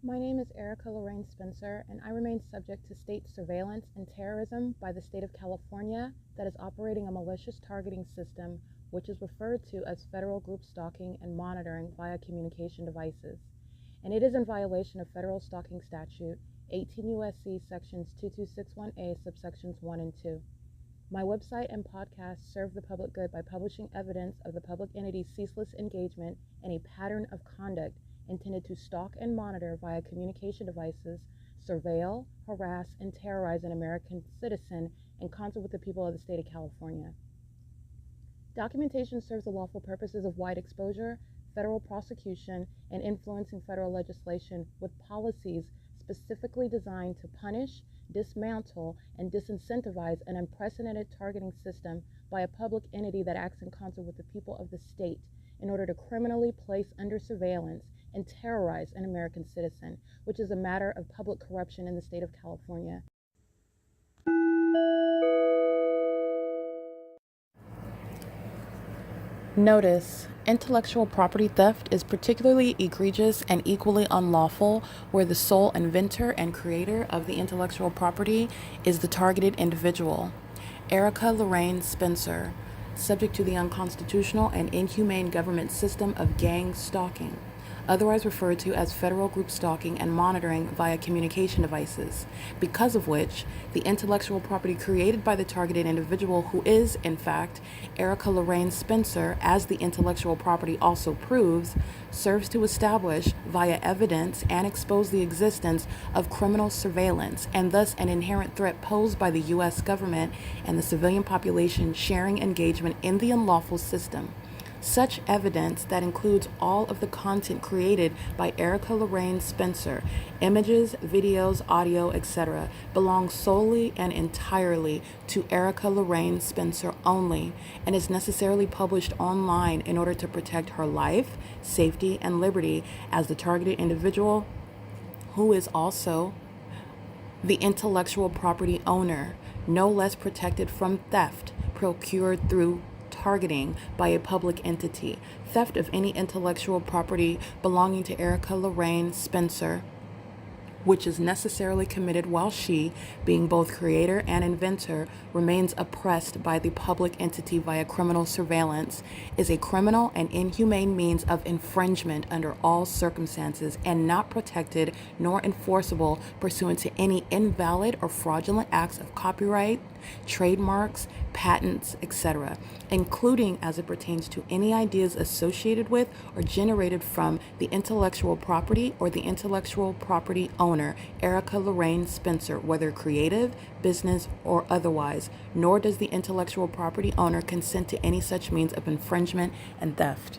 My name is Erica Lorraine Spencer, and I remain subject to state surveillance and terrorism by the state of California that is operating a malicious targeting system which is referred to as federal group stalking and monitoring via communication devices. And it is in violation of federal stalking statute 18 U.S.C. sections 2261A subsections 1 and 2. My website and podcast serve the public good by publishing evidence of the public entity's ceaseless engagement in a pattern of conduct intended to stalk and monitor via communication devices, surveil, harass, and terrorize an American citizen in concert with the people of the state of California. Documentation serves the lawful purposes of wide exposure, federal prosecution, and influencing federal legislation with policies specifically designed to punish, dismantle, and disincentivize an unprecedented targeting system by a public entity that acts in concert with the people of the state in order to criminally place under surveillance and terrorize an American citizen, which is a matter of public corruption in the state of California. Notice: intellectual property theft is particularly egregious and equally unlawful where the sole inventor and creator of the intellectual property is the targeted individual. Erica Lorraine Spencer, subject to the unconstitutional and inhumane government system of gang stalking, otherwise referred to as federal group stalking and monitoring via communication devices, because of which the intellectual property created by the targeted individual, who is, in fact, Erica Lorraine Spencer, as the intellectual property also proves, serves to establish via evidence and expose the existence of criminal surveillance and thus an inherent threat posed by the U.S. government and the civilian population sharing engagement in the unlawful system. Such evidence, that includes all of the content created by Erica Lorraine Spencer, images, videos, audio, etc., belongs solely and entirely to Erica Lorraine Spencer only and is necessarily published online in order to protect her life, safety, and liberty as the targeted individual, who is also the intellectual property owner, no less protected from theft procured through targeting by a public entity. Theft of any intellectual property belonging to Erica Lorraine Spencer, which is necessarily committed while she, being both creator and inventor, remains oppressed by the public entity via criminal surveillance, is a criminal and inhumane means of infringement under all circumstances and not protected nor enforceable pursuant to any invalid or fraudulent acts of copyright, trademarks, patents, etc., including as it pertains to any ideas associated with or generated from the intellectual property or the intellectual property owner, Erica Lorraine Spencer, whether creative, business, or otherwise, nor does the intellectual property owner consent to any such means of infringement and theft.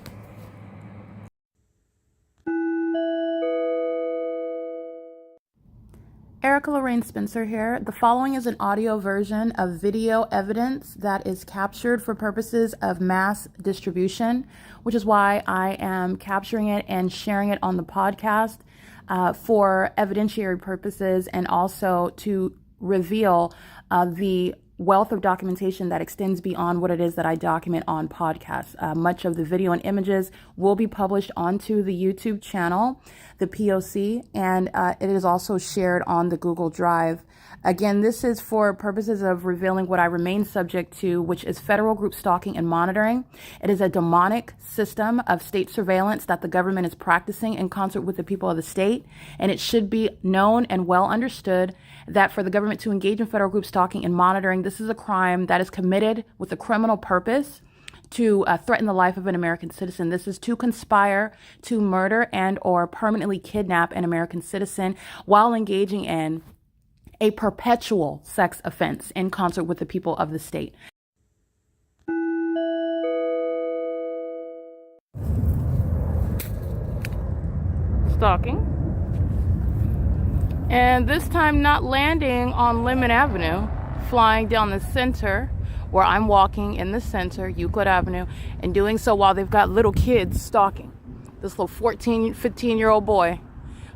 Erica Lorraine Spencer here. The following is an audio version of video evidence that is captured for purposes of mass distribution, which is why I am capturing it and sharing it on the podcast for evidentiary purposes and also to reveal the wealth of documentation that extends beyond what it is that I document on podcasts. Much of the video and images will be published onto the YouTube channel, the P.O.C, and it is also shared on the Google Drive. Again, this is for purposes of revealing what I remain subject to, which is federal group stalking and monitoring. It is a demonic system of state surveillance that the government is practicing in concert with the people of the state, and it should be known and well understood that for the government to engage in federal group stalking and monitoring, this is a crime that is committed with a criminal purpose to threaten the life of an American citizen. This is to conspire to murder and or permanently kidnap an American citizen while engaging in a perpetual sex offense in concert with the people of the state. Stalking. And this time not landing on Lemon Avenue, flying down the center where I'm walking in the center, Euclid Avenue, and doing so while they've got little kids stalking. This little 14, 15-year-old boy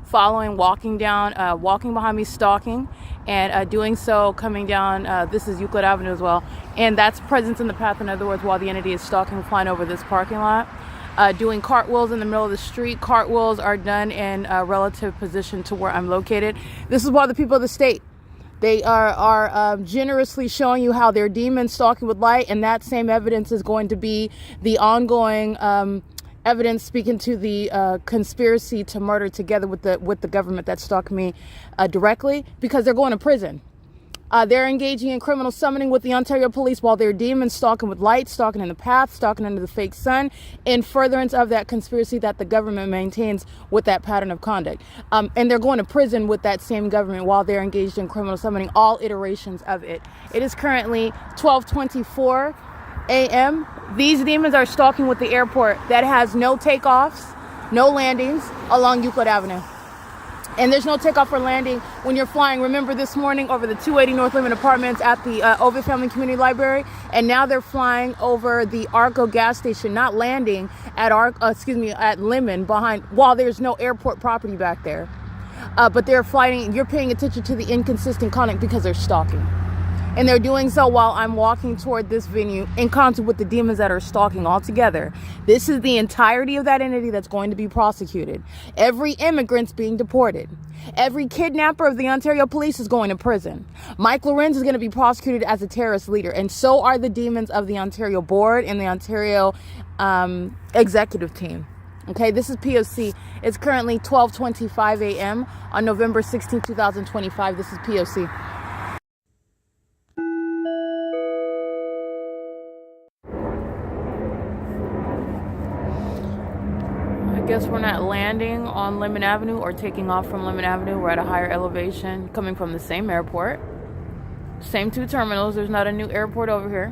following, walking behind me, stalking, and doing so coming down, this is Euclid Avenue as well, and that's presence in the path, in other words, while the entity is stalking, flying over this parking lot. doing cartwheels in the middle of the street. Cartwheels are done in a relative position to where I'm located. This is why the people of the state, they are generously showing you how they're demons stalking with light, and that same evidence is going to be the ongoing evidence speaking to the conspiracy to murder together with the government that's stalking me directly, because they're going to prison. They're engaging in criminal summoning with the Ontario police while they're demons stalking with light, stalking in the path, stalking under the fake sun, in furtherance of that conspiracy that the government maintains with that pattern of conduct. And they're going to prison with that same government while they're engaged in criminal summoning, all iterations of it. It is currently 12:24 a.m. These demons are stalking with the airport that has no takeoffs, no landings along Euclid Avenue. And there's no takeoff or landing when you're flying. Remember this morning over the 280 North Lemon Apartments at the OVITT Family Community Library, and now they're flying over the ARCO gas station, not landing at at Lemon behind, while there's no airport property back there. But they're flying. You're paying attention to the inconsistent conduct because they're stalking. And they're doing so while I'm walking toward this venue in concert with the demons that are stalking all together. This is the entirety of that entity that's going to be prosecuted. Every immigrant's being deported. Every kidnapper of the Ontario police is going to prison. Mike LORENZ is going to be prosecuted as a terrorist leader. And so are the demons of the Ontario board and the Ontario executive team. Okay, this is P.O.C. It's currently 12:25 a.m. on November 16, 2025. This is P.O.C. I guess we're not landing on Lemon Avenue or taking off from Lemon Avenue. We're at a higher elevation coming from the same airport. Same two terminals. There's not a new airport over here.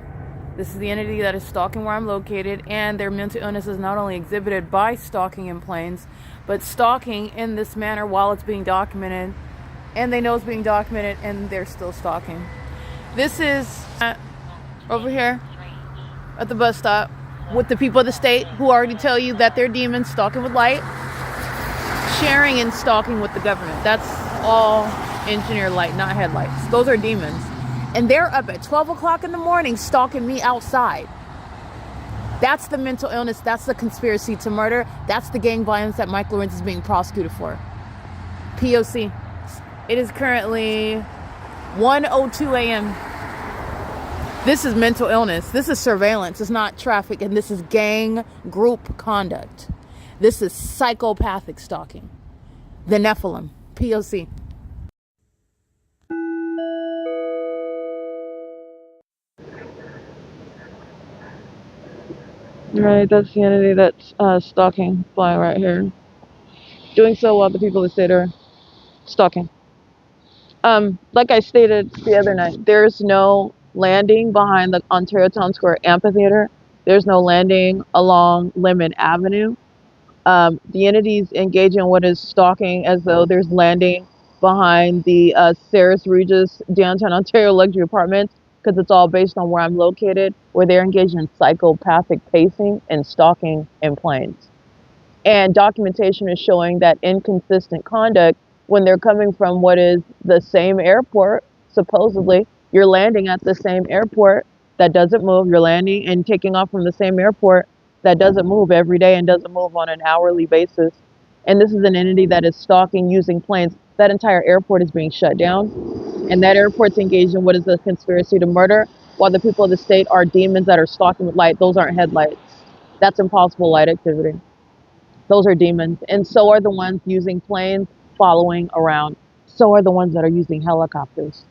This is the entity that is stalking where I'm located, and their mental illness is not only exhibited by stalking in planes, but stalking in this manner while it's being documented, and they know it's being documented, and they're still stalking. This is over here at the bus stop with the people of the state who already tell you that they're demons stalking with light, sharing and stalking with the government. That's all engineer light, not headlights. Those are demons. And they're up at 12 o'clock in the morning stalking me outside. That's the mental illness. That's the conspiracy to murder. That's the gang violence that Mike LORENZ is being prosecuted for. P.O.C. It is currently 1:02 a.m. This is mental illness. This is surveillance. It's not traffic. And this is gang group conduct. This is psychopathic stalking. The Nephilim. P.O.C. Right, that's the entity that's stalking, flying right here. Doing so while the people of the state are stalking. Like I stated the other night, there's no landing behind the Ontario Town Square Amphitheater. There's no landing along Lemon Avenue. The entities engage in what is stalking as though there's landing behind the Sarah's Regis downtown Ontario luxury apartments, because it's all based on where I'm located, where they're engaged in psychopathic pacing and stalking in planes. And documentation is showing that inconsistent conduct when they're coming from what is the same airport, supposedly. You're landing at the same airport that doesn't move. You're landing and taking off from the same airport that doesn't move every day and doesn't move on an hourly basis. And this is an entity that is stalking using planes. That entire airport is being shut down. And that airport's engaged in what is a conspiracy to murder, while the people of the state are demons that are stalking with light. Those aren't headlights. That's impossible light activity. Those are demons. And so are the ones using planes following around. So are the ones that are using helicopters.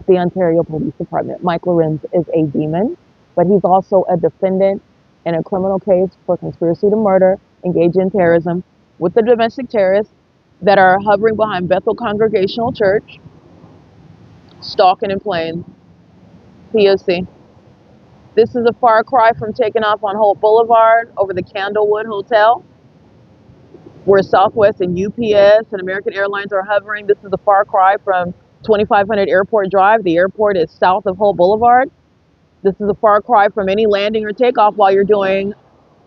The Ontario Police Department. Mike LORENZ is a demon, but he's also a defendant in a criminal case for conspiracy to murder, engaged in terrorism with the domestic terrorists that are hovering behind Bethel Congregational Church, stalking in planes. P.O.C. This is a far cry from taking off on Holt Boulevard over the Candlewood Hotel, where Southwest and UPS and American Airlines are hovering. This is a far cry from 2500 Airport Drive. The airport is south of Holt Boulevard. This is a far cry from any landing or takeoff while you're doing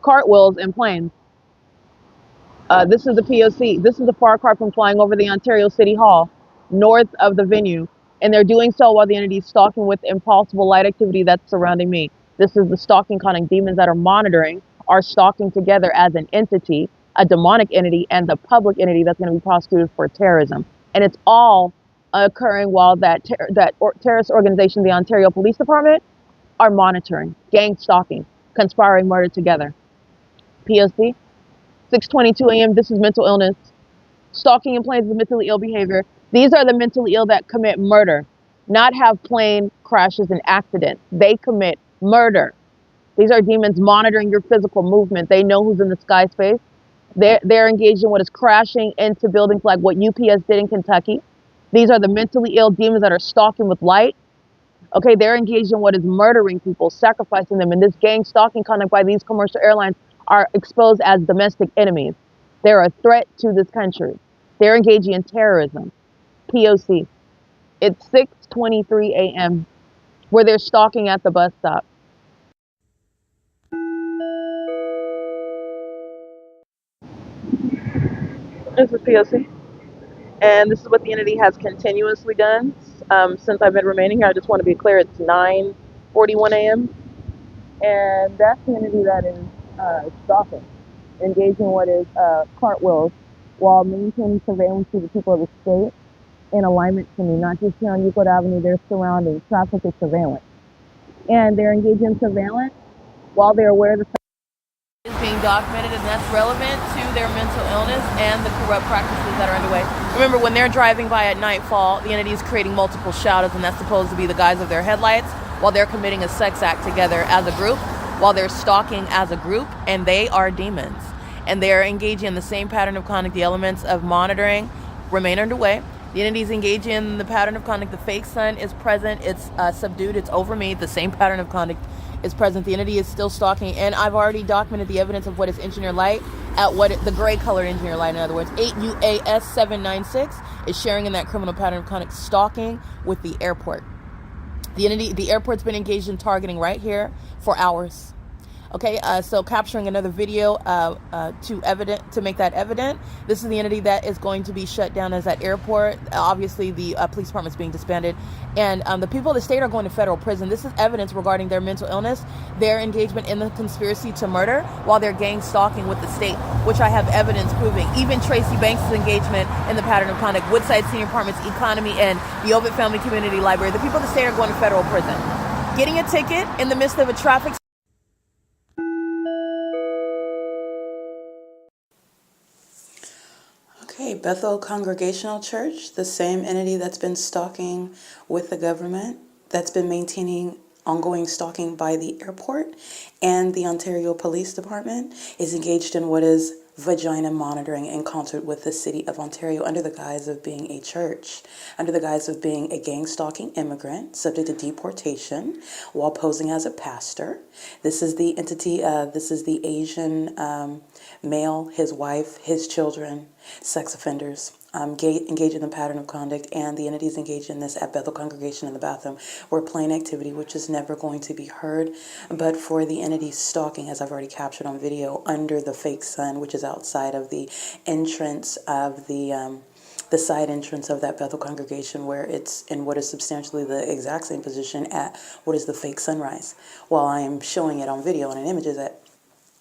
cartwheels in planes. This is the P.O.C. This is a far cry from flying over the Ontario City Hall, north of the venue. And they're doing so while the entity is stalking with impossible light activity that's surrounding me. This is the stalking conning demons that are monitoring are stalking together as an entity, a demonic entity, and the public entity that's going to be prosecuted for terrorism. And it's all occurring while that terrorist organization, the Ontario Police Department, are monitoring, gang stalking, conspiring murder together. P.O.C. 6:22 a.m. This is mental illness. Stalking in planes is mentally ill behavior. These are the mentally ill that commit murder, not have plane crashes and accidents. They commit murder. These are demons monitoring your physical movement. They know who's in the sky space. They're engaged in what is crashing into buildings like what UPS did in Kentucky. These are the mentally ill demons that are stalking with light. Okay, they're engaged in what is murdering people, sacrificing them. And this gang stalking conduct by these commercial airlines are exposed as domestic enemies. They're a threat to this country. They're engaging in terrorism. P.O.C. It's 6:23 a.m. where they're stalking at the bus stop. This is P.O.C. And this is what the entity has continuously done since I've been remaining here. I just want to be clear, it's 9:41 a.m. And that's the entity that is stalking, engaging what is cartwheels while maintaining surveillance to the people of the state in alignment to me, not just here on Euclid Avenue, they're surrounding traffic is surveillance. And they're engaged in surveillance while they're aware of the is being documented, and that's relevant to their mental illness and the corrupt practices that are underway. Remember, when they're driving by at nightfall, the entity is creating multiple shadows, and that's supposed to be the guise of their headlights, while they're committing a sex act together as a group, while they're stalking as a group, and they are demons. And they're engaging in the same pattern of conduct. The elements of monitoring remain underway. The entity is engaging in the pattern of conduct. The fake sun is present. It's subdued. It's over me. The same pattern of conduct is present. The entity is still stalking, and I've already documented the evidence of what is engineer light at what the gray colored engineer light. In other words, 8 U.S. 796 is sharing in that criminal pattern of conduct, stalking with the airport. The airport's been engaged in targeting right here for hours. Okay, so capturing another video to make that evident. This is the entity that is going to be shut down as that airport. Obviously, the police department is being disbanded, and the people of the state are going to federal prison. This is evidence regarding their mental illness, their engagement in the conspiracy to murder, while they're gang stalking with the state, which I have evidence proving. Even Tracy Banks' engagement in the pattern of conduct, Woodside Senior Apartments, Economy, and the OVITT Family Community Library. The people of the state are going to federal prison. Getting a ticket in the midst of a traffic. Okay, Bethel Congregational Church, the same entity that's been stalking with the government, that's been maintaining ongoing stalking by the airport, and the Ontario Police Department is engaged in what is vagina monitoring in concert with the city of Ontario under the guise of being a church, under the guise of being a gang stalking immigrant subject to deportation while posing as a pastor. This is the entity, this is the Asian male, his wife, his children, sex offenders, engage in the pattern of conduct, and the entities engaged in this at Bethel Congregation in the bathroom were plain activity, which is never going to be heard. But for the entity stalking, as I've already captured on video, under the fake sun, which is outside of the entrance of the side entrance of that Bethel congregation, where it's in what is substantially the exact same position at what is the fake sunrise, while I am showing it on video and in images at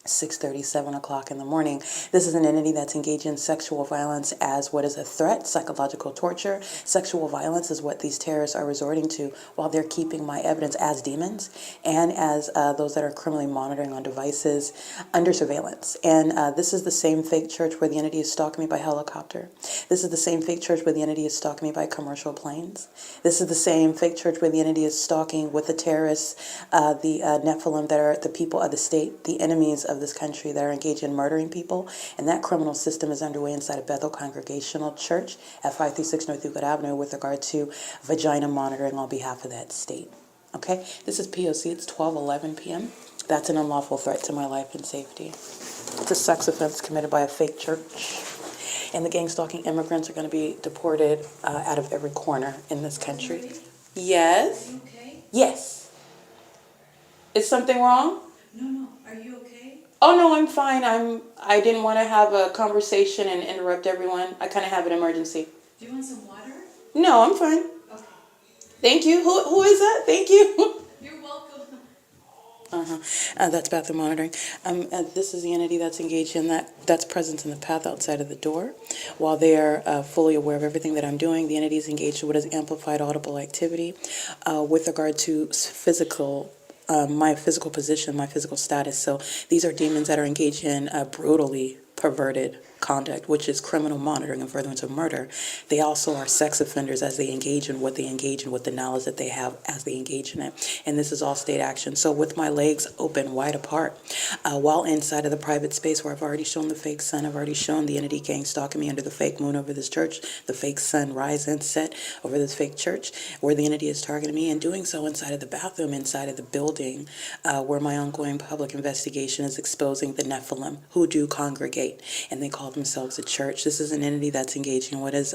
6:30, 7 o'clock in the morning. This is an entity that's engaged in sexual violence as what is a threat, psychological torture. Sexual violence is what these terrorists are resorting to while they're keeping my evidence as demons and as those that are criminally monitoring on devices under surveillance. And this is the same fake church where the entity is stalking me by helicopter. This is the same fake church where the entity is stalking me by commercial planes. This is the same fake church where the entity is stalking with the terrorists, the Nephilim that are the people of the state, the enemies of this country that are engaged in murdering people. And that criminal system is underway inside of Bethel Congregational Church at 536 North Euclid Avenue with regard to vagina monitoring on behalf of that state. Okay, this is P.O.C. It's 12:11 p.m. That's an unlawful threat to my life and safety. It's a sex offense committed by a fake church. And the gang stalking immigrants are going to be deported out of every corner in this country. Really? Yes. Are you okay? Yes. Is something wrong? No. Are you okay? Oh no, I'm fine. I didn't want to have a conversation and interrupt everyone. I kind of have an emergency. Do you want some water? No, I'm fine. Okay. Thank you. Who is that? Thank you. You're welcome. That's bathroom monitoring. This is the entity that's engaged in that's present in the path outside of the door. While they are fully aware of everything that I'm doing, the entity is engaged in what is amplified audible activity with regard to physical. My physical position, my physical status. So these are demons that are engaged in brutally perverted conduct, which is criminal monitoring and furtherance of murder. They also are sex offenders as they engage in what they engage in with the knowledge that they have as they engage in it. And this is all state action. So with my legs open wide apart, while inside of the private space where I've already shown the fake sun, I've already shown the entity gang stalking me under the fake moon over this church, the fake sun rise and set over this fake church, where the entity is targeting me, and doing so inside of the bathroom, inside of the building, where my ongoing public investigation is exposing the Nephilim who do congregate, and they call themselves a church. This is an entity that's engaging in what is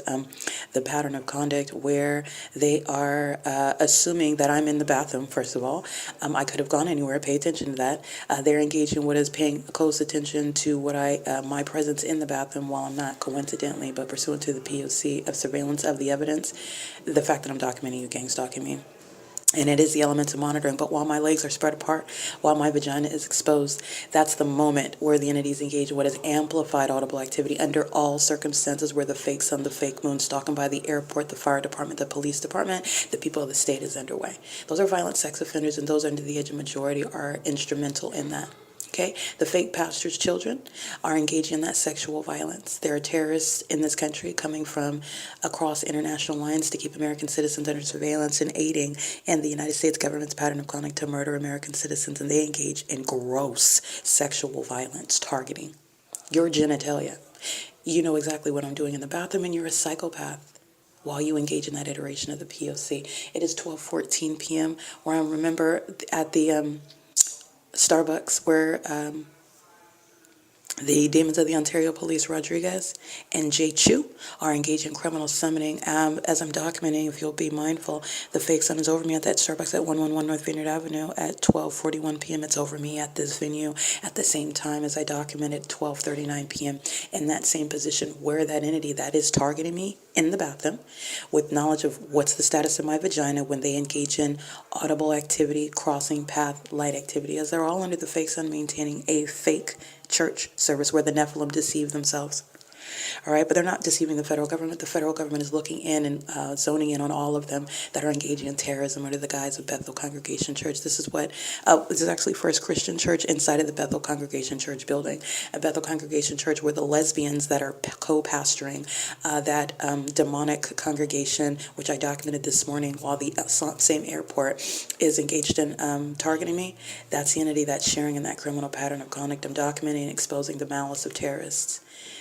the pattern of conduct where they are assuming that I'm in the bathroom, first of all. I could have gone anywhere, pay attention to that. They're engaged in what is paying close attention to what my presence in the bathroom while I'm not, coincidentally, but pursuant to the P.O.C. of surveillance of the evidence, the fact that I'm documenting you gang stalking me. And it is the elements of monitoring. But while my legs are spread apart, while my vagina is exposed, that's the moment where the entities engage in what is amplified audible activity under all circumstances, where the fake sun, the fake moon, stalking by the airport, the fire department, the police department, the people of the state is underway. Those are violent sex offenders, and those under the age of majority are instrumental in that. Okay, the fake pastor's children are engaging in that sexual violence. There are terrorists in this country coming from across international lines to keep American citizens under surveillance and aiding in the United States government's pattern of conduct to murder American citizens, and they engage in gross sexual violence, targeting your genitalia. You know exactly what I'm doing in the bathroom, and you're a psychopath while you engage in that iteration of the P.O.C. It is 12:14 p.m. where I remember at the Starbucks where the demons of the Ontario Police, Rodriguez and Jay Chu, are engaged in criminal summoning. As I'm documenting, if you'll be mindful, the fake sun is over me at that Starbucks at 111 North Vineyard Avenue at 12:41 p.m. It's over me at this venue at the same time as I documented 12:39 p.m. in that same position where that entity that is targeting me in the bathroom with knowledge of what's the status of my vagina when they engage in audible activity, crossing path, light activity, as they're all under the fake sun maintaining a fake church service where the Nephilim deceive themselves. All right, but they're not deceiving the federal government. The federal government is looking in and zoning in on all of them that are engaging in terrorism under the guise of Bethel Congregation Church. This is actually First Christian Church inside of the Bethel Congregation Church building. A Bethel Congregation Church where the lesbians that are co-pastoring that demonic congregation, which I documented this morning while the same airport is engaged in targeting me. That's the entity that's sharing in that criminal pattern of conduct. I'm documenting and exposing the malice of terrorists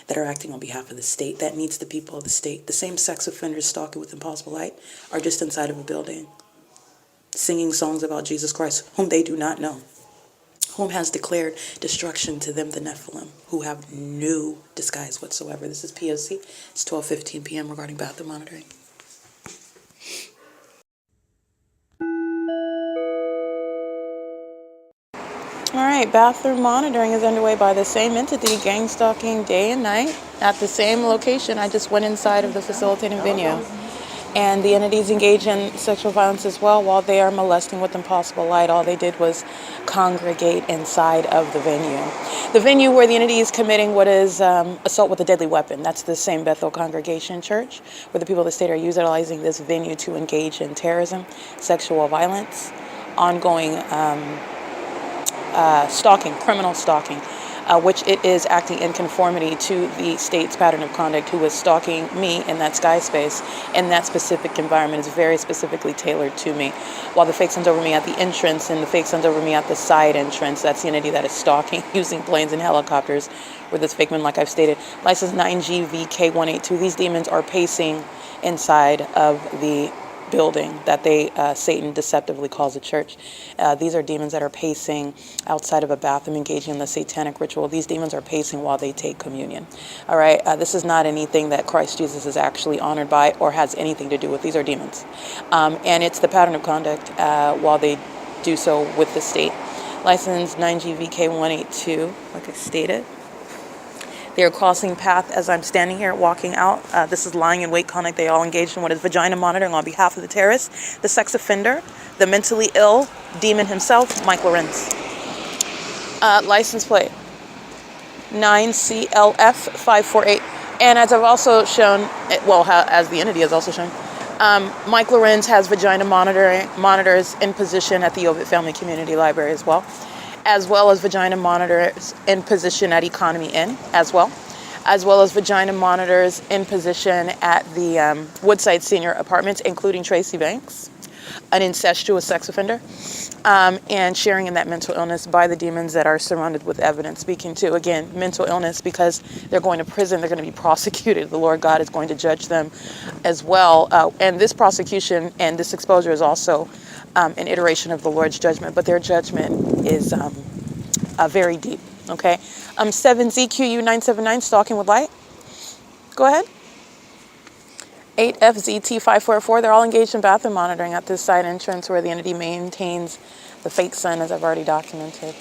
that are acting on behalf of the state, that needs the people of the state. The same sex offenders stalking with Impossible Light are just inside of a building, singing songs about Jesus Christ, whom they do not know, whom has declared destruction to them, the Nephilim, who have no disguise whatsoever. This is P.O.C. It's 12:15 p.m. regarding bathroom monitoring. All right, bathroom monitoring is underway by the same entity, gang stalking day and night at the same location. I just went inside of the facilitating venue. And the entities engage in sexual violence as well while they are molesting with Impossible Light. All they did was congregate inside of the venue. The venue where the entity is committing what is assault with a deadly weapon. That's the same Bethel Congregation Church, where the people of the state are utilizing this venue to engage in terrorism, sexual violence, ongoing stalking, criminal stalking, which it is acting in conformity to the state's pattern of conduct, who is stalking me in that sky space, and that specific environment is very specifically tailored to me. While the fake sun's over me at the entrance and the fake sun's over me at the side entrance, that's the entity that is stalking using planes and helicopters, where this fake man, like I've stated, license 9GVK182, these demons are pacing inside of the building that Satan deceptively calls a church. These are demons that are pacing outside of a bathroom, engaging in the satanic ritual. These demons are pacing while they take communion. All right, this is not anything that Christ Jesus is actually honored by or has anything to do with. These are demons. And it's the pattern of conduct while they do so with the state. License 9GVK182, like I stated. They are crossing path as I'm standing here walking out. This is lying in wait conduct. They all engaged in what is vagina monitoring on behalf of the terrorist, the sex offender, the mentally ill demon himself, Mike LORENZ. License plate 9CLF548. And as I've also shown, well, as the entity has also shown, Mike Lorenz has vagina monitors in position at the OVITT Family Community Library as well as vagina monitors in position at Economy Inn as well as vagina monitors in position at the Woodside Senior Apartments, including Tracy Banks, an incestuous sex offender, and sharing in that mental illness by the demons that are surrounded with evidence. Speaking to, again, mental illness because they're going to prison, they're going to be prosecuted. The Lord God is going to judge them as well. And this prosecution and this exposure is also an iteration of the Lord's judgment, but their judgment is very deep. Okay. 7ZQU979, Stalking with Light. Go ahead. 8FZT544, they're all engaged in bathroom monitoring at this side entrance where the entity maintains the fake sun, as I've already documented.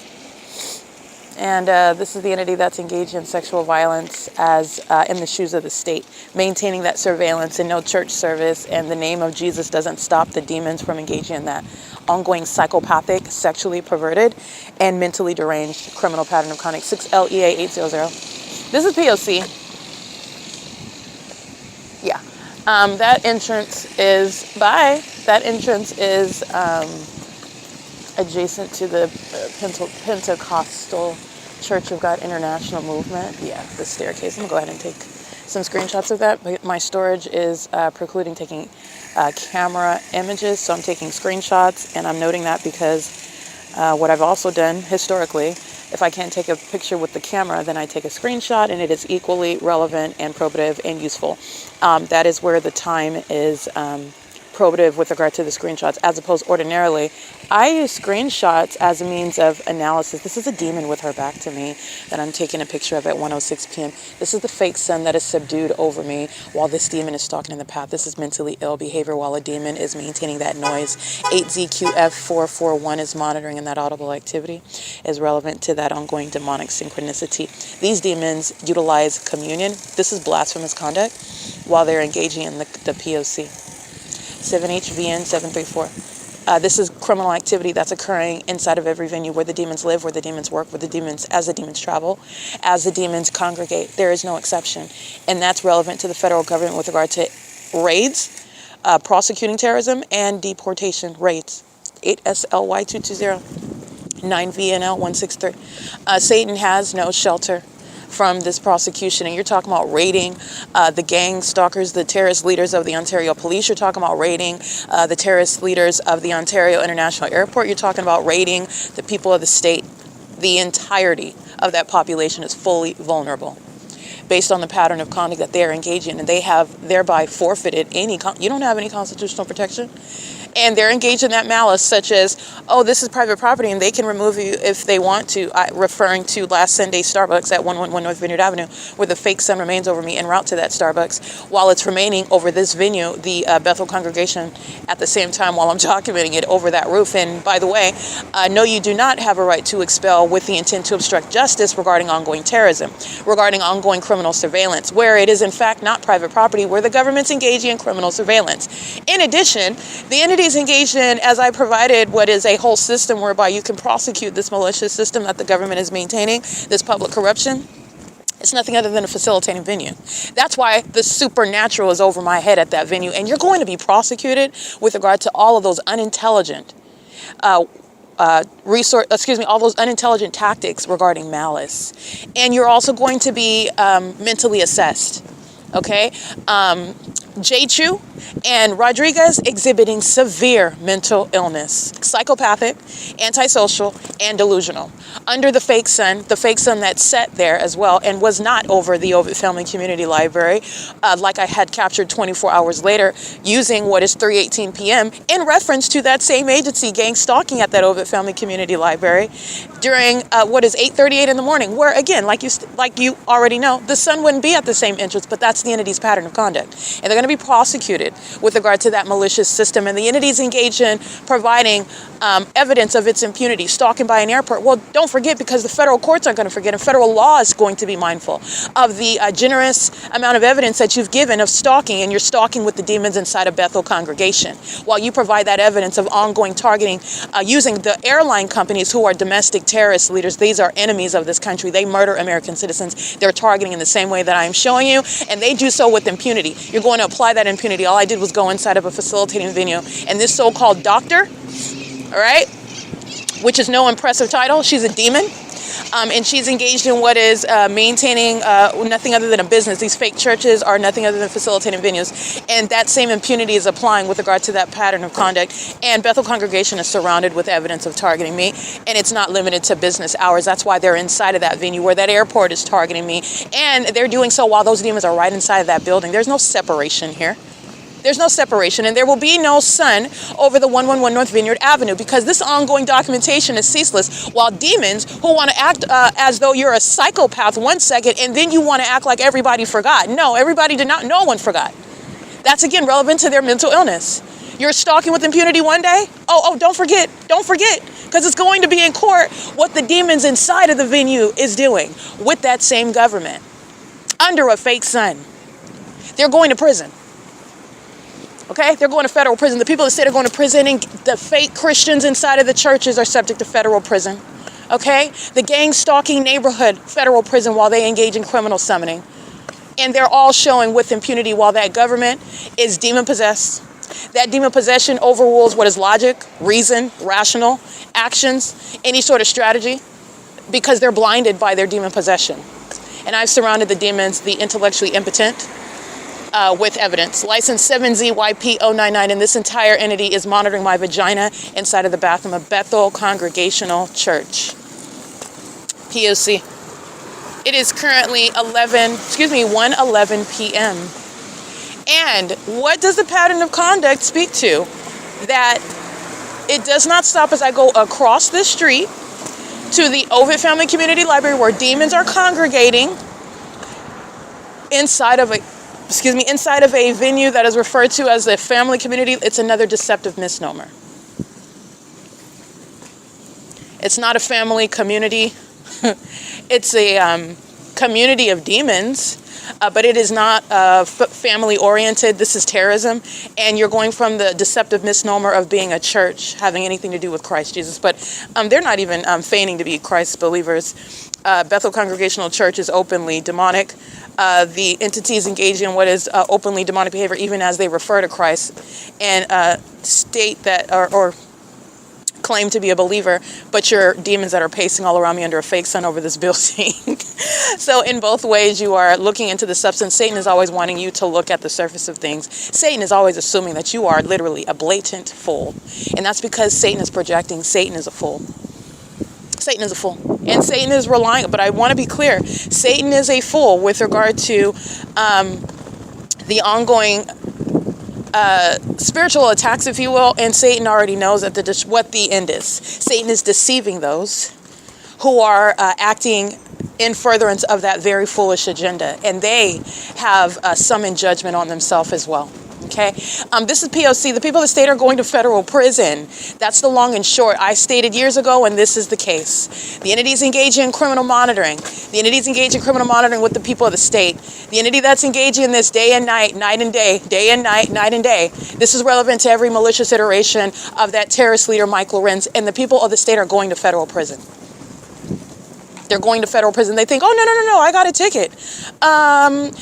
And this is the entity that's engaged in sexual violence as in the shoes of the state, maintaining that surveillance and no church service, and the name of Jesus doesn't stop the demons from engaging in that ongoing psychopathic, sexually perverted, and mentally deranged criminal pattern of conduct. 6LEA800. This is P.O.C. Yeah. That entrance is adjacent to the Pentecostal Church of God International Movement. Yeah, the staircase. I'm gonna go ahead and take some screenshots of that. But my storage is precluding taking camera images, so I'm taking screenshots, and I'm noting that because what I've also done historically, if I can't take a picture with the camera, then I take a screenshot, and it is equally relevant and probative and useful. That is where the time is probative with regard to the screenshots, as opposed ordinarily. I use screenshots as a means of analysis. This is a demon with her back to me that I'm taking a picture of at 1:06 p.m. This is the fake sun that is subdued over me while this demon is stalking in the path. This is mentally ill behavior while a demon is maintaining that noise. 8ZQF441 is monitoring, and that audible activity is relevant to that ongoing demonic synchronicity. These demons utilize communion. This is blasphemous conduct while they're engaging in the P.O.C. 7HVN734. This is criminal activity that's occurring inside of every venue where the demons live, where the demons work, as the demons travel, as the demons congregate. There is no exception. And that's relevant to the federal government with regard to raids, prosecuting terrorism, and deportation raids. 8SLY220, 9VNL163. Satan has no shelter from this prosecution, and you're talking about raiding the gang stalkers, the terrorist leaders of the Ontario Police. You're talking about raiding the terrorist leaders of the Ontario International Airport. You're talking about raiding the people of the state. The entirety of that population is fully vulnerable based on the pattern of conduct that they are engaging in, and they have thereby forfeited any, you don't have any constitutional protection. And they're engaged in that malice, such as, oh, this is private property, and they can remove you if they want to, referring to last Sunday's Starbucks at 111 North Vineyard Avenue, where the fake sun remains over me en route to that Starbucks, while it's remaining over this venue, the Bethel congregation, at the same time while I'm documenting it over that roof. And by the way, no, you do not have a right to expel with the intent to obstruct justice regarding ongoing terrorism, regarding ongoing criminal surveillance, where it is in fact not private property, where the government's engaging in criminal surveillance. In addition, the entity is engaged in, as I provided, what is a whole system whereby you can prosecute this malicious system that the government is maintaining, this public corruption. It's nothing other than a facilitating venue. That's why the supernatural is over my head at that venue, and you're going to be prosecuted with regard to all of those unintelligent all those unintelligent tactics regarding malice. And you're also going to be mentally assessed. Okay? J. Chu and Rodriguez exhibiting severe mental illness, psychopathic, antisocial, and delusional. Under the fake sun that's set there as well and was not over the OVITT Family Community Library, like I had captured 24 hours later using what is 3:18 p.m. in reference to that same agency gang stalking at that OVITT Family Community Library during what is 8:38 in the morning, where again, like you already know, the sun wouldn't be at the same entrance, but that's the entity's pattern of conduct. And they're going to be prosecuted with regard to that malicious system. And the entities engaged in providing evidence of its impunity, stalking by an airport. Well, don't forget, because the federal courts aren't going to forget, and federal law is going to be mindful of the generous amount of evidence that you've given of stalking, and you're stalking with the demons inside of Bethel congregation, while you provide that evidence of ongoing targeting using the airline companies who are domestic terrorist leaders. These are enemies of this country. They murder American citizens. They're targeting in the same way that I am showing you, and they do so with impunity. You're going to apply that impunity. All I did was go inside of a facilitating venue, and this so-called doctor, all right, which is no impressive title, she's a demon. And she's engaged in what is maintaining nothing other than a business. These fake churches are nothing other than facilitating venues. And that same impunity is applying with regard to that pattern of conduct. And Bethel congregation is surrounded with evidence of targeting me. And it's not limited to business hours. That's why they're inside of that venue where that airport is targeting me. And they're doing so while those demons are right inside of that building. There's no separation here. There's no separation, and there will be no sun over the 111 North Vineyard Avenue, because this ongoing documentation is ceaseless, while demons who want to act as though you're a psychopath 1 second, and then you want to act like everybody forgot. No, everybody did not. No one forgot. That's, again, relevant to their mental illness. You're stalking with impunity one day? Oh, don't forget, because it's going to be in court what the demons inside of the venue is doing with that same government under a fake sun. They're going to prison. Okay, they're going to federal prison. The people that say they're going to prison, and the fake Christians inside of the churches are subject to federal prison. Okay, the gang stalking neighborhood, federal prison while they engage in criminal summoning. And they're all showing with impunity while that government is demon possessed. That demon possession overrules what is logic, reason, rational actions, any sort of strategy, because they're blinded by their demon possession. And I've surrounded the demons, the intellectually impotent, with evidence. License 7ZYP099, and this entire entity is monitoring my vagina inside of the bathroom of Bethel Congregational Church. P.O.C. It is currently 1:11 p.m. And what does the pattern of conduct speak to? That it does not stop as I go across the street to the OVITT Family Community Library, where demons are congregating inside of a venue that is referred to as a family community. It's another deceptive misnomer. It's not a family community. It's a community of demons, but it is not family oriented. This is terrorism. And you're going from the deceptive misnomer of being a church having anything to do with Christ Jesus. But they're not even feigning to be Christ believers. Bethel Congregational Church is openly demonic. The entities engage in what is openly demonic behavior, even as they refer to Christ and state that or claim to be a believer, but you're demons that are pacing all around me under a fake sun over this building. So in both ways, you are looking into the substance. Satan is always wanting you to look at the surface of things. Satan is always assuming that you are literally a blatant fool. And that's because Satan is projecting Satan is a fool. Satan is a fool. And Satan is relying, but I want to be clear, Satan is a fool with regard to the ongoing spiritual attacks, if you will, and Satan already knows that what the end is. Satan is deceiving those who are acting in furtherance of that very foolish agenda, and they have summoned judgment on themselves as well. Okay, this is P.O.C. The people of the state are going to federal prison. That's the long and short. I stated years ago, and this is the case. The entities engage in criminal monitoring. The entities engage in criminal monitoring with the people of the state. The entity that's engaging in this day and night, night and day and night, night and day. This is relevant to every malicious iteration of that terrorist leader, Mike Lorenz, and the people of the state are going to federal prison. They're going to federal prison. They think, oh, no, I got a ticket. And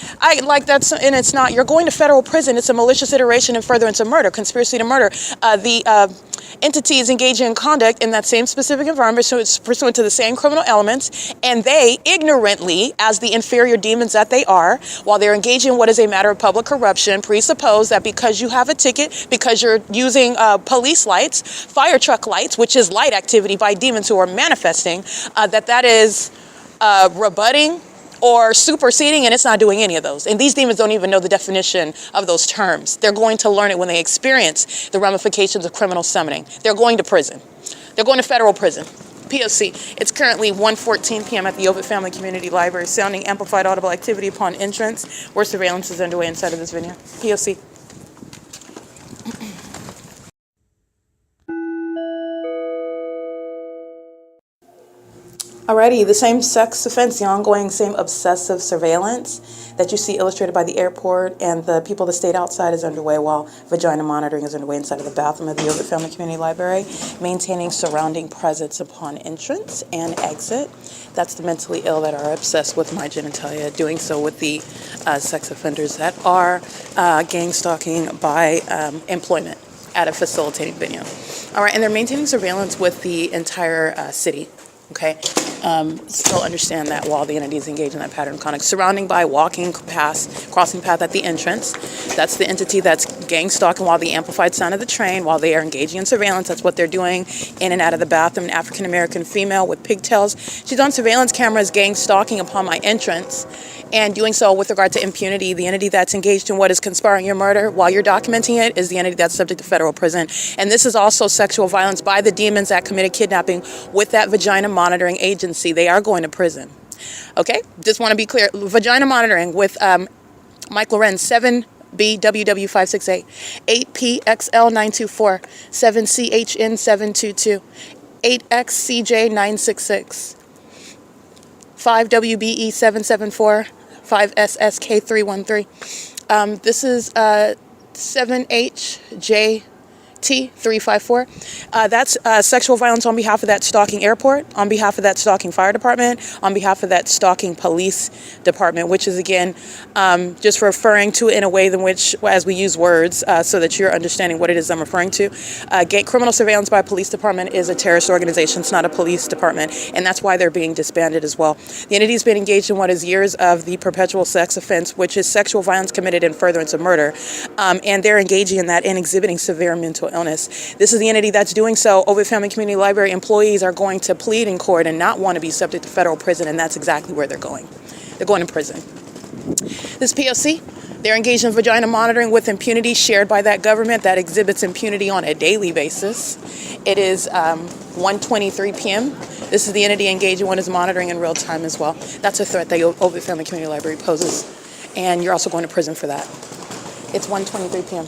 it's not. You're going to federal prison. It's a malicious iteration and furtherance of murder, conspiracy to murder. The entities engaging in conduct in that same specific environment, so it's pursuant to the same criminal elements, and they ignorantly, as the inferior demons that they are, while they're engaging in what is a matter of public corruption, presuppose that because you have a ticket, because you're using police lights, fire truck lights, which is light activity by demons who are manifesting, that is rebutting or superseding, and it's not doing any of those. And these demons don't even know the definition of those terms. They're going to learn it when they experience the ramifications of criminal summoning. They're going to prison. They're going to federal prison. P.O.C. It's currently 1:14 p.m. at the OVITT Family Community Library. Sounding amplified audible activity upon entrance where surveillance is underway inside of this venue. P.O.C. Alrighty, the same sex offense, the ongoing same obsessive surveillance that you see illustrated by the airport and the people that stayed outside is underway while vagina monitoring is underway inside of the bathroom of the OVITT Family Community Library, maintaining surrounding presence upon entrance and exit. That's the mentally ill that are obsessed with my genitalia, doing so with the sex offenders that are gang stalking by employment at a facilitating venue. All right, and they're maintaining surveillance with the entire city. Okay, still understand that while the entity is engaged in that pattern of conduct, surrounding by walking past, crossing path at the entrance, that's the entity that's gang stalking while the amplified sound of the train, while they are engaging in surveillance, that's what they're doing in and out of the bathroom. An African-American female with pigtails, she's on surveillance cameras gang stalking upon my entrance, and doing so with regard to impunity. The entity that's engaged in what is conspiring your murder while you're documenting it is the entity that's subject to federal prison. And this is also sexual violence by the demons that committed kidnapping with that vagina monitoring agency. They are going to prison. Okay, just want to be clear. Vagina monitoring with Mike LORENZ, 7BWW568, 8PXL924, 7CHN722, 8XCJ966, 5WBE774, 5SSK313. This is 7HJT354. That's sexual violence on behalf of that stalking airport, on behalf of that stalking fire department, on behalf of that stalking police department, which is, again, just referring to it in a way in which, as we use words, so that you're understanding what it is I'm referring to. Criminal surveillance by a police department is a terrorist organization. It's not a police department, and that's why they're being disbanded as well. The entity's been engaged in what is years of the perpetual sex offense, which is sexual violence committed in furtherance of murder, and they're engaging in that and exhibiting severe mental illness. This is the entity that's doing so. OVITT Family Community Library employees are going to plead in court and not want to be subject to federal prison, and that's exactly where they're going. They're going to prison. This P.O.C., they're engaged in vagina monitoring with impunity shared by that government that exhibits impunity on a daily basis. It is 1:23 p.m. This is the entity engaged in what is monitoring in real time as well. That's a threat that OVITT Family Community Library poses, and you're also going to prison for that. It's 1:23 p.m.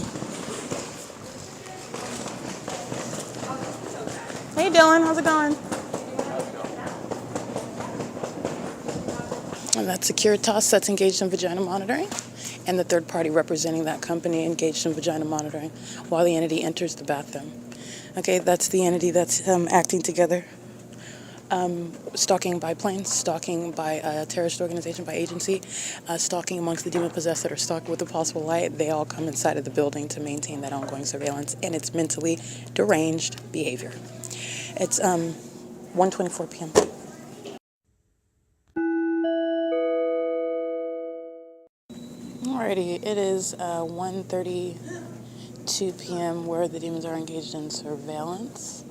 Hey Dylan, how's it going? And that's Securitas that's engaged in vagina monitoring, and the third party representing that company engaged in vagina monitoring while the entity enters the bathroom. Okay, that's the entity that's acting together. Stalking by planes, stalking by a terrorist organization, by agency, stalking amongst the demon-possessed that are stalked with a possible light. They all come inside of the building to maintain that ongoing surveillance, and it's mentally deranged behavior. It's 1:24 p.m. Alrighty, it is 1:32 p.m. where the demons are engaged in surveillance.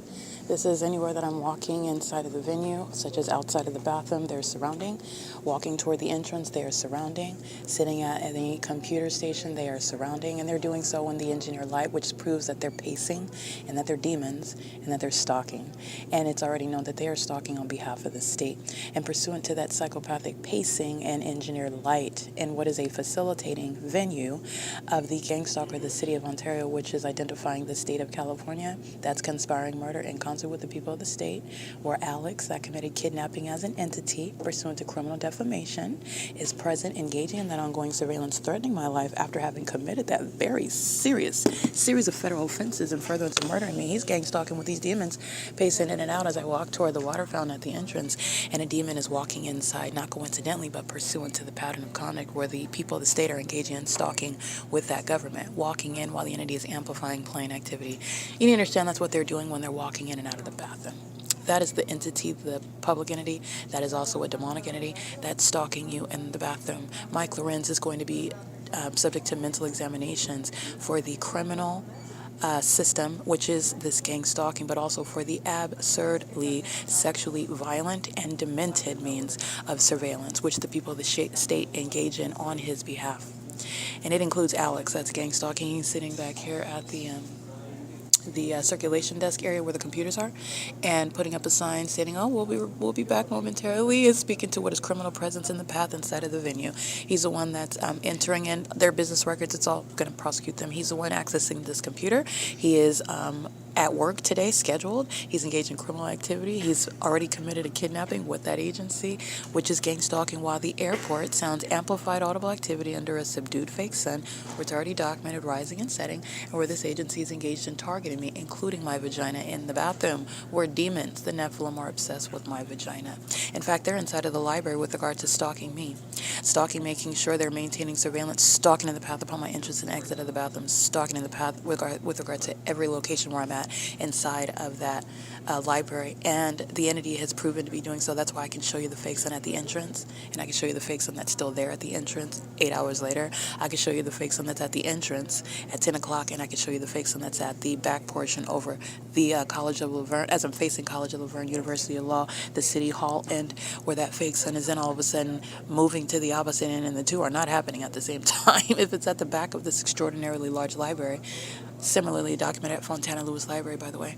This is anywhere that I'm walking inside of the venue, such as outside of the bathroom, they're surrounding. Walking toward the entrance, they are surrounding. Sitting at any computer station, they are surrounding. And they're doing so in the engineer light, which proves that they're pacing and that they're demons and that they're stalking. And it's already known that they are stalking on behalf of the state. And pursuant to that psychopathic pacing and engineer light in what is a facilitating venue of the gang stalker, the city of Ontario, which is identifying the state of California, that's conspiring murder in concert with the people of the state, where Alex, that committed kidnapping as an entity pursuant to criminal defamation, is present, engaging in that ongoing surveillance, threatening my life after having committed that very serious series of federal offenses in furtherance of murdering me. He's gang stalking with these demons, pacing in and out as I walk toward the water fountain at the entrance, and a demon is walking inside, not coincidentally, but pursuant to the pattern of conduct where the people of the state are engaging in stalking with that government, walking in while the entity is amplifying plane activity. You need to understand that's what they're doing when they're walking in and out of the bathroom. That is the entity, the public entity, that is also a demonic entity that's stalking you in the bathroom. Mike LORENZ is going to be subject to mental examinations for the criminal system, which is this gang stalking, but also for the absurdly sexually violent and demented means of surveillance, which the people of the state engage in on his behalf. And it includes Alex, that's gang stalking. He's sitting back here at the the circulation desk area where the computers are, and putting up a sign stating, "Oh, we'll be back momentarily," and speaking to what is criminal presence in the path inside of the venue. He's the one that's entering in their business records. It's all going to prosecute them. He's the one accessing this computer. He is at work today, scheduled. He's engaged in criminal activity. He's already committed a kidnapping with that agency, which is gang stalking, while the airport sounds amplified audible activity under a subdued fake sun, where it's already documented rising and setting, and where this agency is engaged in targeting me, including my vagina in the bathroom, where demons, the Nephilim, are obsessed with my vagina. In fact, they're inside of the library with regard to stalking me. Stalking, making sure they're maintaining surveillance, stalking in the path upon my entrance and exit of the bathroom, stalking in the path with regard to every location where I'm at inside of that library. And the entity has proven to be doing so. That's why I can show you the fake sun at the entrance, and I can show you the fake sun that's still there at the entrance 8 hours later. I can show you the fake sun that's at the entrance at 10 o'clock, and I can show you the fake sun that's at the back portion over the College of Laverne, as I'm facing College of Laverne, University of Law, the City Hall end, where that fake sun is then all of a sudden moving to the opposite end, and the two are not happening at the same time. If it's at the back of this extraordinarily large library, similarly documented at Fontana Lewis Library, by the way,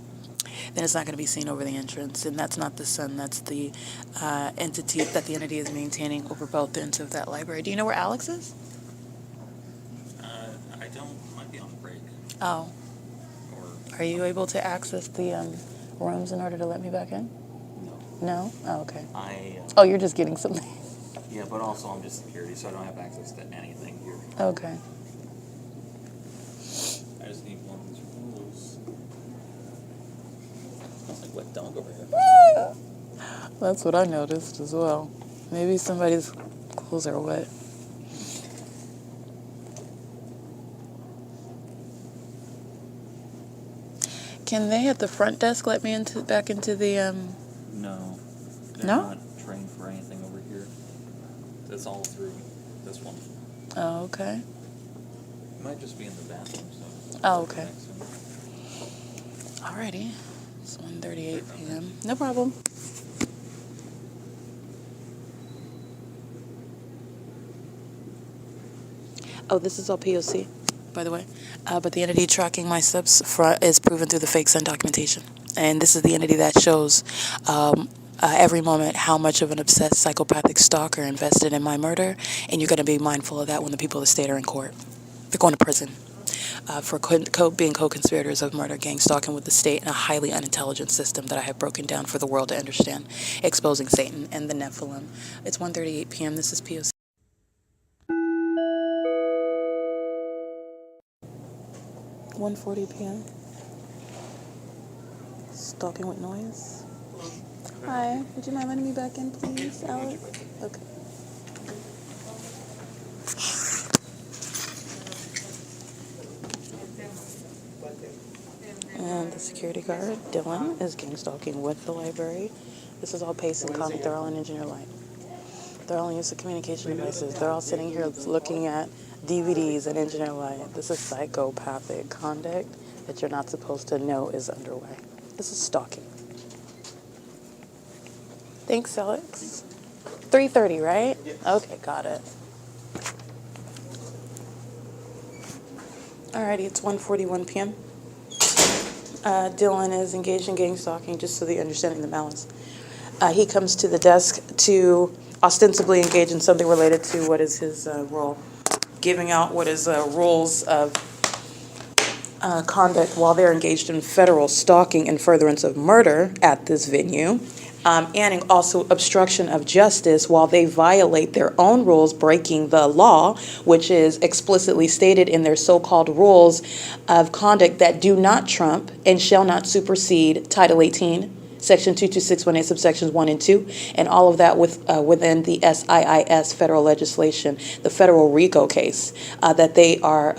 then it's not going to be seen over the entrance. And that's not the sun. That's the entity that the entity is maintaining over both ends of that library. Do you know where Alex is? I don't. Might be on break. Oh. Or Are you able to access the rooms in order to let me back in? no. No? Oh, okay. I. Oh, you're just getting something. Yeah, but also I'm just security, so I don't have access to anything here. Okay. I just need one of these rules. Smells like wet dog over here. That's what I noticed as well. Maybe somebody's clothes are wet. Can they at the front desk let me back into the No. They're No? not trained for anything over here. It's all through this one. Oh, okay. It might just be in the bathroom, so. Oh, okay. Alrighty. It's 1:38 p.m. No problem. Oh, this is all P.O.C, by the way. But the entity tracking my steps is proven through the fake sun documentation. And this is the entity that shows every moment how much of an obsessed psychopathic stalker invested in my murder. And you're going to be mindful of that when the people of the state are in court. They're going to prison for being co-conspirators of murder, gang stalking with the state, and a highly unintelligent system that I have broken down for the world to understand, exposing Satan and the Nephilim. It's 1:38 p.m. This is P.O.C. 1:40 p.m. Stalking with noise. Hi, would you mind letting me back in, please, Alex? Okay. And the security guard, Dylan, is gang stalking with the library. This is all Pace and Comic. They're all in Engineer Light. They're all in use of communication devices. They're all sitting here looking at DVDs and Engineer Light. This is psychopathic conduct that you're not supposed to know is underway. This is stalking. Thanks, Alex. 3:30, right? Okay, got it. Alrighty, it's 1:41 p.m. Dylan is engaged in gang stalking, just so that you're understanding the malice. He comes to the desk to ostensibly engage in something related to what is his role, giving out what is rules of conduct while they're engaged in federal stalking and furtherance of murder at this venue, and also obstruction of justice while they violate their own rules, breaking the law, which is explicitly stated in their so-called rules of conduct that do not trump and shall not supersede Title 18, Section 22618, subsections 1 and 2, and all of that within the SIIS federal legislation, the federal RICO case that they are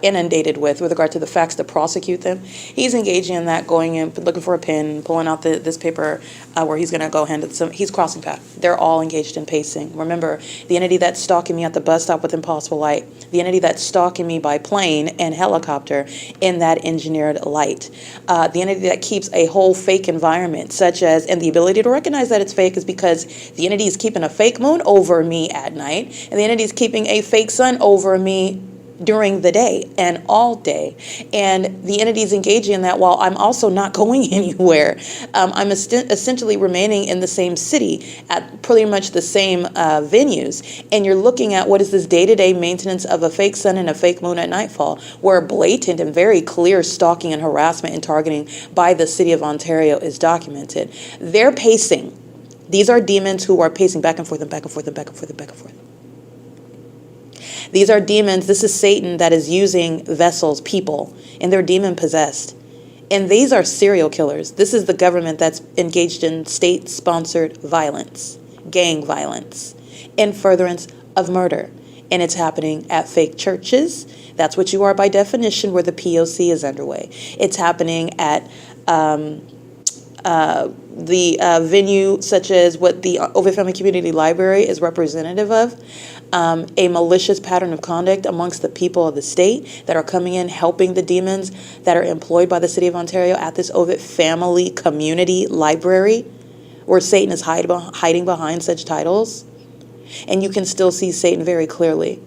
inundated with regard to the facts to prosecute them. He's engaging in that, going in, looking for a pen, pulling out this paper where he's going to go hand it some. He's crossing path. They're all engaged in pacing. Remember, the entity that's stalking me at the bus stop with Impossible Light, the entity that's stalking me by plane and helicopter in that engineered light, the entity that keeps a whole fake environment, such as, and the ability to recognize that it's fake is because the entity is keeping a fake moon over me at night, and the entity is keeping a fake sun over me during the day and all day. And the entities engaging in that, while I'm also not going anywhere, I'm essentially remaining in the same city at pretty much the same venues. And you're looking at what is this day-to-day maintenance of a fake sun and a fake moon at nightfall, where blatant and very clear stalking and harassment and targeting by the city of Ontario is documented. They're pacing. These are demons who are pacing back and forth and back and forth and back and forth and back and forth. These are demons. This is Satan that is using vessels, people, and they're demon possessed. And these are serial killers. This is the government that's engaged in state-sponsored violence, gang violence, in furtherance of murder. And it's happening at fake churches. That's what you are by definition, where the P.O.C. is underway. It's happening at the venue such as what the OVITT Family Community Library is representative of, a malicious pattern of conduct amongst the people of the state that are coming in, helping the demons that are employed by the city of Ontario at this OVITT Family Community Library, where Satan is hiding behind such titles. And you can still see Satan very clearly.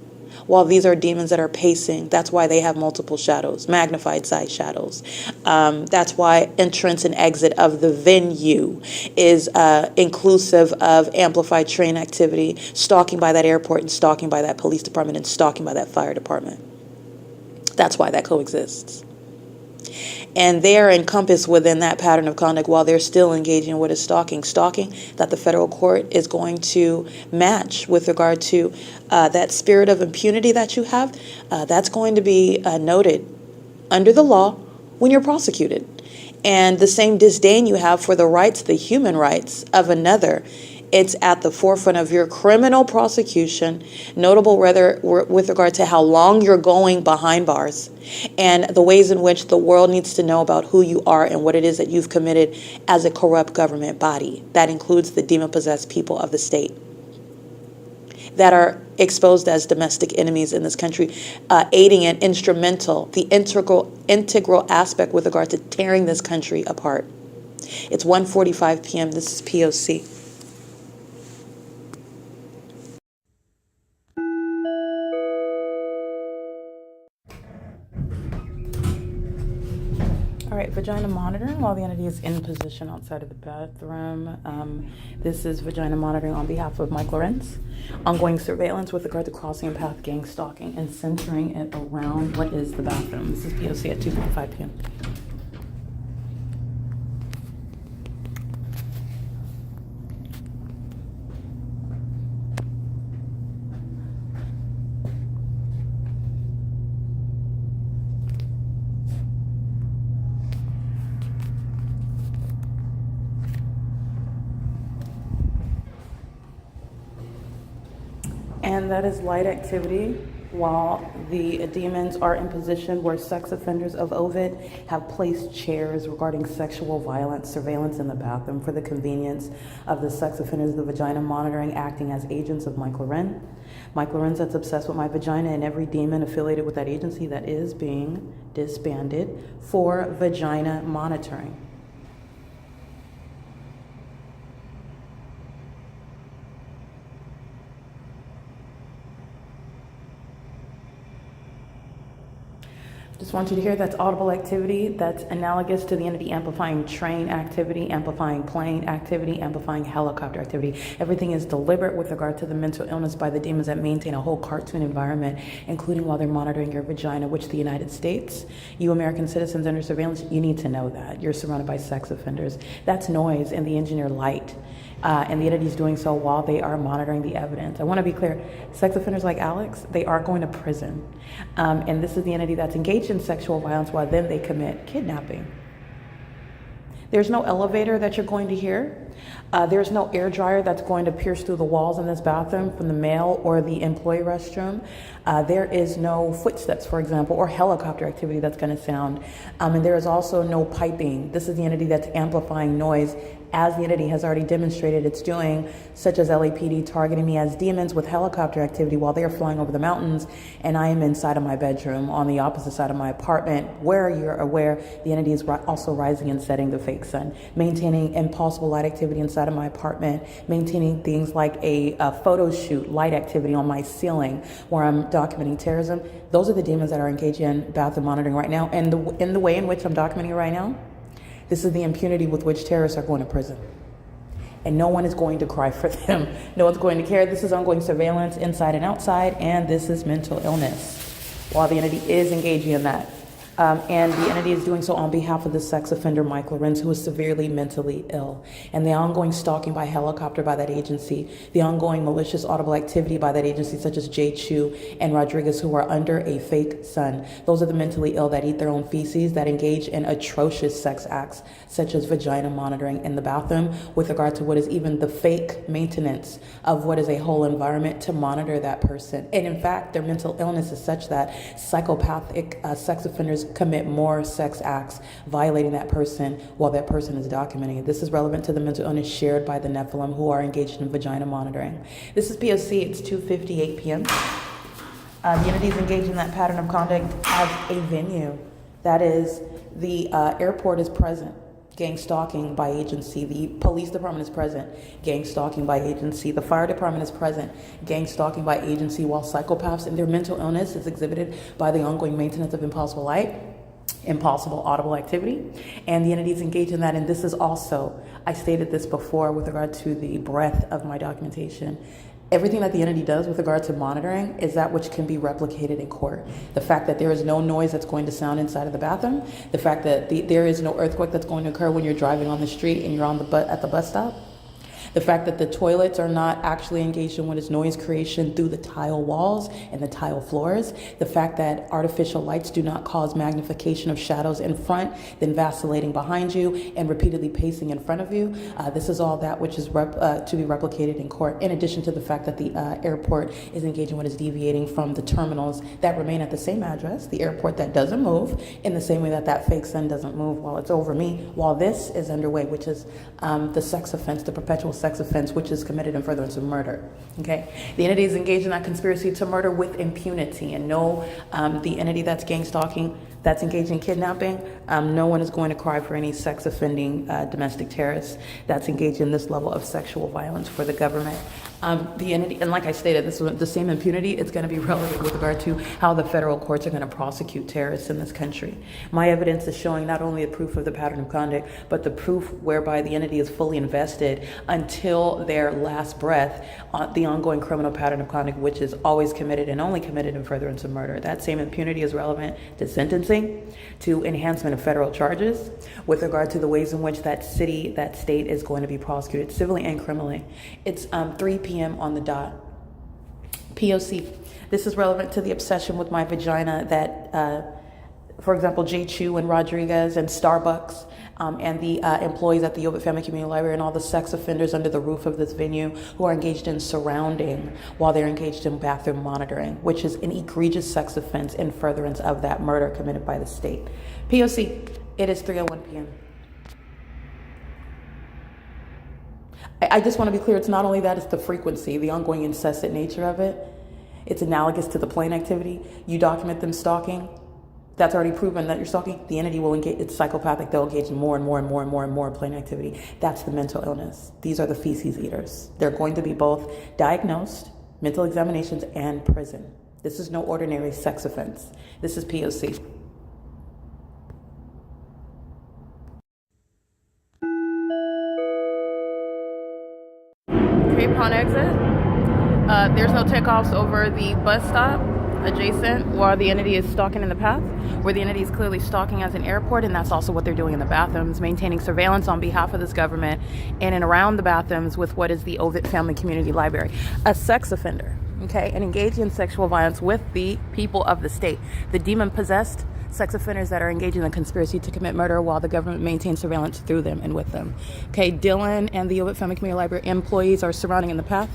While these are demons that are pacing, that's why they have multiple shadows, magnified size shadows. That's why entrance and exit of the venue is inclusive of amplified train activity, stalking by that airport and stalking by that police department and stalking by that fire department. That's why that coexists. And they are encompassed within that pattern of conduct while they're still engaging in what is stalking. Stalking that the federal court is going to match with regard to that spirit of impunity that you have. That's going to be noted under the law when you're prosecuted. And the same disdain you have for the rights, the human rights of another, it's at the forefront of your criminal prosecution, notable rather with regard to how long you're going behind bars and the ways in which the world needs to know about who you are and what it is that you've committed as a corrupt government body. That includes the demon-possessed people of the state that are exposed as domestic enemies in this country, aiding and instrumental, the integral aspect with regard to tearing this country apart. It's 1:45 p.m. This is P.O.C. All right, vagina monitoring while the entity is in position outside of the bathroom. This is vagina monitoring on behalf of Mike LORENZ. Ongoing surveillance with regard to crossing path gang stalking and centering it around what is the bathroom. This is P.O.C. at 2:55 p.m. And that is light activity while the demons are in position where sex offenders of OVITT have placed chairs regarding sexual violence surveillance in the bathroom for the convenience of the sex offenders of the vagina monitoring, acting as agents of Mike LORENZ. Mike LORENZ that's obsessed with my vagina and every demon affiliated with that agency that is being disbanded for vagina monitoring. Just want you to hear that's audible activity that's analogous to the entity amplifying train activity, amplifying plane activity, amplifying helicopter activity. Everything is deliberate with regard to the mental illness by the demons that maintain a whole cartoon environment, including while they're monitoring your vagina, which the United States, you American citizens under surveillance, you need to know that. You're surrounded by sex offenders. That's noise and the engineer light. And the entity is doing so while they are monitoring the evidence. I want to be clear, sex offenders like Alex, they are going to prison. And this is the entity that's engaged in sexual violence while then they commit kidnapping. There's no elevator that you're going to hear. There's no air dryer that's going to pierce through the walls in this bathroom from the male or the employee restroom. There is no footsteps, for example, or helicopter activity that's going to sound. And there is also no piping. This is the entity that's amplifying noise as the entity has already demonstrated it's doing, such as LAPD targeting me as demons with helicopter activity while they're flying over the mountains, and I am inside of my bedroom on the opposite side of my apartment, where you're aware the entity is also rising and setting the fake sun, maintaining impossible light activity inside of my apartment, maintaining things like a photo shoot light activity on my ceiling where I'm documenting terrorism. Those are the demons that are engaged in bathroom monitoring right now. And in the way in which I'm documenting it right now, this is the impunity with which terrorists are going to prison. And no one is going to cry for them. No one's going to care. This is ongoing surveillance inside and outside, and this is mental illness while the entity is engaging in that. And the entity is doing so on behalf of the sex offender, Mike LORENZ, who is severely mentally ill. And the ongoing stalking by helicopter by that agency, the ongoing malicious audible activity by that agency, such as J. Chu and Rodriguez, who are under a fake sun. Those are the mentally ill that eat their own feces, that engage in atrocious sex acts, such as vagina monitoring in the bathroom, with regard to what is even the fake maintenance of what is a whole environment to monitor that person. And in fact, their mental illness is such that psychopathic sex offenders commit more sex acts violating that person while that person is documenting it. This is relevant to the mental illness shared by the Nephilim who are engaged in vagina monitoring. This is P.O.C. It's 2:58 p.m. The entity is engaged in that pattern of conduct as a venue. That is, the airport is present, gang stalking by agency. The police department is present, gang stalking by agency. The fire department is present, gang stalking by agency, while psychopaths and their mental illness is exhibited by the ongoing maintenance of impossible light, impossible audible activity, and the entities engaged in that. And this is also, I stated this before with regard to the breadth of my documentation. Everything that the entity does with regard to monitoring is that which can be replicated in court. The fact that there is no noise that's going to sound inside of the bathroom, the fact that there is no earthquake that's going to occur when you're driving on the street and you're on at the bus stop, the fact that the toilets are not actually engaged in what is noise creation through the tile walls and the tile floors, the fact that artificial lights do not cause magnification of shadows in front, then vacillating behind you and repeatedly pacing in front of you. This is all that which is to be replicated in court, in addition to the fact that the airport is engaged in what is deviating from the terminals that remain at the same address, the airport that doesn't move, in the same way that that fake sun doesn't move while it's over me, while this is underway, which is the sex offense, the perpetual sex offense, which is committed in furtherance of murder. Okay, the entity is engaged in that conspiracy to murder with impunity, and no, the entity that's gang stalking, that's engaged in kidnapping, no one is going to cry for any sex offending domestic terrorists that's engaged in this level of sexual violence for the government. The entity, and like I stated, this is the same impunity. It's going to be relevant with regard to how the federal courts are going to prosecute terrorists in this country. My evidence is showing not only the proof of the pattern of conduct, but the proof whereby the entity is fully invested until their last breath on the ongoing criminal pattern of conduct, which is always committed and only committed in furtherance of murder. That same impunity is relevant to sentencing, to enhancement of federal charges, with regard to the ways in which that city, that state is going to be prosecuted civilly and criminally. It's 3 p.m. on the dot. P.O.C. This is relevant to the obsession with my vagina that, for example, J. Chu and Rodriguez and Starbucks and the employees at the OVITT Family Community Library and all the sex offenders under the roof of this venue who are engaged in surrounding while they're engaged in bathroom monitoring, which is an egregious sex offense in furtherance of that murder committed by the state. P.O.C. It is 3:01 p.m. I just want to be clear, it's not only that, it's the frequency, the ongoing incessant nature of it. It's analogous to the plane activity. You document them stalking. That's already proven that you're stalking. The entity will engage, it's psychopathic, they'll engage in more and more and more and more and more plane activity. That's the mental illness. These are the feces eaters. They're going to be both diagnosed, mental examinations, and prison. This is no ordinary sex offense. This is P.O.C. Cape Cod exit. There's no takeoffs over the bus stop adjacent while the entity is stalking in the path, where the entity is clearly stalking as an airport, and that's also what they're doing in the bathrooms, maintaining surveillance on behalf of this government in and around the bathrooms with what is the OVITT Family Community Library. A sex offender, okay, and engaged in sexual violence with the people of the state. The demon-possessed sex offenders that are engaged in a conspiracy to commit murder while the government maintains surveillance through them and with them. Okay, Dylan and the OVITT Family Community Library employees are surrounding in the path.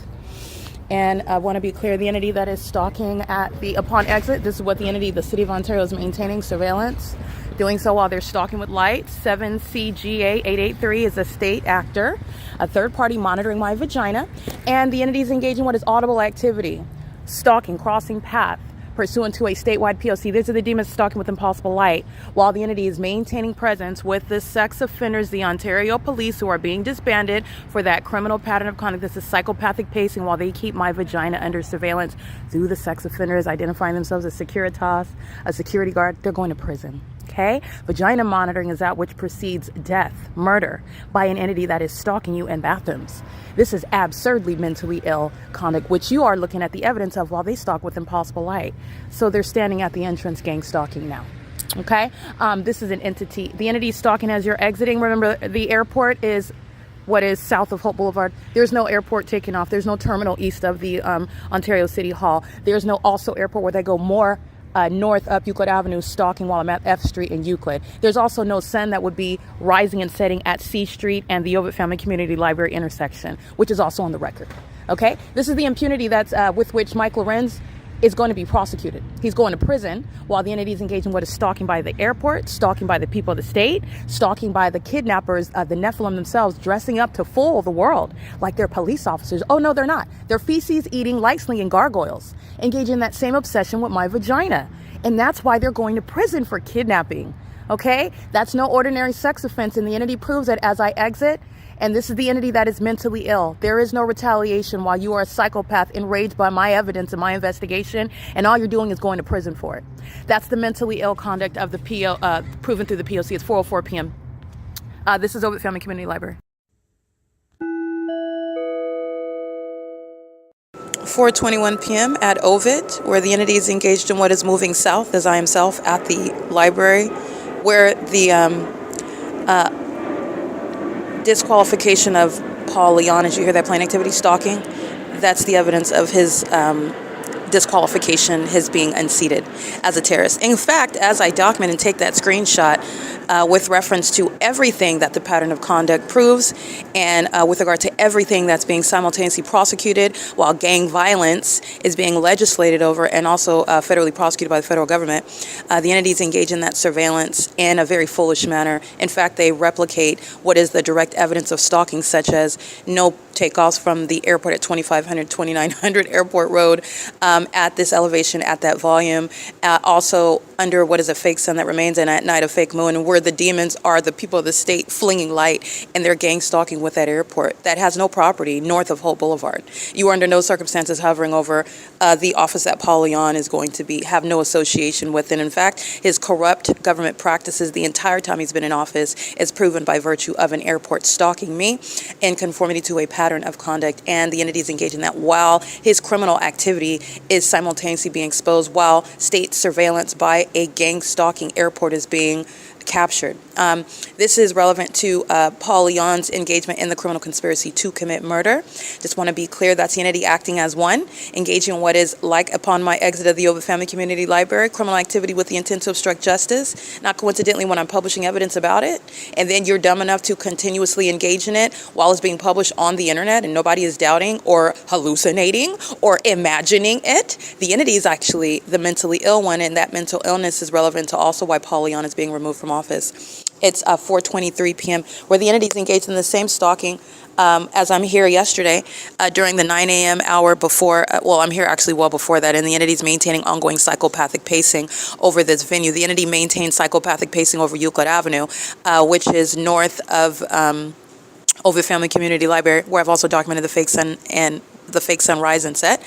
And I want to be clear, the entity that is stalking at the upon exit, this is what the entity, the City of Ontario, is maintaining surveillance doing so while they're stalking with light. 7CGA883 is a state actor, a third party monitoring my vagina, and the entity is engaging what is audible activity, stalking, crossing path, pursuant to a statewide P.O.C. These are the demons stalking with impossible light, while the entity is maintaining presence with the sex offenders, the Ontario police, who are being disbanded for that criminal pattern of conduct. This is psychopathic pacing while they keep my vagina under surveillance through the sex offenders identifying themselves as Securitas, a security guard. They're going to prison. Okay? Vagina monitoring is that which precedes death, murder, by an entity that is stalking you in bathrooms. This is absurdly mentally ill conduct, which you are looking at the evidence of while they stalk with impossible light. So they're standing at the entrance gang stalking now. Okay? This is an entity. The entity stalking as you're exiting. Remember, the airport is what is south of Hope Boulevard. There's no airport taking off. There's no terminal east of the Ontario City Hall. There's no also airport where they go more north up Euclid Avenue stalking while I'm at F Street in Euclid. There's also no sun that would be rising and setting at C Street and the OVITT Family Community Library intersection, which is also on the record. Okay? This is the impunity that's with which Mike Lorenz is going to be prosecuted. He's going to prison while the entity is engaged in what is stalking by the airport, stalking by the people of the state, stalking by the kidnappers, the Nephilim themselves, dressing up to fool the world like they're police officers. Oh, no, they're not. They're feces-eating, light-slinging gargoyles, engaging in that same obsession with my vagina. And that's why they're going to prison for kidnapping. Okay? That's no ordinary sex offense, and the entity proves that as I exit. And this is the entity that is mentally ill. There is no retaliation while you are a psychopath enraged by my evidence and my investigation, and all you're doing is going to prison for it. That's the mentally ill conduct of the proven through the P.O.C. It's 4:04 p.m. This is OVITT Family Community Library. 4:21 p.m. at OVITT, where the entity is engaged in what is moving south, as I am self at the library, where the disqualification of Paul Leon, as you hear that plane activity, stalking, that's the evidence of his disqualification, his being unseated as a terrorist. In fact, as I document and take that screenshot with reference to everything that the pattern of conduct proves, and with regard to everything that's being simultaneously prosecuted while gang violence is being legislated over and also federally prosecuted by the federal government, the entities engage in that surveillance in a very foolish manner. In fact, they replicate what is the direct evidence of stalking, such as no takeoffs from the airport at 2500, 2900 Airport Road at this elevation, at that volume. Also under what is a fake sun that remains, and at night a fake moon, and where the demons are the people of the state flinging light and their gang stalking with that airport that has no property north of Hope Boulevard. You are under no circumstances hovering over the office that Paul Leon is going to have no association with. And in fact, his corrupt government practices the entire time he's been in office is proven by virtue of an airport stalking me in conformity to a pattern of conduct, and the entities engaged in that while his criminal activity is simultaneously being exposed while state surveillance by a gang stalking airport is being captured. This is relevant to Paul Leon's engagement in the criminal conspiracy to commit murder. Just want to be clear, that's the entity acting as one, engaging in what is, like upon my exit of the OVITT Family Community Library, criminal activity with the intent to obstruct justice. Not coincidentally, when I'm publishing evidence about it, and then you're dumb enough to continuously engage in it while it's being published on the internet and nobody is doubting or hallucinating or imagining it, the entity is actually the mentally ill one, and that mental illness is relevant to also why Paul Leon is being removed from office. It's 4:23 p.m. where the entity is engaged in the same stalking as I'm here yesterday during the 9 a.m. hour before, I'm here actually well before that, and the entity is maintaining ongoing psychopathic pacing over this venue. The entity maintains psychopathic pacing over Euclid Avenue, which is north of OVITT Family Community Library, where I've also documented the fake sun and the fake sunrise and set,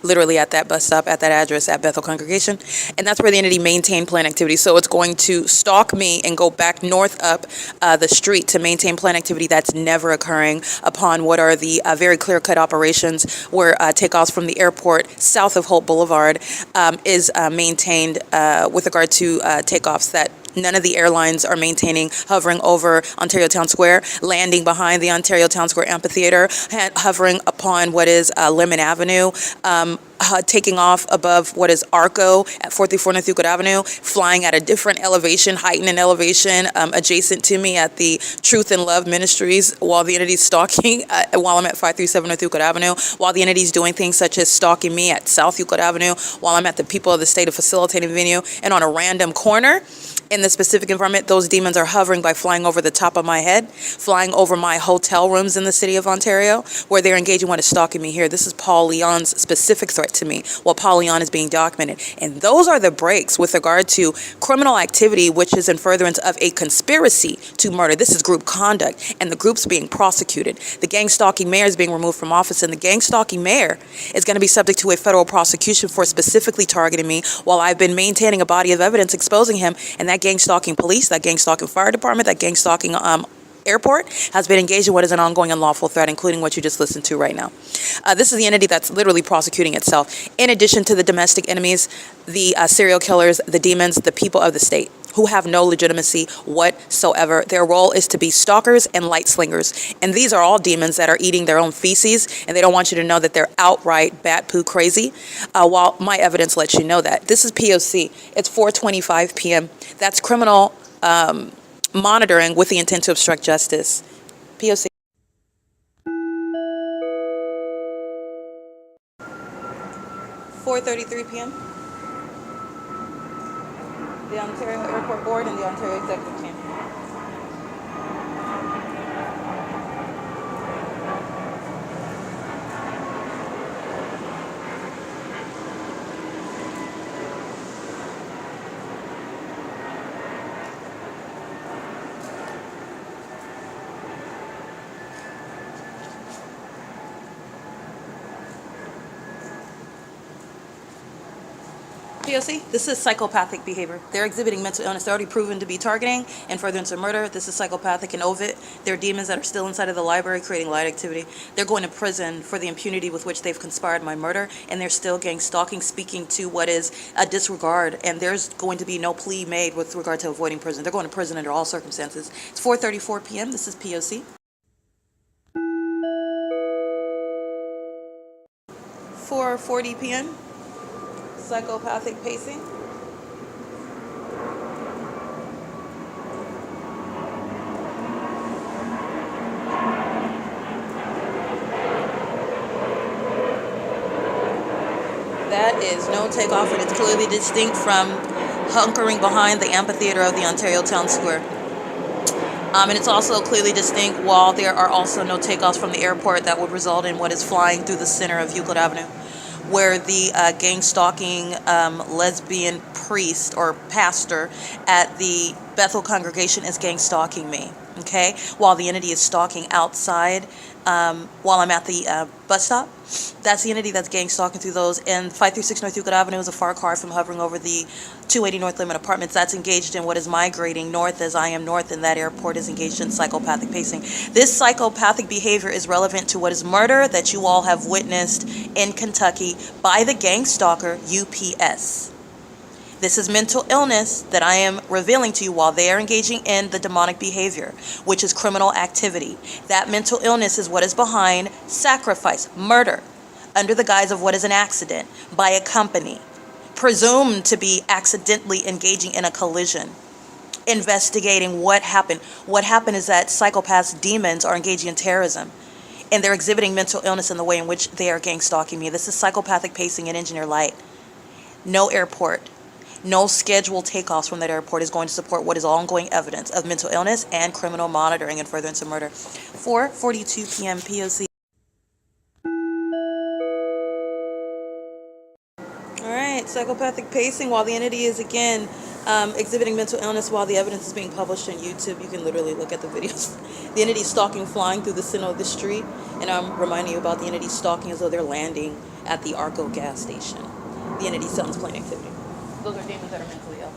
literally at that bus stop, at that address, at Bethel Congregation. And that's where the entity maintained planned activity. So it's going to stalk me and go back north up the street to maintain planned activity that's never occurring upon what are the very clear-cut operations where takeoffs from the airport south of Hope Boulevard is maintained with regard to takeoffs that none of the airlines are maintaining, hovering over Ontario Town Square, landing behind the Ontario Town Square Amphitheater, hovering upon what is Lemon Avenue, taking off above what is ARCO at 434 North Euclid Avenue, flying at a different elevation, heightened in elevation, adjacent to me at the Truth and Love Ministries, while the entity's stalking, while I'm at 537 North Euclid Avenue, while the entity's doing things such as stalking me at South Euclid Avenue, while I'm at the People of the State of Facilitating venue, and on a random corner in the specific environment, those demons are hovering by flying over the top of my head, flying over my hotel rooms in the city of Ontario, where they're engaging what is stalking me here. This is Paul Leon's specific threat to me, while Paul Leon is being documented. And those are the breaks with regard to criminal activity, which is in furtherance of a conspiracy to murder. This is group conduct, and the group's being prosecuted. The gang stalking mayor is being removed from office, and the gang stalking mayor is going to be subject to a federal prosecution for specifically targeting me, while I've been maintaining a body of evidence exposing him. And that gang stalking police, that gang stalking fire department, that gang stalking airport has been engaged in what is an ongoing unlawful threat, including what you just listened to right now. This is the entity that's literally prosecuting itself. In addition to the domestic enemies, the serial killers, the demons, the people of the state, who have no legitimacy whatsoever. Their role is to be stalkers and light slingers. And these are all demons that are eating their own feces, and they don't want you to know that they're outright bat poo crazy, while my evidence lets you know that. This is P.O.C. It's 4:25 p.m. That's criminal monitoring with the intent to obstruct justice. P.O.C. 4:33 p.m. The Ontario Airport Board and the Ontario Executive Team. P.O.C. This is psychopathic behavior. They're exhibiting mental illness. They're already proven to be targeting and furtherance of murder. This is psychopathic and OVIT. They're demons that are still inside of the library creating light activity. They're going to prison for the impunity with which they've conspired my murder, and they're still gang stalking, speaking to what is a disregard, and there's going to be no plea made with regard to avoiding prison. They're going to prison under all circumstances. It's 4:34 p.m. This is P.O.C. 4:40 p.m. Psychopathic pacing. That is no takeoff, and it's clearly distinct from hunkering behind the amphitheater of the Ontario Town Square. And it's also clearly distinct while there are also no takeoffs from the airport that would result in what is flying through the center of Euclid Avenue, where the gang stalking lesbian priest or pastor at the Bethel congregation is gang stalking me, okay? While the entity is stalking outside while I'm at the bus stop. That's the entity that's gang stalking through those. And 536 North Euclid Avenue is a far cry from hovering over the 280 North Limit Apartments. That's engaged in what is migrating north as I am north, and that airport is engaged in psychopathic pacing. This psychopathic behavior is relevant to what is murder that you all have witnessed in Kentucky by the gang stalker U.S.C. This is mental illness that I am revealing to you while they are engaging in the demonic behavior, which is criminal activity. That mental illness is what is behind sacrifice, murder, under the guise of what is an accident by a company, presumed to be accidentally engaging in a collision, investigating what happened. What happened is that psychopaths, demons, are engaging in terrorism, and they're exhibiting mental illness in the way in which they are gang stalking me. This is psychopathic pacing and engineer light. No airport, no scheduled takeoffs from that airport is going to support what is ongoing evidence of mental illness and criminal monitoring and furtherance of murder. 4:42 p.m. P.O.C. All right, psychopathic pacing while the entity is again exhibiting mental illness while the evidence is being published on YouTube. You can literally look at the videos. The entity stalking flying through the center of the street, and I'm reminding you about the entity stalking as though they're landing at the ARCO gas station. The entity sounds plain activity. Those are demons that are mentally ill.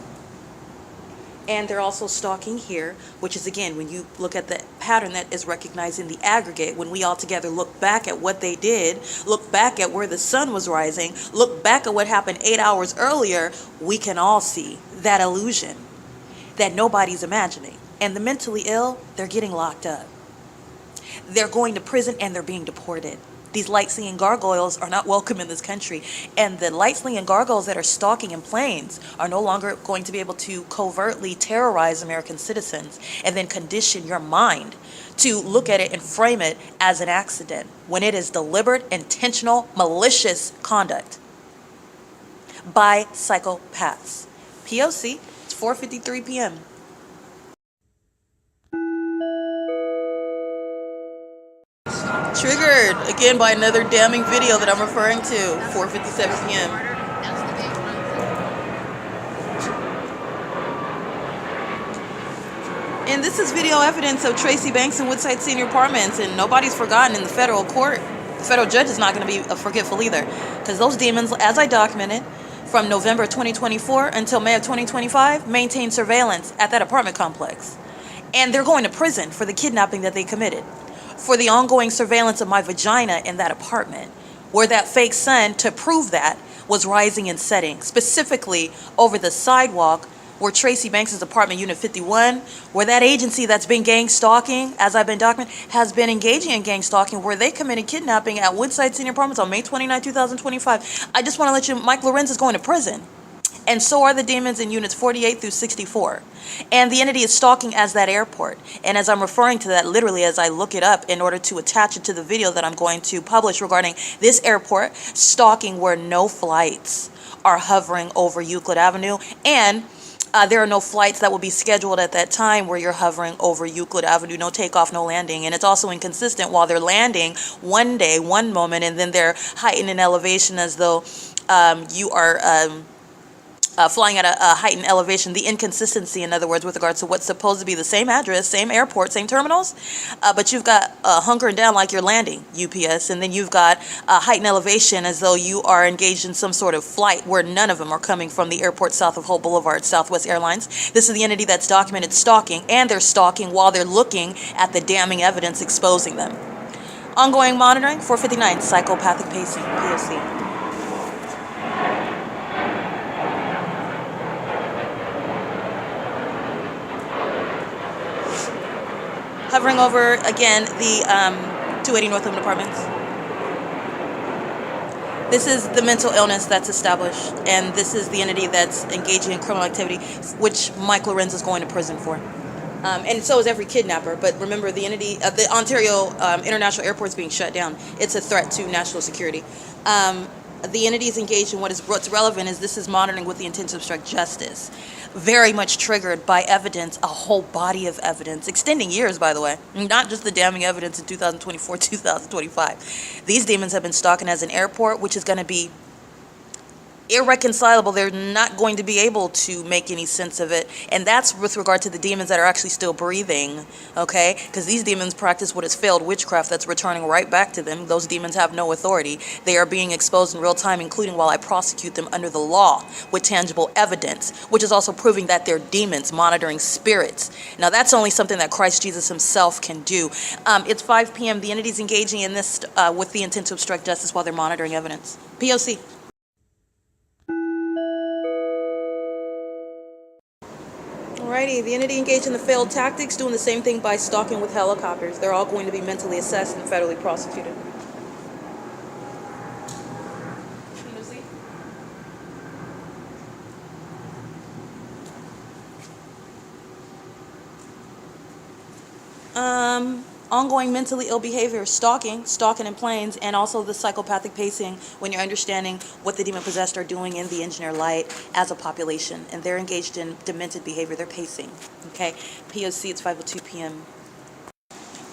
And they're also stalking here, which is, again, when you look at the pattern that is recognized in the aggregate, when we all together look back at what they did, look back at where the sun was rising, look back at what happened 8 hours earlier, we can all see that illusion that nobody's imagining. And the mentally ill, they're getting locked up. They're going to prison and they're being deported. These light-slinging gargoyles are not welcome in this country. And the light-slinging gargoyles that are stalking in planes are no longer going to be able to covertly terrorize American citizens and then condition your mind to look at it and frame it as an accident when it is deliberate, intentional, malicious conduct by psychopaths. P.O.C. It's 4:53 p.m. Triggered again by another damning video that I'm referring to. 4:57 p.m. And this is video evidence of Tracy Banks and Woodside Senior Apartments, and nobody's forgotten in the federal court. The federal judge is not going to be forgetful either, because those demons, as I documented, from November 2024 until May of 2025, maintained surveillance at that apartment complex. And they're going to prison for the kidnapping that they committed, for the ongoing surveillance of my vagina in that apartment, where that fake sun, to prove that, was rising and setting, specifically over the sidewalk where Tracy Banks' apartment, Unit 51, where that agency that's been gang stalking, as I've been documenting, has been engaging in gang stalking, where they committed kidnapping at Woodside Senior Apartments on May 29, 2025. I just want to let you, Mike LORENZ is going to prison. And so are the demons in units 48 through 64. And the entity is stalking as that airport. And as I'm referring to that literally as I look it up in order to attach it to the video that I'm going to publish regarding this airport, stalking where no flights are hovering over Euclid Avenue, and there are no flights that will be scheduled at that time where you're hovering over Euclid Avenue, no takeoff, no landing. And it's also inconsistent while they're landing one day, one moment, and then they're heightened in elevation as though you are flying at a heightened elevation. The inconsistency, in other words, with regards to what's supposed to be the same address, same airport, same terminals, but you've got hunkering down like you're landing, UPS, and then you've got heightened elevation as though you are engaged in some sort of flight where none of them are coming from the airport south of Hope Boulevard, Southwest Airlines. This is the entity that's documented stalking, and they're stalking while they're looking at the damning evidence exposing them. Ongoing monitoring, 459, psychopathic pacing, P.O.C. Hovering over, again, the 280 North Limit Apartments. This is the mental illness that's established, and this is the entity that's engaging in criminal activity, which Mike LORENZ is going to prison for. And so is every kidnapper. But remember, the entity, the Ontario International Airport is being shut down. It's a threat to national security. The entity is engaged in what's relevant is this is monitoring with the intent to obstruct justice. Very much triggered by evidence, a whole body of evidence, extending years, by the way, not just the damning evidence in 2024, 2025. These demons have been stalking as an airport, which is going to be irreconcilable. They're not going to be able to make any sense of it, and that's with regard to the demons that are actually still breathing, okay? Because these demons practice what is failed witchcraft that's returning right back to them. Those demons have no authority. They are being exposed in real time, including while I prosecute them under the law with tangible evidence, which is also proving that they're demons monitoring spirits. Now that's only something that Christ Jesus himself can do. It's 5 p.m. The entity's engaging in this with the intent to obstruct justice while they're monitoring evidence. P.O.C. Alrighty, the entity engaged in the failed tactics, doing the same thing by stalking with helicopters. They're all going to be mentally assessed and federally prosecuted. Ongoing mentally ill behavior, stalking in planes, and also the psychopathic pacing when you're understanding what the demon-possessed are doing in the engineer light as a population. And they're engaged in demented behavior. They're pacing. Okay? POC, it's 5:02 p.m.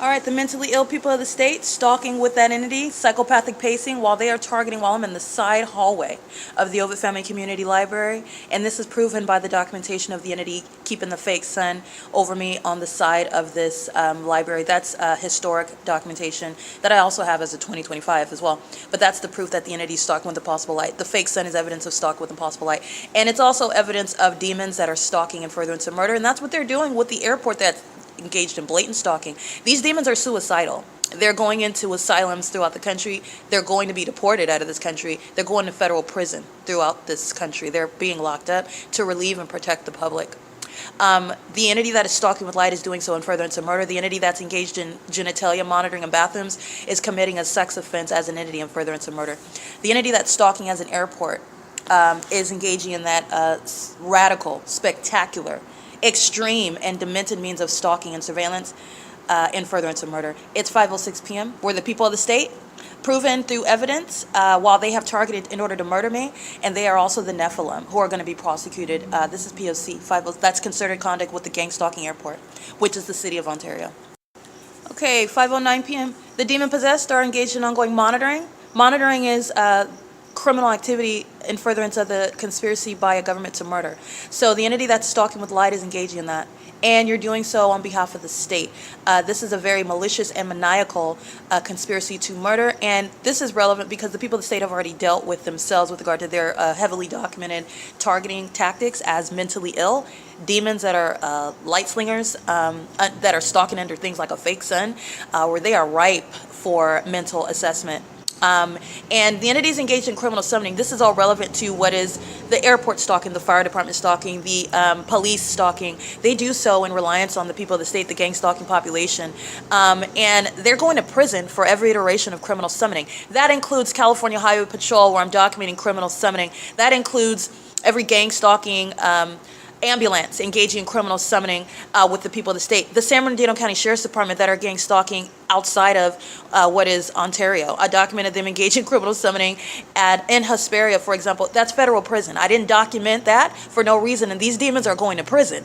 All right, the mentally ill people of the state, stalking with that entity, psychopathic pacing while they are targeting while I'm in the side hallway of the OVITT Family Community Library. And this is proven by the documentation of the entity keeping the fake sun over me on the side of this library. That's historic documentation that I also have as a 2025 as well. But that's the proof that the entity is stalking with impossible light. The fake sun is evidence of stalking with impossible light. And it's also evidence of demons that are stalking in furtherance of murder. And that's what they're doing with the airport that's engaged in blatant stalking. These demons are suicidal. They're going into asylums throughout the country. They're going to be deported out of this country. They're going to federal prison throughout this country. They're being locked up to relieve and protect the public. The entity that is stalking with light is doing so in furtherance of murder. The entity that's engaged in genitalia monitoring in bathrooms is committing a sex offense as an entity in furtherance of murder. The entity that's stalking as an airport is engaging in that radical, spectacular, extreme, and demented means of stalking and surveillance in furtherance of murder. It's 5:06 p.m. We're the people of the state. proven through evidence while they have targeted in order to murder me, and they are also the Nephilim who are going to be prosecuted. This is P.O.C. That's considered conduct with the gang stalking airport, which is the city of Ontario. Okay, 5:09 p.m. The demon-possessed are engaged in ongoing monitoring. Monitoring is criminal activity in furtherance of the conspiracy by a government to murder. So the entity that's stalking with light is engaging in that. And you're doing so on behalf of the state. This is a very malicious and maniacal conspiracy to murder. And this is relevant because the people of the state have already dealt with themselves with regard to their heavily documented targeting tactics as mentally ill. Demons that are light slingers, that are stalking under things like a fake sun, where they are ripe for mental assessment. And the entities engaged in criminal summoning, this is all relevant to what is the airport stalking, the fire department stalking, the police stalking. They do so in reliance on the people of the state, the gang stalking population. And they're going to prison for every iteration of criminal summoning. That includes California Highway Patrol, where I'm documenting criminal summoning. That includes every gang stalking ambulance engaging in criminal summoning with the people of the state. The San Bernardino County Sheriff's Department that are gang stalking outside of what is Ontario. I documented them engaging in criminal summoning in Hesperia, for example. That's federal prison. I didn't document that for no reason, and these demons are going to prison.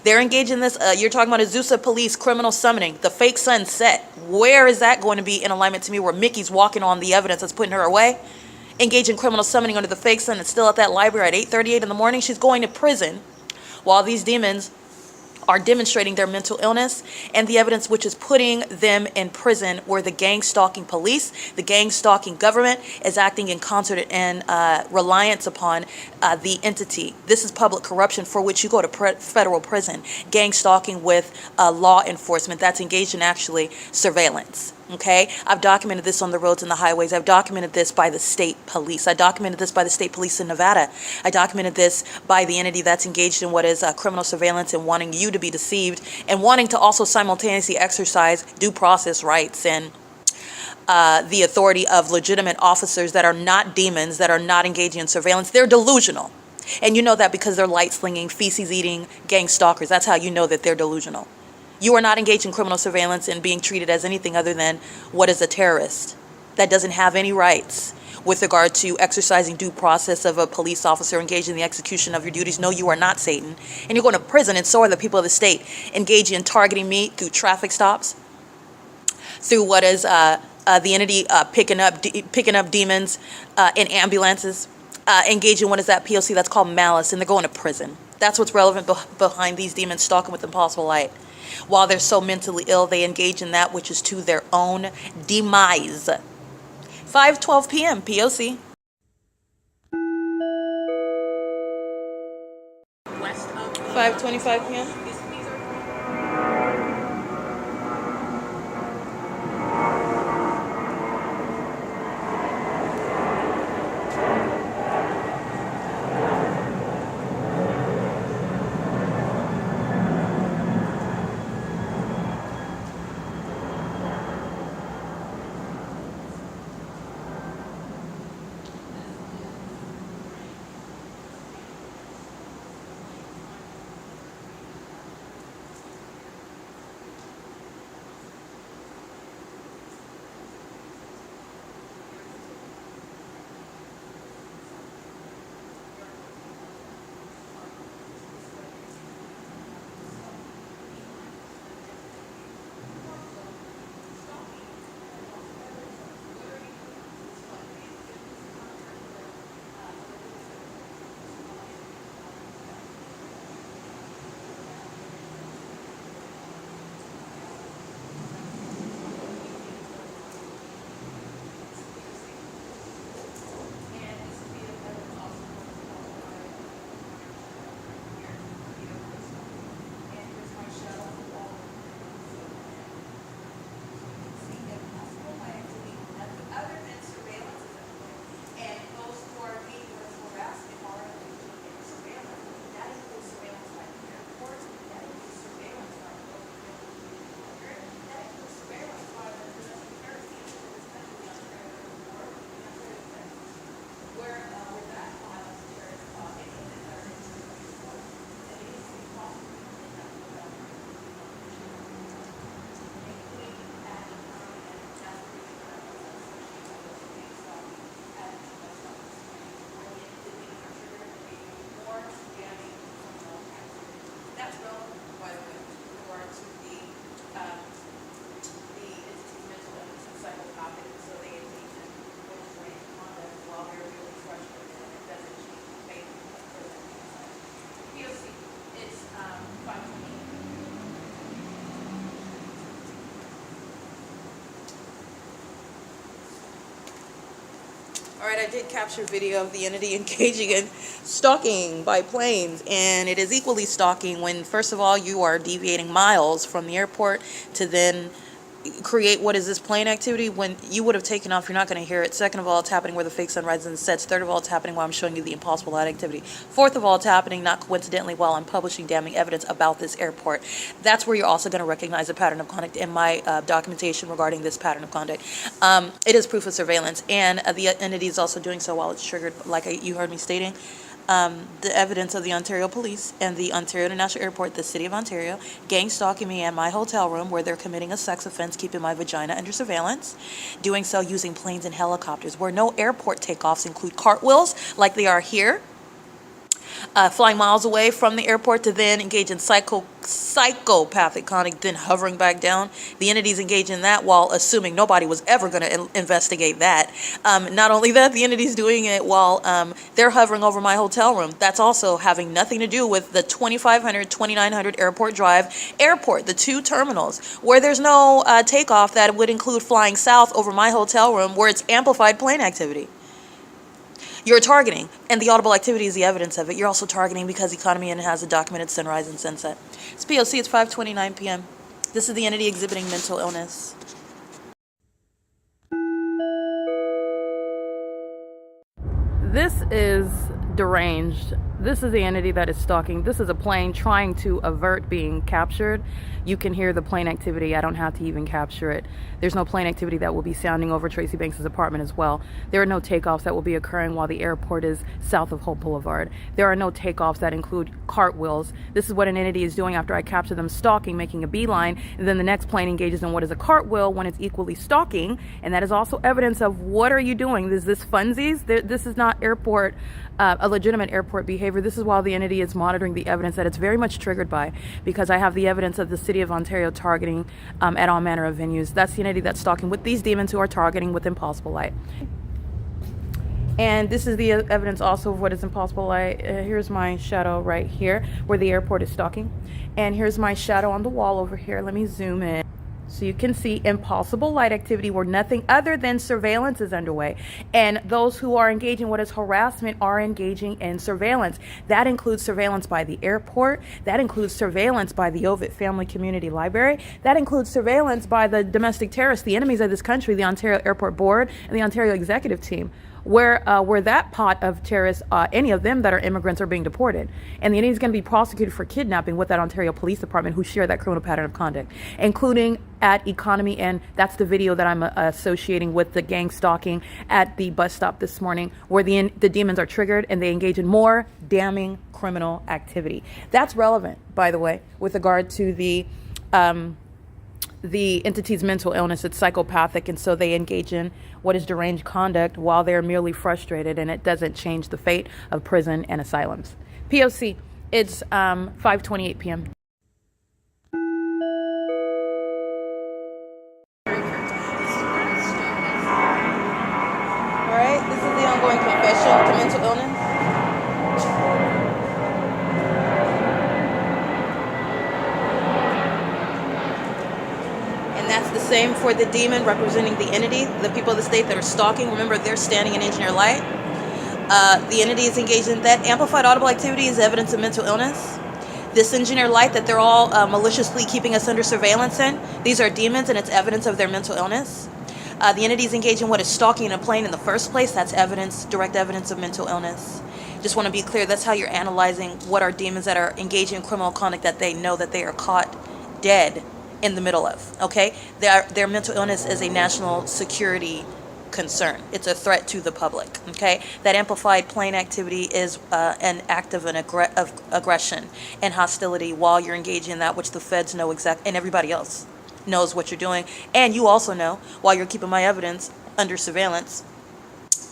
They're engaged in this. You're talking about Azusa Police criminal summoning, the fake sun set. Where is that going to be in alignment to me where Mickey's walking on the evidence that's putting her away? Engaged in criminal summoning under the fake sun that's still at that library at 8:38 in the morning. She's going to prison while these demons are demonstrating their mental illness, and the evidence which is putting them in prison where the gang stalking police, the gang stalking government is acting in concert and reliance upon the entity. This is public corruption for which you go to federal prison. Gang stalking with law enforcement that's engaged in actually surveillance. Okay, I've documented this on the roads and the highways. I've documented this by the state police. I documented this by the state police in Nevada. I documented this by the entity that's engaged in what is criminal surveillance and wanting you to be deceived and wanting to also simultaneously exercise due process rights and the authority of legitimate officers that are not demons, that are not engaging in surveillance. They're delusional. And you know that because they're light-slinging, feces-eating gang stalkers. That's how you know that they're delusional. You are not engaged in criminal surveillance and being treated as anything other than what is a terrorist that doesn't have any rights with regard to exercising due process of a police officer engaged in the execution of your duties. No, you are not Satan. And you're going to prison, and so are the people of the state, engaging in targeting me through traffic stops, through what is the entity picking up demons in ambulances, engaging what is that P.O.C. that's called malice, and they're going to prison. That's what's relevant behind these demons stalking with impossible light. While they're so mentally ill, they engage in that which is to their own demise. 5:12 p.m. P.O.C. 5:25 p.m. All right, I did capture video of the entity engaging in stalking by planes, and it is equally stalking when, first of all, you are deviating miles from the airport to then create what is this plane activity. When you would have taken off, you're not going to hear it. Second of all, it's happening where the fake sun rises and sets. Third of all, it's happening while I'm showing you the impossible light activity. Fourth of all, it's happening not coincidentally while I'm publishing damning evidence about this airport. That's where you're also going to recognize a pattern of conduct in my documentation regarding this pattern of conduct. It is proof of surveillance, and the entity is also doing so while it's triggered, like you heard me stating. The evidence of the Ontario Police and the Ontario International Airport, the City of Ontario, gang stalking me in my hotel room where they're committing a sex offense, keeping my vagina under surveillance, doing so using planes and helicopters, where no airport takeoffs include cartwheels like they are here, flying miles away from the airport to then engage in psychopathic conduct, then hovering back down. The entities engage in that while assuming nobody was ever going to investigate that. Not only that, the entity's doing it while they're hovering over my hotel room. That's also having nothing to do with the 2500, 2900 Airport Drive airport, the two terminals, where there's no takeoff that would include flying south over my hotel room where it's amplified plane activity. You're targeting, and the audible activity is the evidence of it. You're also targeting because Economy Inn has a documented sunrise and sunset. It's P.O.C. It's 5:29 p.m. This is the entity exhibiting mental illness. This is deranged. This is the entity that is stalking. This is a plane trying to avert being captured. You can hear the plane activity. I don't have to even capture it. There's no plane activity that will be sounding over Tracy Banks' apartment as well. There are no takeoffs that will be occurring while the airport is south of Hope Boulevard. There are no takeoffs that include cartwheels. This is what an entity is doing after I capture them stalking, making a beeline, and then the next plane engages in what is a cartwheel when it's equally stalking, and that is also evidence of what are you doing? Is this funsies? This is not airport, a legitimate airport behavior. This is while the entity is monitoring the evidence that it's very much triggered by, because I have the evidence of the City of Ontario targeting at all manner of venues. That's the entity that's stalking with these demons who are targeting with impossible light. And this is the evidence also of what is impossible light. Here's my shadow right here where the airport is stalking. And here's my shadow on the wall over here. Let me zoom in. So you can see impossible light activity where nothing other than surveillance is underway. And those who are engaging what is harassment are engaging in surveillance. That includes surveillance by the airport. That includes surveillance by the OVITT Family Community Library. That includes surveillance by the domestic terrorists, the enemies of this country, the Ontario Airport Board and the Ontario Executive Team. Where that pot of terrorists, any of them that are immigrants, are being deported. And the entity is going to be prosecuted for kidnapping with that Ontario Police Department who share that criminal pattern of conduct, including at Economy Inn. That's the video that I'm associating with the gang stalking at the bus stop this morning, where the demons are triggered and they engage in more damning criminal activity. That's relevant, by the way, with regard to the entity's mental illness. It's psychopathic, and so they engage in what is deranged conduct while they're merely frustrated, and it doesn't change the fate of prison and asylums. P.O.C. It's 5:28 p.m. All right, this is the ongoing confession to mental illness. That's the same for the demon representing the entity, the people of the state that are stalking. Remember, they're standing in engineer light. The entity is engaged in that. Amplified audible activity is evidence of mental illness. This engineer light that they're all maliciously keeping us under surveillance in, these are demons, and it's evidence of their mental illness. The entity is engaged in what is stalking in a plane in the first place. That's evidence, direct evidence of mental illness. Just want to be clear, that's how you're analyzing what are demons that are engaging in criminal conduct that they know that they are caught dead in the middle of, okay? Their mental illness is a national security concern. It's a threat to the public, okay? That amplified plane activity is an act of aggression and hostility while you're engaging in that which the feds know exactly, and everybody else knows what you're doing. And you also know, while you're keeping my evidence under surveillance,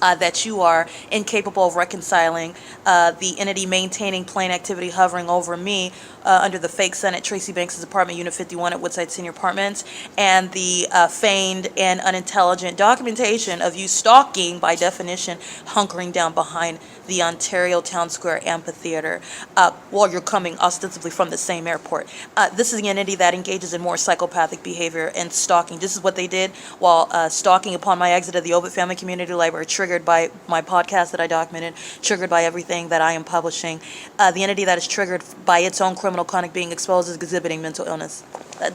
that you are incapable of reconciling the entity maintaining plane activity hovering over me under the fake sun at Tracy Banks' apartment, Unit 51 at Woodside Senior Apartments, and the feigned and unintelligent documentation of you stalking, by definition, hunkering down behind the Ontario Town Square Amphitheater while you're coming ostensibly from the same airport. This is the entity that engages in more psychopathic behavior and stalking. This is what they did while stalking upon my exit of the OVITT Family Community Library, triggered triggered by my podcast that I documented, triggered by everything that I am publishing. The entity that is triggered by its own criminal conduct being exposed is exhibiting mental illness.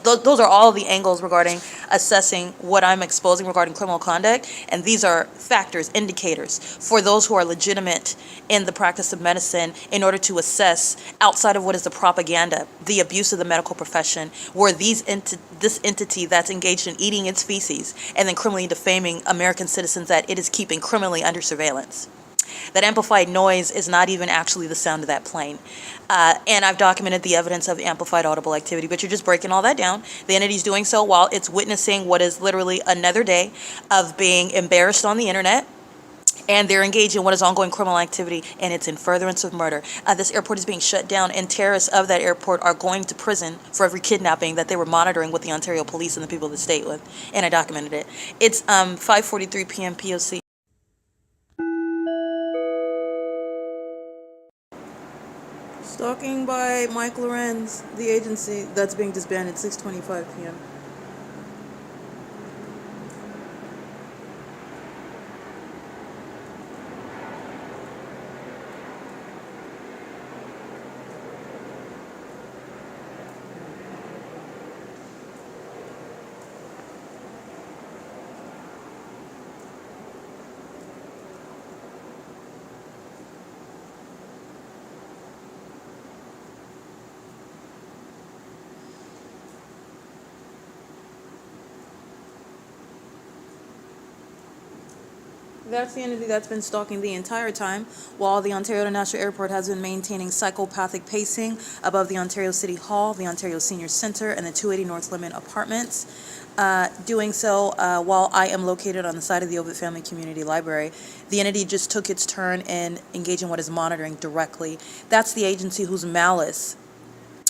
Those are all the angles regarding assessing what I'm exposing regarding criminal conduct, and these are factors, indicators for those who are legitimate in the practice of medicine in order to assess outside of what is the propaganda, the abuse of the medical profession, where this entity that's engaged in eating its feces and then criminally defaming American citizens that it is keeping criminally under surveillance. That amplified noise is not even actually the sound of that plane. And I've documented the evidence of amplified audible activity, but you're just breaking all that down. The entity's doing so while it's witnessing what is literally another day of being embarrassed on the internet, and they're engaged in what is ongoing criminal activity, and it's in furtherance of murder. This airport is being shut down, and terrorists of that airport are going to prison for every kidnapping that they were monitoring with the Ontario police and the people of the state with, and I documented it. It's 5:43 p.m. P.O.C. Stalking by Mike Lorenz, the agency that's being disbanded, 6:25 p.m. That's the entity that's been stalking the entire time, while the Ontario International Airport has been maintaining psychopathic pacing above the Ontario City Hall, the Ontario Senior Centre, and the 280 North Limit Apartments. Doing so while I am located on the side of the OVITT Family Community Library. The entity just took its turn in engaging what is monitoring directly. That's the agency whose malice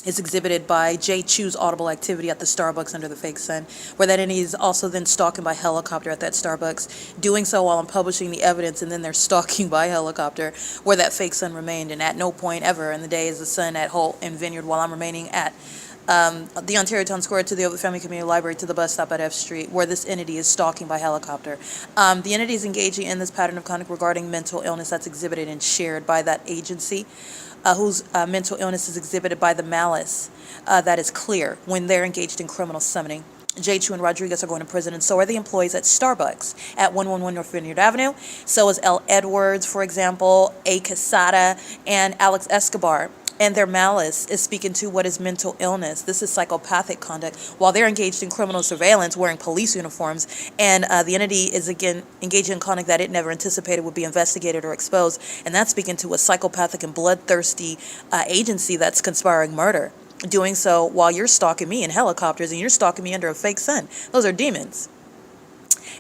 is exhibited by Jay Chu's audible activity at the Starbucks under the fake sun, where that entity is also then stalking by helicopter at that Starbucks, doing so while I'm publishing the evidence, and then they're stalking by helicopter where that fake sun remained, and at no point ever in the day is the sun at Holt and Vineyard while I'm remaining at the Ontario Town Square to the OVITT Family Community Library to the bus stop at F Street, where this entity is stalking by helicopter. The entity is engaging in this pattern of conduct regarding mental illness that's exhibited and shared by that agency, whose mental illness is exhibited by the malice that is clear when they're engaged in criminal summoning. J. Chu and Rodriguez are going to prison, and so are the employees at Starbucks at 111 North Vineyard Avenue. So is L. Edwards, for example, A. Quesada, and Alex Escobar. And their malice is speaking to what is mental illness. This is psychopathic conduct while they're engaged in criminal surveillance wearing police uniforms. And the entity is again engaging in conduct that it never anticipated would be investigated or exposed. And that's speaking to a psychopathic and bloodthirsty agency that's conspiring murder. Doing so while you're stalking me in helicopters and you're stalking me under a fake sun. Those are demons.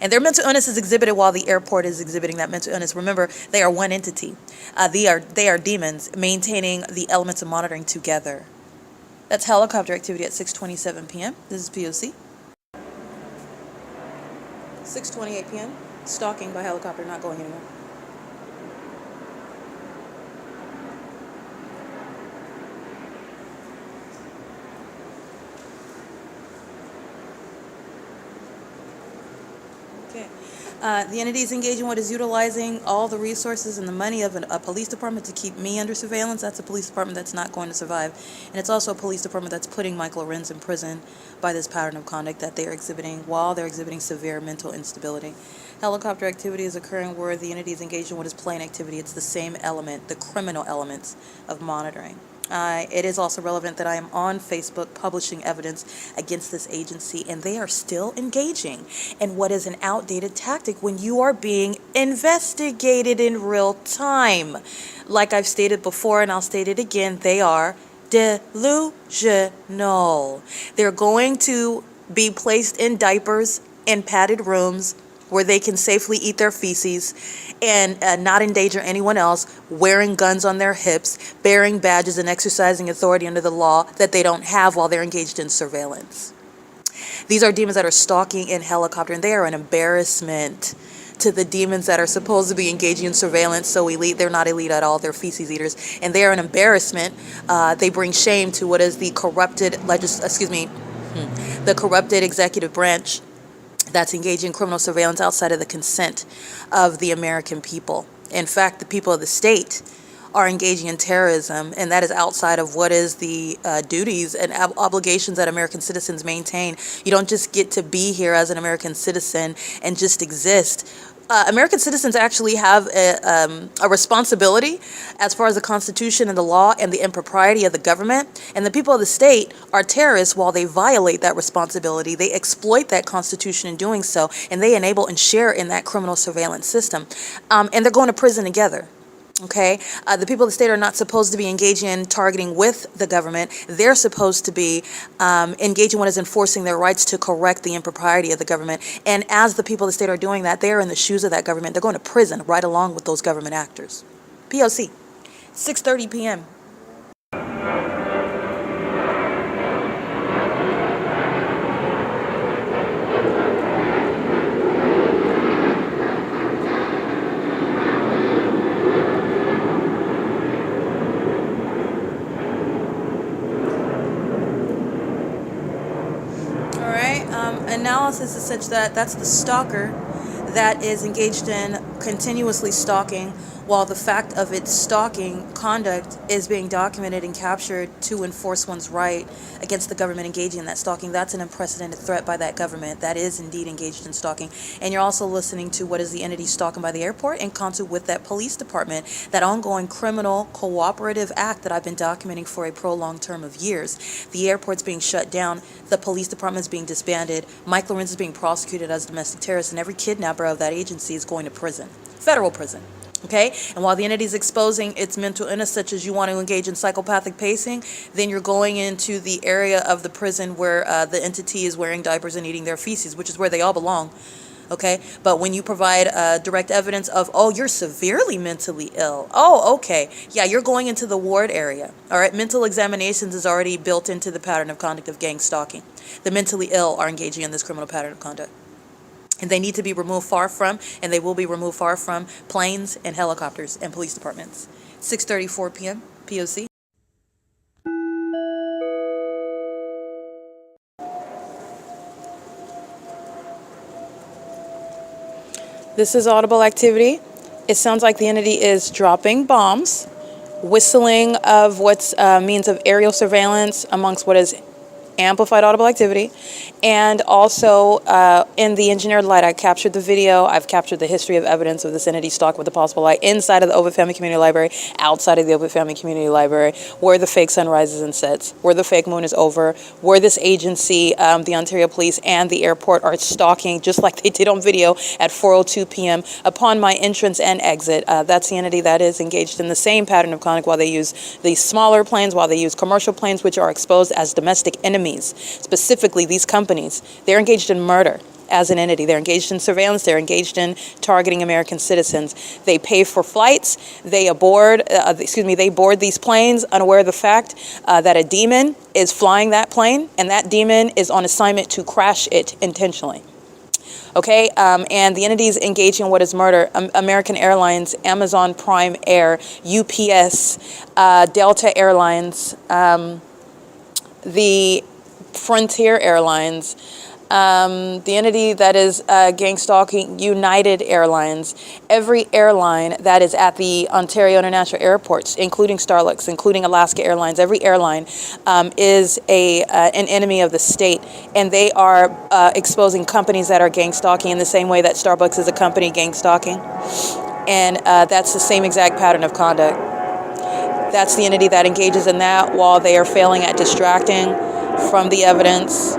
And their mental illness is exhibited while the airport is exhibiting that mental illness. Remember, they are one entity. They are demons maintaining the elements of monitoring together. That's helicopter activity at 6:27 p.m. This is P.O.C. 6:28 p.m. Stalking by helicopter, not going anywhere. The entity is engaging what is utilizing all the resources and the money of a police department to keep me under surveillance. That's a police department that's not going to survive. And it's also a police department that's putting Michael Lorenz in prison by this pattern of conduct that they are exhibiting while they're exhibiting severe mental instability. Helicopter activity is occurring where the entity is engaged in what is plain activity. It's the same element, the criminal elements of monitoring. It is also relevant that I am on Facebook publishing evidence against this agency, and they are still engaging in what is an outdated tactic when you are being investigated in real time. Like I've stated before, and I'll state it again, they are delusional. They're going to be placed in diapers in padded rooms where they can safely eat their feces and not endanger anyone else, wearing guns on their hips, bearing badges and exercising authority under the law that they don't have while they're engaged in surveillance. These are demons that are stalking in helicopter, and they are an embarrassment to the demons that are supposed to be engaging in surveillance so elite. They're not elite at all. They're feces eaters, and they are an embarrassment. They bring shame to what is the corrupted the corrupted executive branch that's engaging in criminal surveillance outside of the consent of the American people. In fact, the people of the state are engaging in terrorism, and that is outside of what is the duties and obligations that American citizens maintain. You don't just get to be here as an American citizen and just exist. American citizens actually have a responsibility as far as the Constitution and the law and the impropriety of the government. And the people of the state are terrorists while they violate that responsibility. They exploit that Constitution in doing so, and they enable and share in that criminal surveillance system. And they're going to prison together. Okay, the people of the state are not supposed to be engaging in targeting with the government. They're supposed to be engaging what is enforcing their rights to correct the impropriety of the government. And as the people of the state are doing that, they're in the shoes of that government. They're going to prison right along with those government actors. P.O.C. 6:30 p.m. Analysis is such that that's the stalker that is engaged in continuously stalking, while the fact of its stalking conduct is being documented and captured to enforce one's right against the government engaging in that stalking. That's an unprecedented threat by that government that is indeed engaged in stalking. And you're also listening to what is the entity stalking by the airport in concert with that police department, that ongoing criminal cooperative act that I've been documenting for a prolonged term of years. The airport's being shut down, the police department's being disbanded, Mike LORENZ is being prosecuted as a domestic terrorist, and every kidnapper of that agency is going to prison, federal prison. Okay, and while the entity is exposing its mental illness, such as you want to engage in psychopathic pacing, then you're going into the area of the prison where the entity is wearing diapers and eating their feces, which is where they all belong. Okay, but when you provide direct evidence of, oh, you're severely mentally ill. Oh, okay. Yeah, you're going into the ward area. All right, mental examinations is already built into the pattern of conduct of gang stalking. The mentally ill are engaging in this criminal pattern of conduct. And they need to be removed far from, and they will be removed far from, planes and helicopters and police departments. 6:34 p.m. P.O.C. This is audible activity. It sounds like the entity is dropping bombs, whistling of what's means of aerial surveillance amongst what is amplified audible activity. And also in the engineered light, I captured the video. I've captured the history of evidence of this entity stalk with the possible light inside of the OVITT Family Community Library, outside of the OVITT Family Community Library, where the fake sun rises and sets, where the fake moon is over, where this agency, the Ontario Police and the airport are stalking, just like they did on video at 4:02 p.m. upon my entrance and exit. That's the entity that is engaged in the same pattern of conduct while they use these smaller planes, while they use commercial planes, which are exposed as domestic enemies. Specifically, these companies, they're engaged in murder as an entity. They're engaged in surveillance. They're engaged in targeting American citizens. They pay for flights. They board these planes unaware of the fact that a demon is flying that plane, and that demon is on assignment to crash it intentionally. Okay, and the entities engaging in what is murder: American Airlines, Amazon Prime Air, UPS, Delta Airlines, the Frontier Airlines, the entity that is gang stalking, United Airlines, every airline that is at the Ontario International Airports, including Starlux, including Alaska Airlines, every airline is an enemy of the state, and they are exposing companies that are gang stalking in the same way that Starbucks is a company gang stalking, and that's the same exact pattern of conduct. That's the entity that engages in that while they are failing at distracting from the evidence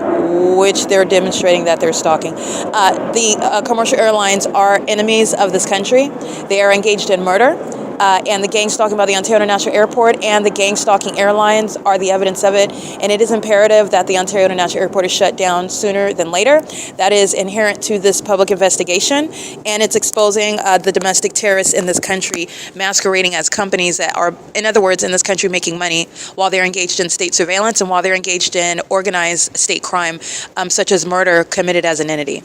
which they're demonstrating that they're stalking. The commercial airlines are enemies of this country. They are engaged in murder. And the gang stalking by the Ontario International Airport and the gang stalking airlines are the evidence of it. And it is imperative that the Ontario International Airport is shut down sooner than later. That is inherent to this public investigation. And it's exposing the domestic terrorists in this country masquerading as companies that are, in other words, in this country making money while they're engaged in state surveillance and while they're engaged in organized state crime, such as murder committed as an entity.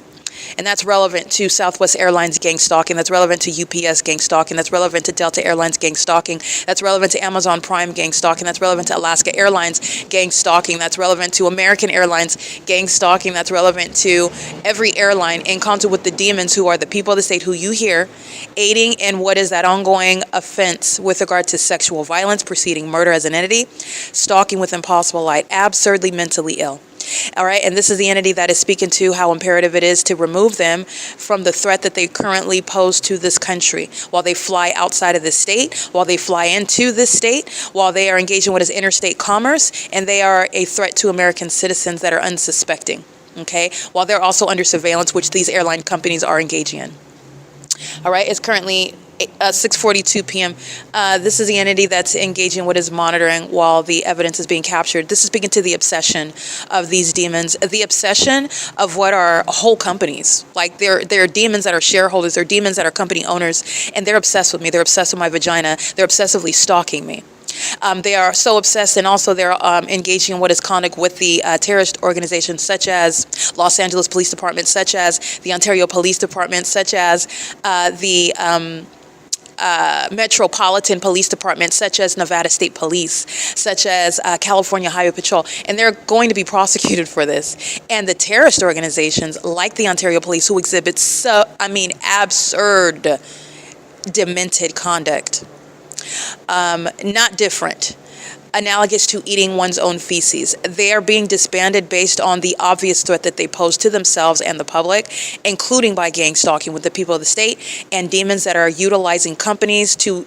And that's relevant to Southwest Airlines gang stalking. That's relevant to UPS gang stalking. That's relevant to Delta Airlines gang stalking. That's relevant to Amazon Prime gang stalking. That's relevant to Alaska Airlines gang stalking. That's relevant to American Airlines gang stalking. That's relevant to every airline in concert with the demons who are the people of the state who you hear aiding in what is that ongoing offense with regard to sexual violence, preceding murder as an entity, stalking with impossible light, absurdly mentally ill. All right, and this is the entity that is speaking to how imperative it is to remove them from the threat that they currently pose to this country while they fly outside of the state, while they fly into this state, while they are engaging with interstate commerce, and they are a threat to American citizens that are unsuspecting, okay, while they're also under surveillance, which these airline companies are engaging in. All right, it's currently 6:42 p.m. This is the entity that's engaging what is monitoring while the evidence is being captured. This is speaking to the obsession of these demons, the obsession of what are whole companies. Like they're demons that are shareholders, they're demons that are company owners, and they're obsessed with me. They're obsessed with my vagina. They're obsessively stalking me. They are so obsessed, and also they're engaging in what is conduct with the terrorist organizations such as Los Angeles Police Department, such as the Ontario Police Department, such as the Metropolitan Police Department, such as Nevada State Police, such as California Highway Patrol, and they're going to be prosecuted for this. And the terrorist organizations like the Ontario Police, who exhibit absurd, demented conduct, not different, analogous to eating one's own feces. They are being disbanded based on the obvious threat that they pose to themselves and the public, including by gang stalking with the people of the state and demons that are utilizing companies to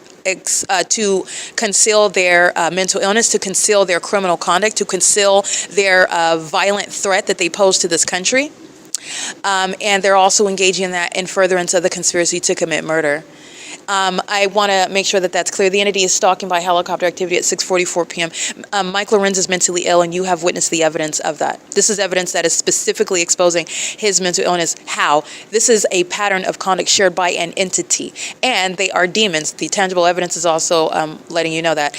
conceal their mental illness, to conceal their criminal conduct, to conceal their violent threat that they pose to this country. And they're also engaging in that in furtherance of the conspiracy to commit murder. I want to make sure that that's clear. The entity is stalking by helicopter activity at 6:44 p.m. Mike Lorenz is mentally ill, and you have witnessed the evidence of that. This is evidence that is specifically exposing his mental illness. How? This is a pattern of conduct shared by an entity, and they are demons. The tangible evidence is also letting you know that.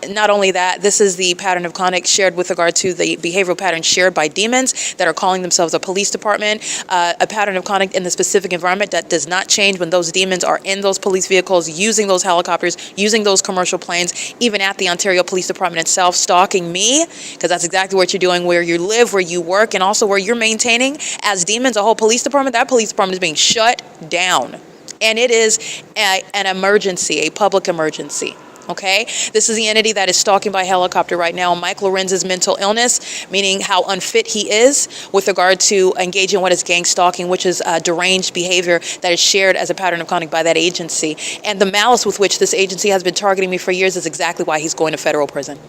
Not only that, this is the pattern of conduct shared with regard to the behavioral pattern shared by demons that are calling themselves a police department, a pattern of conduct in the specific environment that does not change when those demons are in those police vehicles, using those helicopters, using those commercial planes, even at the Ontario Police Department itself, stalking me, because that's exactly what you're doing where you live, where you work, and also where you're maintaining as demons a whole police department. That police department is being shut down, and it is an emergency, a public emergency. Okay, this is the entity that is stalking by helicopter right now. Mike Lorenz's mental illness, meaning how unfit he is with regard to engaging in what is gang stalking, which is deranged behavior that is shared as a pattern of conduct by that agency. And the malice with which this agency has been targeting me for years is exactly why he's going to federal prison.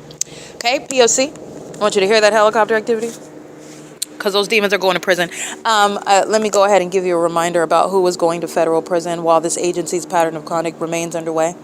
Okay, P.O.C., I want you to hear that helicopter activity, because those demons are going to prison. Let me go ahead and give you a reminder about who is going to federal prison while this agency's pattern of conduct remains underway.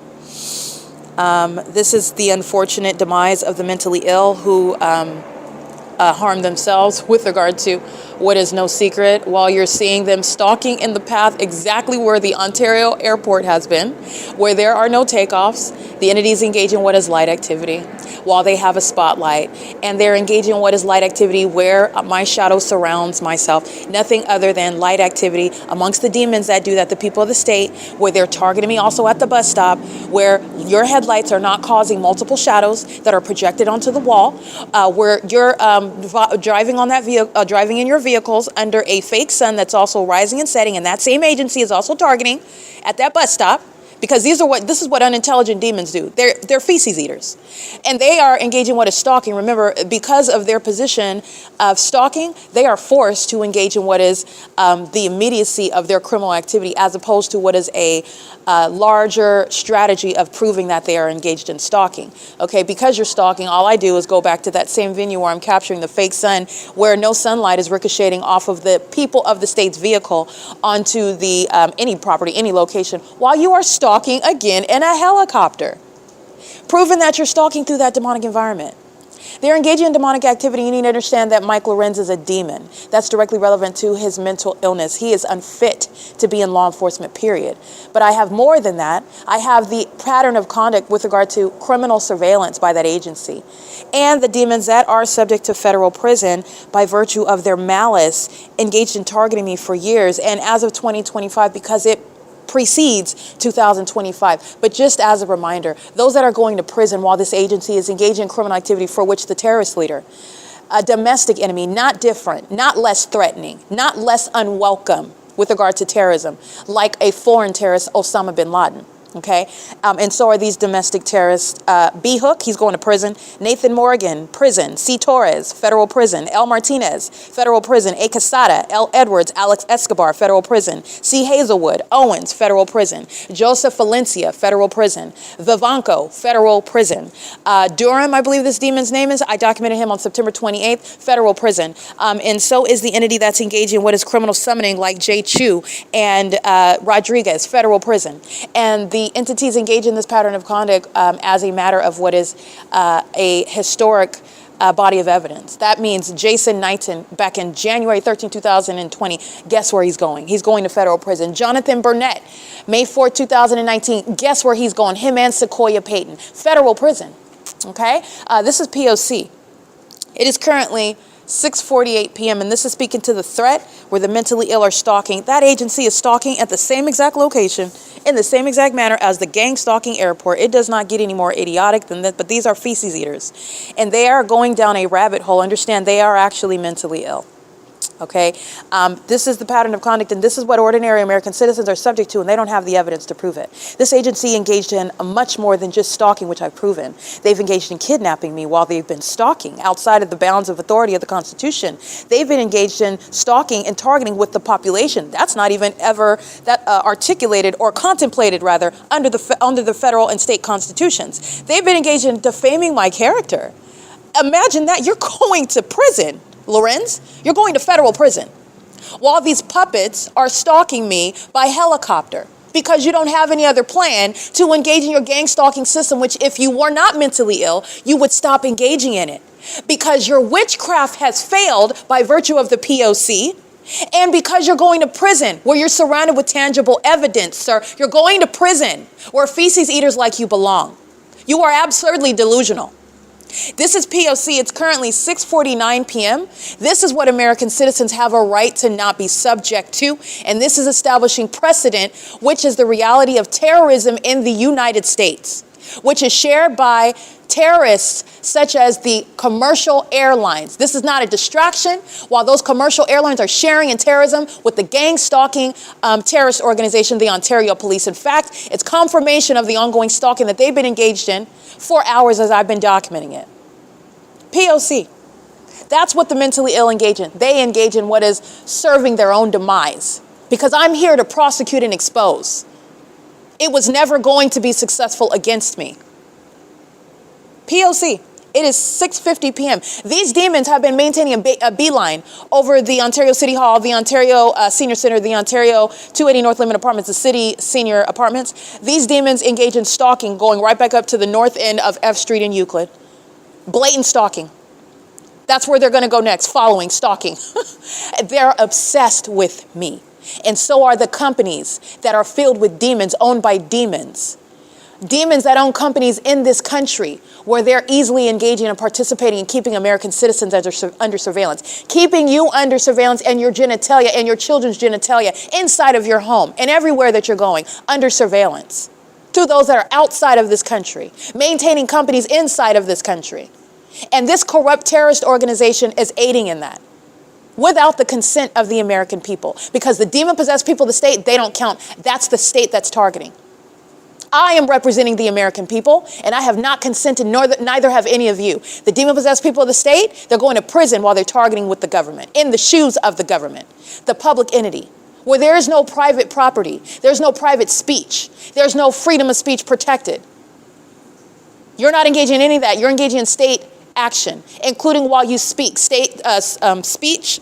This is the unfortunate demise of the mentally ill who harm themselves with regard to what is no secret, while you're seeing them stalking in the path exactly where the Ontario airport has been, where there are no takeoffs. The entities engage in what is light activity while they have a spotlight, and they're engaging in what is light activity where my shadow surrounds myself. Nothing other than light activity amongst the demons that do that, the people of the state, where they're targeting me also at the bus stop, where your headlights are not causing multiple shadows that are projected onto the wall, where you're driving on that vehicle, driving in your vehicles under a fake sun that's also rising and setting, and that same agency is also targeting at that bus stop. Because this is what unintelligent demons do. They're feces eaters. And they are engaging in what is stalking. Remember, because of their position of stalking, they are forced to engage in what is the immediacy of their criminal activity, as opposed to what is a larger strategy of proving that they are engaged in stalking. Okay, because you're stalking, all I do is go back to that same venue where I'm capturing the fake sun, where no sunlight is ricocheting off of the people of the state's vehicle onto the any property, any location, while you are stalking again in a helicopter, proving that you're stalking through that demonic environment. They're engaging in demonic activity. You need to understand that Mike LORENZ is a demon. That's directly relevant to his mental illness. He is unfit to be in law enforcement, period. But I have more than that. I have the pattern of conduct with regard to criminal surveillance by that agency, and the demons that are subject to federal prison by virtue of their malice engaged in targeting me for years. And as of 2025, because it precedes 2025. But just as a reminder, those that are going to prison while this agency is engaging in criminal activity for which the terrorist leader, a domestic enemy, not different, not less threatening, not less unwelcome with regard to terrorism, like a foreign terrorist, Osama bin Laden. Okay, and so are these domestic terrorists. B. Hook, he's going to prison. Nathan Morgan, prison. C. Torres, federal prison. L. Martinez, federal prison. A. Quesada, L. Edwards, Alex Escobar, federal prison. C. Hazelwood, Owens, federal prison. Joseph Valencia, federal prison. Vivanco, federal prison. Durham, I believe this demon's name is. I documented him on September 28th, federal prison. And so is the entity that's engaging in what is criminal summoning, like Jay Chu and Rodriguez, federal prison. And the entities engage in this pattern of conduct as a matter of what is a historic body of evidence. That means Jason Knighton, back in January 13, 2020, guess where he's going? He's going to federal prison. Jonathan Burnett, May 4, 2019, guess where he's going? Him and Sequoia Payton, federal prison. Okay? This is P.O.C. It is currently 6:48 p.m. and this is speaking to the threat where the mentally ill are stalking. That agency is stalking at the same exact location, in the same exact manner as the gang stalking airport. It does not get any more idiotic than that, but these are feces eaters. And they are going down a rabbit hole. Understand, they are actually mentally ill. Okay, this is the pattern of conduct, and this is what ordinary American citizens are subject to, and they don't have the evidence to prove it. This agency engaged in much more than just stalking, which I've proven. They've engaged in kidnapping me while they've been stalking outside of the bounds of authority of the Constitution. They've been engaged in stalking and targeting with the population. That's not even ever articulated or contemplated, rather, under the federal and state constitutions. They've been engaged in defaming my character. Imagine that. You're going to prison, Lorenz. You're going to federal prison while these puppets are stalking me by helicopter because you don't have any other plan to engage in your gang stalking system, which if you were not mentally ill, you would stop engaging in it because your witchcraft has failed by virtue of the P.O.C. and because you're going to prison where you're surrounded with tangible evidence, sir. You're going to prison where feces eaters like you belong. You are absurdly delusional. This is P.O.C. It's currently 6:49 p.m. This is what American citizens have a right to not be subject to. And this is establishing precedent, which is the reality of terrorism in the United States, which is shared by terrorists such as the commercial airlines. This is not a distraction. While those commercial airlines are sharing in terrorism with the gang stalking terrorist organization, the Ontario Police. In fact, it's confirmation of the ongoing stalking that they've been engaged in for hours as I've been documenting it. P.O.C. That's what the mentally ill engage in. They engage in what is serving their own demise because I'm here to prosecute and expose. It was never going to be successful against me. P.O.C. It is 6:50 p.m. These demons have been maintaining a beeline over the Ontario City Hall, the Ontario Senior Center, the Ontario 280 North Limit Apartments, the City Senior Apartments. These demons engage in stalking, going right back up to the north end of F Street in Euclid. Blatant stalking. That's where they're going to go next, following stalking. They're obsessed with me. And so are the companies that are filled with demons, owned by demons. Demons that own companies in this country where they're easily engaging and participating in keeping American citizens under surveillance, keeping you under surveillance and your genitalia and your children's genitalia inside of your home and everywhere that you're going under surveillance. To those that are outside of this country, maintaining companies inside of this country. And this corrupt terrorist organization is aiding in that without the consent of the American people, because the demon-possessed people of the state, they don't count. That's the state that's targeting. I am representing the American people, and I have not consented, neither have any of you. The demon-possessed people of the state, they're going to prison while they're targeting with the government, in the shoes of the government, the public entity, where there is no private property, there's no private speech, there's no freedom of speech protected. You're not engaging in any of that. You're engaging in state action, including while you speak. State speech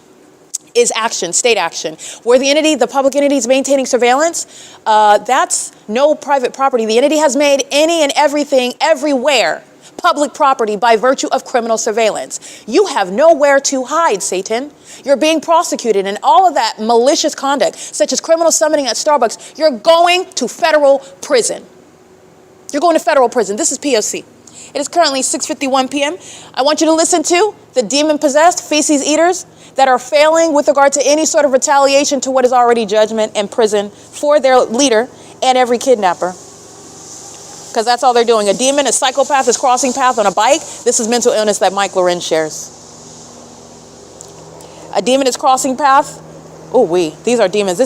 is action, state action. Where the entity, the public entity is maintaining surveillance, that's no private property. The entity has made any and everything, everywhere, public property by virtue of criminal surveillance. You have nowhere to hide, Satan. You're being prosecuted, and all of that malicious conduct, such as criminal summoning at Starbucks, you're going to federal prison. You're going to federal prison. This is P.O.C. It is currently 6:51 p.m. I want you to listen to the demon-possessed feces eaters that are failing with regard to any sort of retaliation to what is already judgment and prison for their leader and every kidnapper. Because that's all they're doing. A demon, a psychopath is crossing path on a bike. This is mental illness that Mike LORENZ shares. A demon is crossing path. These are demons.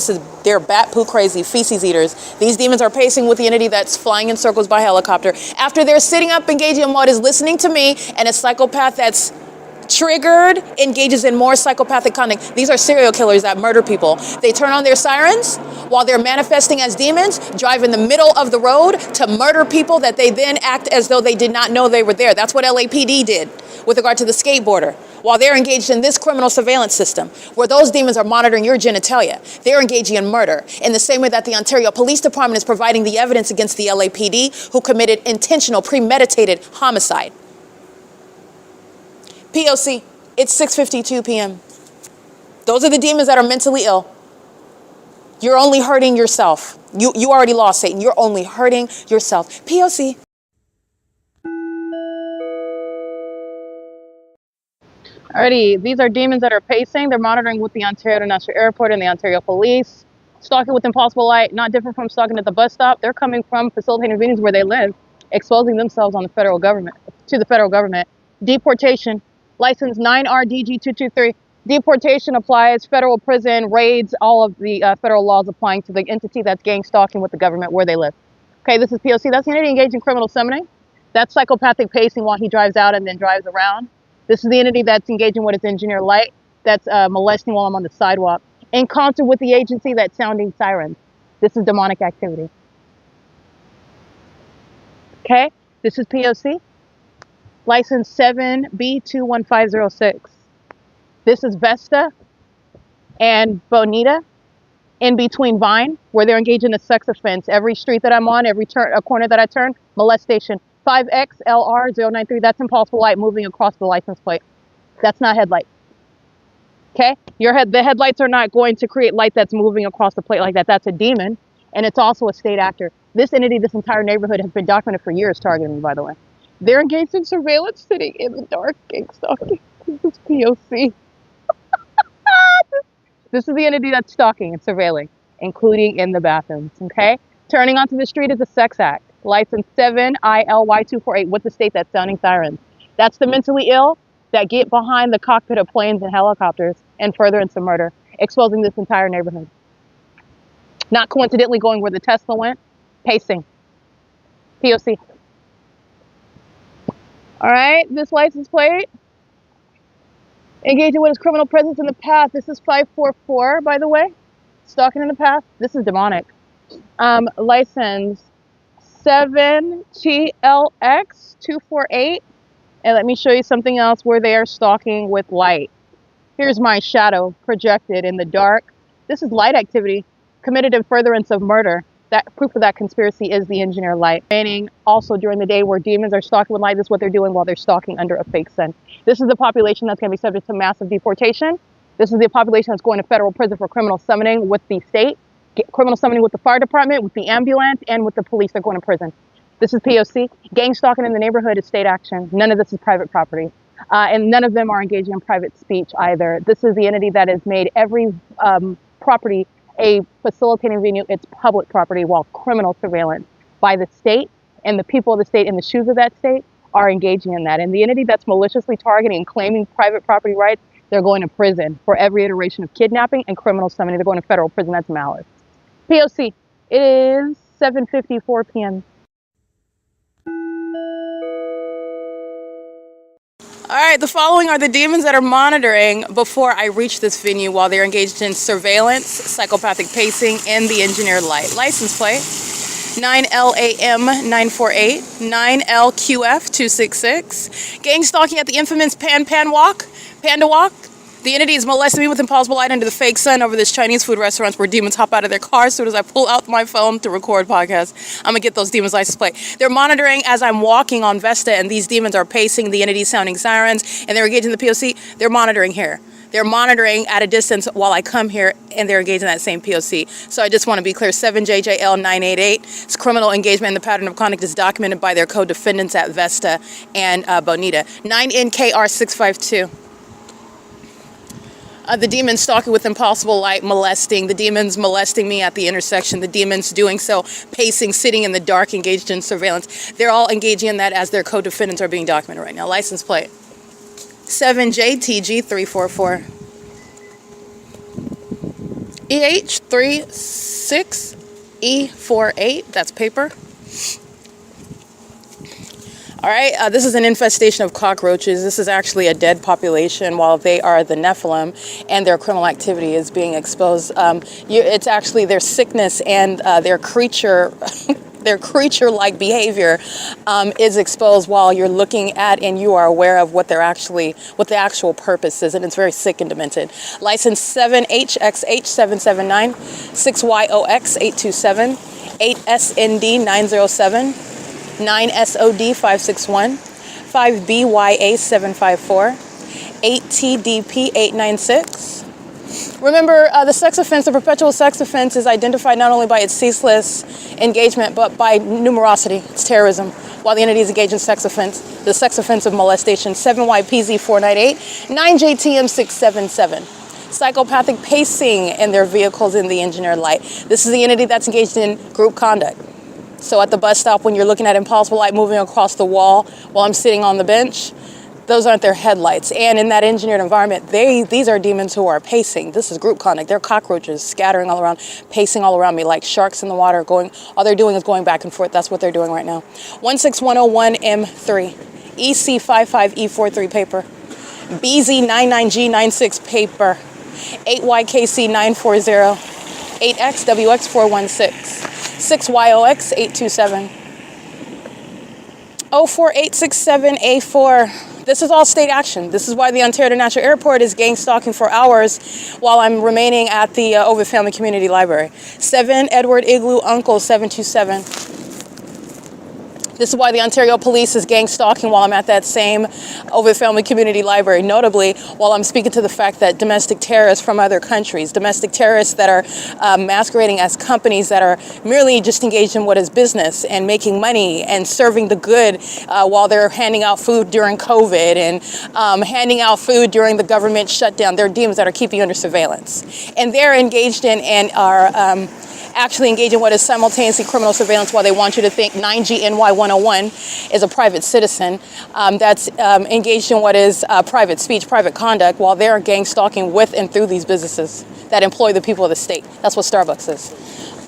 They're bat poo crazy feces eaters. These demons are pacing with the entity that's flying in circles by helicopter. After they're sitting up, engaging in what is listening to me, and a psychopath that's triggered engages in more psychopathic conduct. These are serial killers that murder people. They turn on their sirens while they're manifesting as demons, drive in the middle of the road to murder people that they then act as though they did not know they were there. That's what LAPD did with regard to the skateboarder. While they're engaged in this criminal surveillance system, where those demons are monitoring your genitalia, they're engaging in murder in the same way that the Ontario Police Department is providing the evidence against the LAPD who committed intentional, premeditated homicide. P.O.C. It's 6:52 p.m. Those are the demons that are mentally ill. You're only hurting yourself. You already lost, Satan. You're only hurting yourself. P.O.C. Alrighty, these are demons that are pacing. They're monitoring with the Ontario International Airport and the Ontario Police. Stalking with impossible light, not different from stalking at the bus stop. They're coming from facilitating meetings where they live, exposing themselves on the federal government, to the federal government. Deportation, license 9RDG223. Deportation applies, federal prison, raids, all of the federal laws applying to the entity that's gang stalking with the government where they live. Okay, this is P.O.C. That's the entity engaged in criminal summoning. That's psychopathic pacing while he drives out and then drives around. This is the entity that's engaging with its engineer light, that's molesting while I'm on the sidewalk. In concert with the agency that's sounding sirens. This is demonic activity. Okay, this is P.O.C. License 7B21506. This is Vesta and Bonita in between Vine, where they're engaged in a sex offense. Every street that I'm on, every corner that I turn, molestation. 5XLR093, that's impossible light moving across the license plate. That's not headlight. Okay? The headlights are not going to create light that's moving across the plate like that. That's a demon, and it's also a state actor. This entity, this entire neighborhood has been documented for years targeting me, by the way. They're engaged in surveillance sitting in the dark, gang stalking. This is P.O.C. This is the entity that's stalking and surveilling, including in the bathrooms, okay? Turning onto the street is a sex act. License 7ILY248 with the state that's sounding sirens. That's the mentally ill that get behind the cockpit of planes and helicopters and furtherance of murder, exposing this entire neighborhood. Not coincidentally going where the Tesla went, pacing. P.O.C. All right, this license plate. Engaging with his criminal presence in the past. This is 544, by the way. Stalking in the past. This is demonic. License 7TLX248. And let me show you something else where they are stalking with light. Here's my shadow projected in the dark. This is light activity committed in furtherance of murder. That proof of that conspiracy is the engineer light. Meaning also during the day where demons are stalking with light, this is what they're doing while they're stalking under a fake sun. This is the population that's going to be subject to massive deportation. This is the population that's going to federal prison for criminal summoning with the state, criminal summoning with the fire department, with the ambulance, and with the police. They're going to prison. This is P.O.C. Gang stalking in the neighborhood is state action. None of this is private property. And none of them are engaging in private speech either. This is the entity that has made every property a facilitating venue. It's public property while criminal surveillance by the state and the people of the state in the shoes of that state are engaging in that. And the entity that's maliciously targeting and claiming private property rights, they're going to prison for every iteration of kidnapping and criminal summoning. They're going to federal prison. That's malice. P.O.C. It is 7:54 p.m. All right, the following are the demons that are monitoring before I reach this venue while they're engaged in surveillance, psychopathic pacing, and the engineer light. License plate 9LAM948, 9LQF266. Gang stalking at the infamous Panda Walk. The entity is molesting me with impossible light under the fake sun over this Chinese food restaurant where demons hop out of their cars as soon as I pull out my phone to record podcasts. I'm gonna get those demons' license plate. They're monitoring as I'm walking on Vesta, and these demons are pacing, the entity sounding sirens, and they're engaging the P.O.C. They're monitoring here. They're monitoring at a distance while I come here, and they're engaged in that same P.O.C. So I just want to be clear, 7JJL988, it's criminal engagement, and the pattern of conduct is documented by their co-defendants at Vesta and Bonita. 9NKR652. The demons stalking with impossible light, molesting. The demons molesting me at the intersection. The demons doing so, pacing, sitting in the dark, engaged in surveillance. They're all engaging in that as their co-defendants are being documented right now. License plate 7JTG344. EH36E48. That's paper. All right, this is an infestation of cockroaches. This is actually a dead population while they are the Nephilim, and their criminal activity is being exposed. It's actually their sickness and their creature, their creature-like behavior is exposed while you're looking at and you are aware of what the actual purpose is, and it's very sick and demented. License 7HXH779, 6YOX827, 8SND907. 9SOD561, 5BYA754, 8TDP896. Remember, the sex offense, the perpetual sex offense, is identified not only by its ceaseless engagement, but by numerosity. It's terrorism. While the entity is engaged in sex offense, the sex offense of molestation, 7YPZ498, 9JTM677. Psychopathic pacing in their vehicles in the engineered light. This is the entity that's engaged in group conduct. So at the bus stop, when you're looking at impossible light moving across the wall while I'm sitting on the bench, those aren't their headlights. And in that engineered environment, these are demons who are pacing. This is group conduct. They're cockroaches scattering all around, pacing all around me like sharks in the water. All they're doing is going back and forth. That's what they're doing right now. 16101M3, EC55E43 paper, BZ99G96 paper, 8YKC940, 8XWX416. 6YOX827, 04867A4. This is all state action. This is why the Ontario International Airport is gang stalking for hours while I'm remaining at the OVITT Family Community Library. 7 Edward Igloo Uncle 727. This is why the Ontario Police is gang stalking while I'm at that same OVITT Family Community Library, notably while I'm speaking to the fact that domestic terrorists from other countries, domestic terrorists that are masquerading as companies that are merely just engaged in what is business and making money and serving the good while they're handing out food during COVID and handing out food during the government shutdown. They're demons that are keeping you under surveillance. And they're engaged in and are actually engage in what is simultaneously criminal surveillance while they want you to think 9GNY101 is a private citizen that's engaged in what is private speech, private conduct, while they're gang stalking with and through these businesses that employ the people of the state. That's what Starbucks is.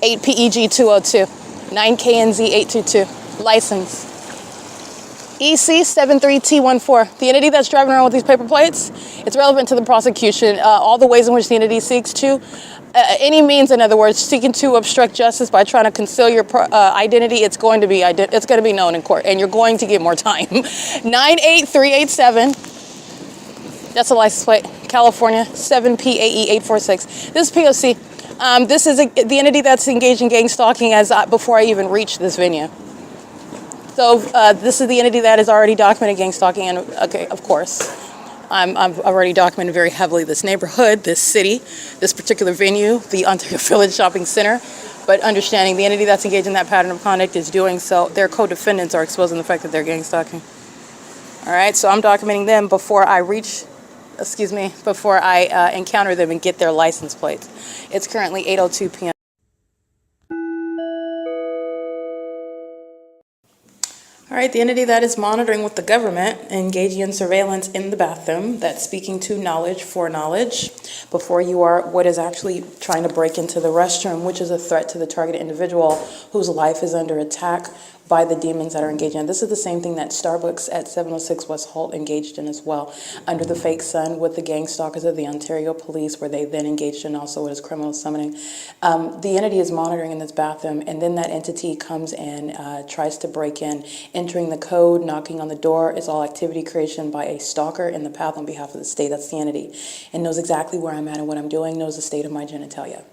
8PEG202, 9KNZ822, license. EC73T14, the entity that's driving around with these paper plates, it's relevant to the prosecution. All the ways in which the entity seeks to, any means, in other words, seeking to obstruct justice by trying to conceal your identity, it's going to be known in court, and you're going to get more time. 98387, that's a license plate, California, 7PAE846. This is P.O.C. This is the entity that's engaged in gang stalking before I even reached this venue. So this is the entity that is already documented gang stalking, and okay, of course, I've already documented very heavily this neighborhood, this city, this particular venue, the Ontario Village Shopping Center. But understanding the entity that's engaged in that pattern of conduct is doing so, their co-defendants are exposing the fact that they're gang stalking. All right, so I'm documenting them before I encounter them and get their license plates. It's currently 8:02 p.m. All right, the entity that is monitoring with the government, engaging in surveillance in the bathroom, that's speaking to knowledge for knowledge before you are what is actually trying to break into the restroom, which is a threat to the targeted individual whose life is under attack by the demons that are engaged in. This is the same thing that Starbucks at 706 West Holt engaged in as well, under the fake sun with the gang stalkers of the Ontario Police, where they then engaged in also what is criminal summoning. The entity is monitoring in this bathroom, and then that entity comes and tries to break in, entering the code, knocking on the door. It's all activity creation by a stalker in the path on behalf of the state. That's the entity, and knows exactly where I'm at and what I'm doing, knows the state of my genitalia.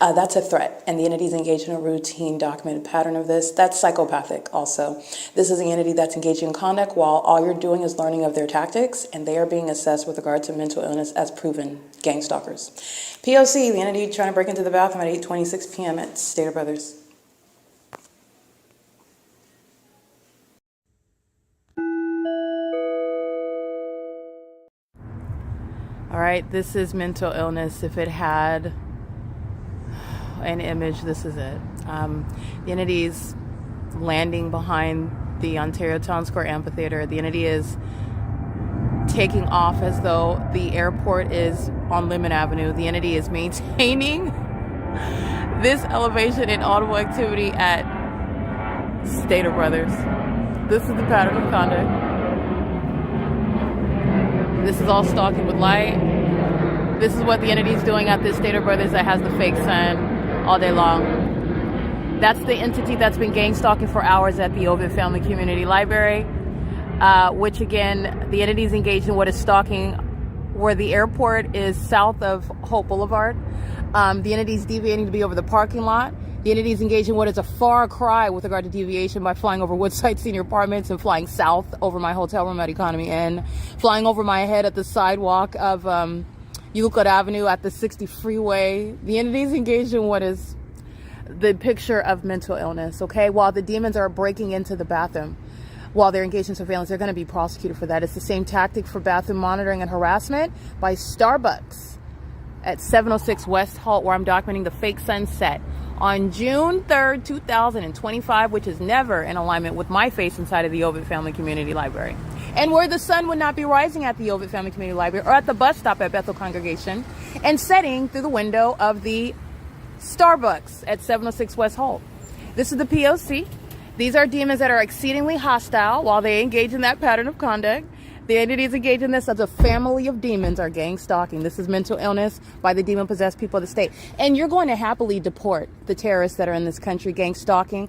That's a threat, and the entity is engaged in a routine documented pattern of this. That's psychopathic also. This is the entity that's engaged in conduct while all you're doing is learning of their tactics, and they are being assessed with regard to mental illness as proven gang stalkers. P.O.C, the entity trying to break into the bathroom at 8:26 p.m. at Stater Brothers. All right, this is mental illness. If it had an image, this is it. The entity's landing behind the Ontario Town Square Amphitheater. The entity is taking off as though the airport is on Lemon Avenue. The entity is maintaining this elevation in audible activity at Stater Brothers. This is the pattern of conduct. This is all stalking with light. This is what the entity is doing at this Stater Brothers that has the fake sun all day long. That's the entity that's been gang stalking for hours at the OVITT Family Community Library, which again, the entity is engaged in what is stalking where the airport is south of Hope Boulevard. The entity is deviating to be over the parking lot. The entity is engaged in what is a far cry with regard to deviation by flying over Woodside Senior Apartments and flying south over my hotel room at Economy Inn, flying over my head at the sidewalk of Euclid Avenue at the 60 freeway. The entity is engaged in what is the picture of mental illness, okay? While the demons are breaking into the bathroom, while they're engaged in surveillance, they're going to be prosecuted for that. It's the same tactic for bathroom monitoring and harassment by Starbucks at 706 West Holt, where I'm documenting the fake sunset on June 3rd, 2025, which is never in alignment with my face inside of the OVITT Family Community Library. And where the sun would not be rising at the OVITT Family Community Library or at the bus stop at Bethel Congregation and setting through the window of the Starbucks at 706 West Holt. This is the P.O.C. These are demons that are exceedingly hostile while they engage in that pattern of conduct. The entities engaged in this as a family of demons are gang stalking. This is mental illness by the demon-possessed people of the state. And you're going to happily deport the terrorists that are in this country gang stalking,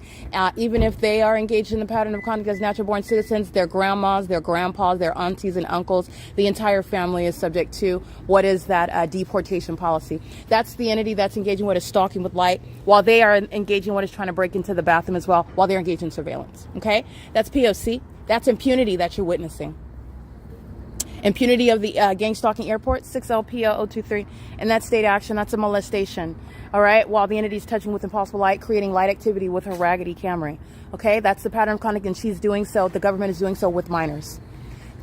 even if they are engaged in the pattern of conduct as natural-born citizens. Their grandmas, their grandpas, their aunties and uncles, the entire family is subject to what is that deportation policy. That's the entity that's engaging what is stalking with light, while they are engaging what is trying to break into the bathroom as well, while they're engaged in surveillance. Okay? That's P.O.C. That's impunity that you're witnessing. Impunity of the gang stalking airport, 6LPO023, and that's state action. That's a molestation. All right, while the entity is touching with impossible light, creating light activity with her raggedy Camry. Okay, that's the pattern of conduct, and she's doing so. The government is doing so with minors.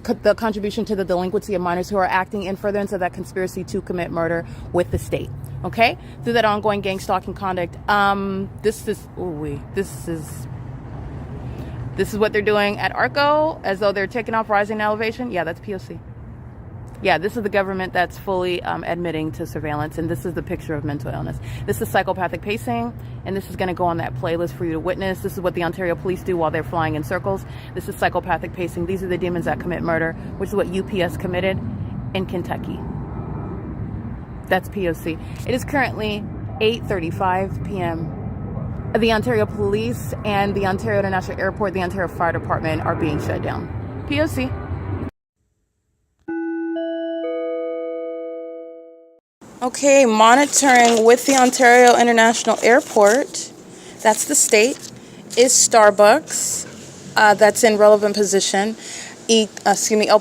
The contribution to the delinquency of minors who are acting in furtherance of that conspiracy to commit murder with the state. Okay, through that ongoing gang stalking conduct. This is what they're doing at ARCO, as though they're taking off, rising in elevation. Yeah, that's P.O.C. Yeah, this is the government that's fully admitting to surveillance, and this is the picture of mental illness. This is psychopathic pacing, and this is going to go on that playlist for you to witness. This is what the Ontario Police do while they're flying in circles. This is psychopathic pacing. These are the demons that commit murder, which is what UPS committed in Kentucky. That's P.O.C. It is currently 8:35 p.m. The Ontario Police and the Ontario International Airport, the Ontario Fire Department are being shut down. P.O.C. Okay, monitoring with the Ontario International Airport, that's the state, is Starbucks, that's in relevant position. El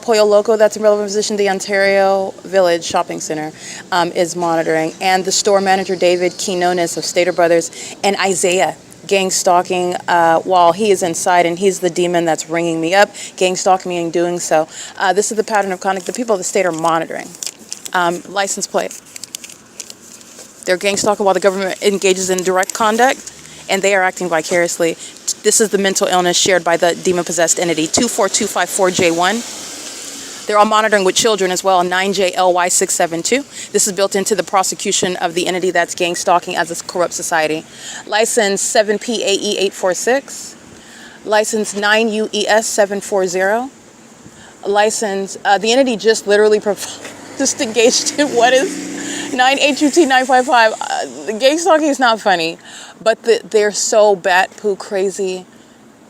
Pollo Loco, that's in relevant position. The Ontario Village Shopping Center is monitoring. And the store manager, David Quinones of Stater Brothers, and Isaiah, gang stalking while he is inside, and he's the demon that's ringing me up, gang stalking me and doing so. This is the pattern of conduct the people of the state are monitoring. License plate. They're gang stalking while the government engages in direct conduct, and they are acting vicariously. This is the mental illness shared by the demon-possessed entity, 24254J1. They're all monitoring with children as well, 9JLY672. This is built into the prosecution of the entity that's gang stalking as a corrupt society. License 7PAE846. License 9 740. License, the entity just literally just engaged in what is 9 HUT 955. The gang stalking is not funny, but they're so bat poo crazy.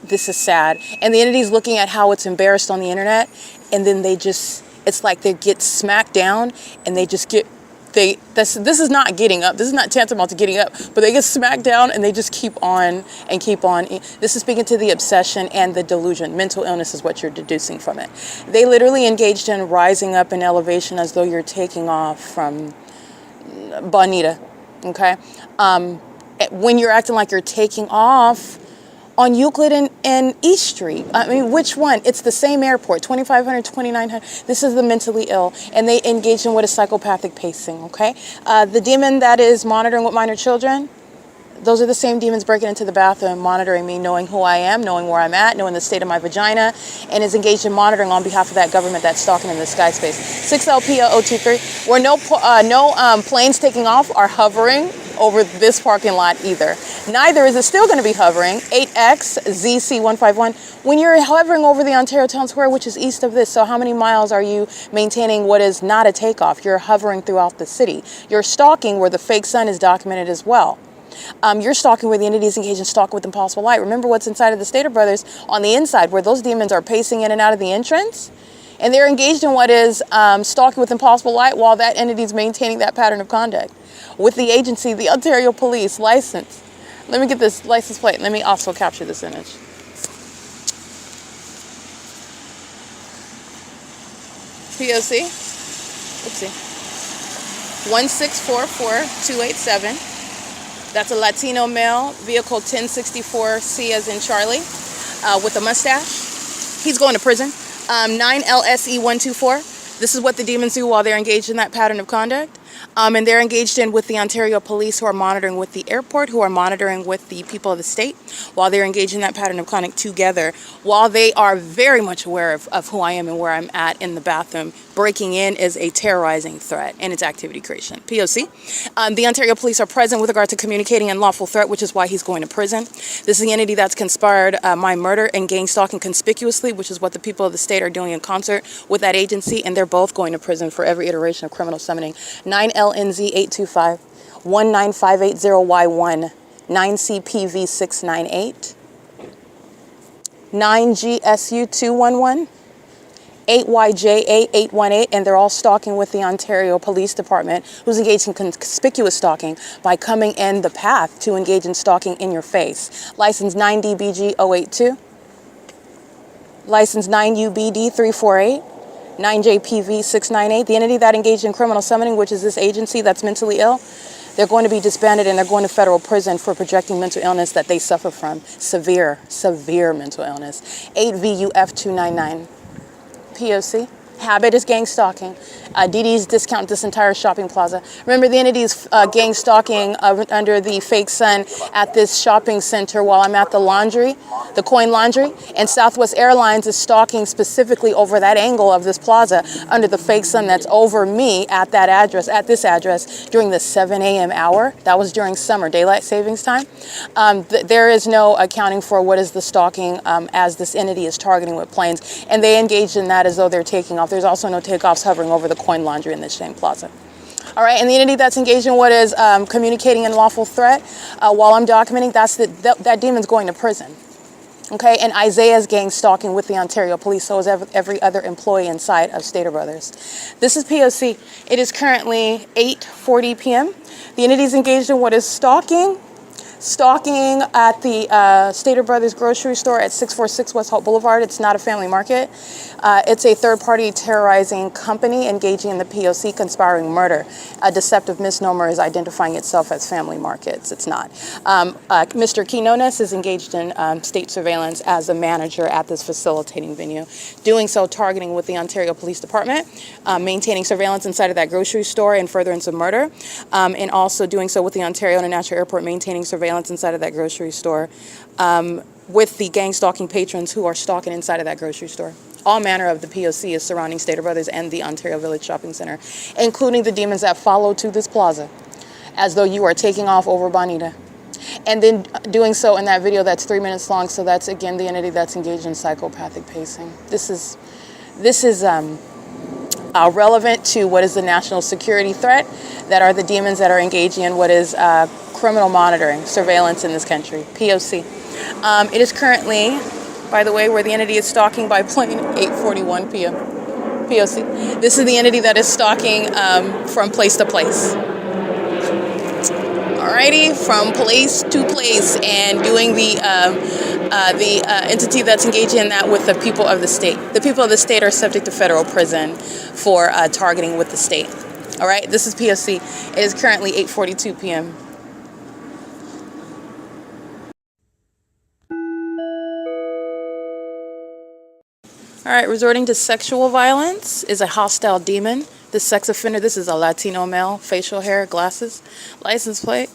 This is sad. And the entity's looking at how it's embarrassed on the internet, and then it's like they get smacked down, and they just get, this is not getting up. This is not tantamount to getting up, but they get smacked down and they just keep on and keep on. This is speaking to the obsession and the delusion. Mental illness is what you're deducing from it. They literally engaged in rising up in elevation as though you're taking off from Bonita, okay? When you're acting like you're taking off on Euclid and East Street. I mean, which one? It's the same airport, 2500, 2900. This is the mentally ill, and they engage in what is psychopathic pacing, okay? The demon that is monitoring with minor children, those are the same demons breaking into the bathroom, monitoring me, knowing who I am, knowing where I'm at, knowing the state of my vagina, and is engaged in monitoring on behalf of that government that's stalking in the sky space. 6LP023, where no planes taking off are hovering over this parking lot either. Neither is it still going to be hovering. 8XZC151. When you're hovering over the Ontario Town Square, which is east of this, so how many miles are you maintaining what is not a takeoff? You're hovering throughout the city. You're stalking where the fake sun is documented as well. You're stalking where the entity is engaged in stalking with impossible light. Remember what's inside of the Stater Brothers on the inside, where those demons are pacing in and out of the entrance, and they're engaged in what is stalking with impossible light while that entity is maintaining that pattern of conduct. With the agency, the Ontario Police license. Let me get this license plate. Let me also capture this image. P.O.C. Oopsie. 1644287. That's a Latino male, vehicle 1064C as in Charlie, with a mustache. He's going to prison. 9LSE124. This is what the demons do while they're engaged in that pattern of conduct. And they're engaged in with the Ontario Police, who are monitoring with the airport, who are monitoring with the people of the state, while they're engaged in that pattern of conduct together, while they are very much aware of who I am and where I'm at in the bathroom. Breaking in is a terrorizing threat, and it's activity creation. P.O.C. The Ontario Police are present with regard to communicating unlawful threat, which is why he's going to prison. This is the entity that's conspired my murder and gang stalking conspicuously, which is what the people of the state are doing in concert with that agency, and they're both going to prison for every iteration of criminal summoning. 9LNZ825, 19580Y1, 9CPV698, 9GSU211, 8YJ8818, and they're all stalking with the Ontario Police Department, who's engaged in conspicuous stalking by coming in the path to engage in stalking in your face. License 9DBG082, license 9UBD348, 9JPV698. The entity that engaged in criminal summoning, which is this agency that's mentally ill, they're going to be disbanded and they're going to federal prison for projecting mental illness that they suffer from. Severe mental illness. 8VUF299. P.O.C. Habit is gang stalking. DD's discount this entire shopping plaza. Remember, the entity's gang stalking under the fake sun at this shopping center while I'm at the laundry, the coin laundry, and Southwest Airlines is stalking specifically over that angle of this plaza under the fake sun that's over me at that address, at this address during the 7 a.m. hour. That was during summer, daylight savings time. There is no accounting for what is the stalking as this entity is targeting with planes, and they engaged in that as though they're taking off. There's also no takeoffs hovering over the coin laundry in this same plaza. All right, and the entity that's engaged in what is communicating unlawful threat while I'm documenting, that demon's going to prison. Okay, and Isaiah's gang stalking with the Ontario Police, so is every other employee inside of Stater Brothers. This is P.O.C. It is currently 8:40 p.m. The entity's engaged in what is stalking at the Stater Brothers grocery store at 646 West Hope Boulevard. It's not a family market. It's a third-party terrorizing company engaging in the P.O.C. conspiring murder. A deceptive misnomer is identifying itself as family markets. It's not. Mr. Quinones is engaged in state surveillance as a manager at this facilitating venue, doing so targeting with the Ontario Police Department, maintaining surveillance inside of that grocery store in furtherance of murder, and also doing so with the Ontario International Airport, maintaining surveillance inside of that grocery store with the gang stalking patrons who are stalking inside of that grocery store. All manner of the P.O.C. is surrounding Stater Brothers and the Ontario Village Shopping Center, including the demons that follow to this plaza, as though you are taking off over Bonita. And then doing so in that video that's 3 minutes long. So that's, again, the entity that's engaged in psychopathic pacing. This is relevant to what is the national security threat, that are the demons that are engaging in what is criminal monitoring, surveillance in this country, P.O.C. It is currently, by the way, where the entity is stalking by plane, 8:41 p.m. P.O.C. This is the entity that is stalking from place to place. Alrighty, from place to place, and doing the entity that's engaging in that with the people of the state. The people of the state are subject to federal prison for targeting with the state. All right, this is P.O.C. It is currently 8:42 p.m. All right, resorting to sexual violence is a hostile demon. The sex offender, this is a Latino male, facial hair, glasses, license plate.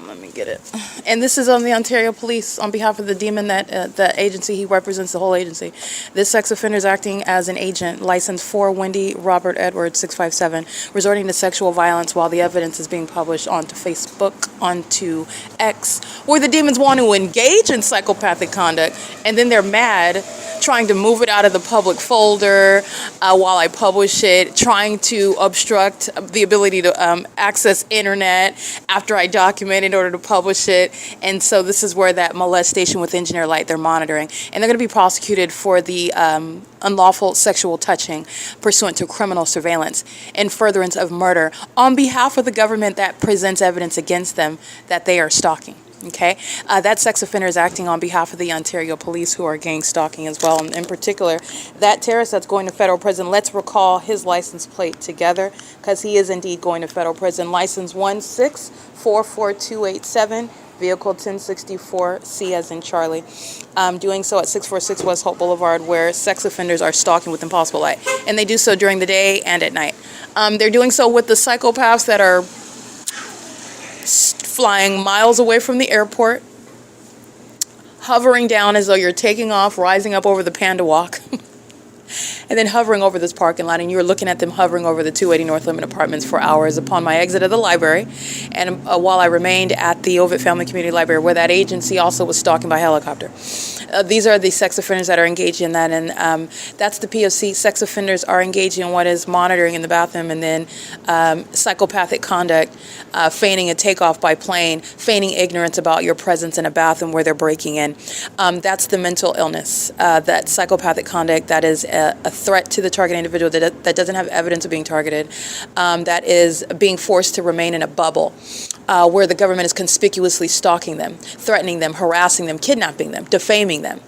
Let me get it. And this is on the Ontario Police on behalf of the demon that the agency, he represents the whole agency. This sex offender is acting as an agent, license 4 Wendy Robert Edwards 657, resorting to sexual violence while the evidence is being published onto Facebook, onto X, where the demons want to engage in psychopathic conduct, and then they're mad, trying to move it out of the public folder while I publish it, trying to obstruct the ability to access internet after I document in order to publish it. And so this is where that molestation with engineer light, they're monitoring. And they're going to be prosecuted for the unlawful sexual touching pursuant to criminal surveillance and furtherance of murder on behalf of the government that presents evidence against them that they are stalking. Okay, that sex offender is acting on behalf of the Ontario Police, who are gang stalking as well. And in particular, that terrorist that's going to federal prison, let's recall his license plate together, because he is indeed going to federal prison. License 1644287, vehicle 1064, C as in Charlie. Doing so at 646 West Hope Boulevard, where sex offenders are stalking with impossible light. And they do so during the day and at night. They're doing so with the psychopaths that are flying miles away from the airport, hovering down as though you're taking off, rising up over the Panda Walk, and then hovering over this parking lot, and you're looking at them hovering over the 280 North Limit Apartments for hours upon my exit of the library, and while I remained at the OVITT Family Community Library, where that agency also was stalking by helicopter. These are the sex offenders that are engaged in that, and that's the P.O.C. Sex offenders are engaged in what is monitoring in the bathroom, and then psychopathic conduct, feigning a takeoff by plane, feigning ignorance about your presence in a bathroom where they're breaking in. That's the mental illness, that psychopathic conduct that is a threat to the target individual, that doesn't have evidence of being targeted, that is being forced to remain in a bubble, where the government is conspicuously stalking them, threatening them, harassing them, kidnapping them, defaming them.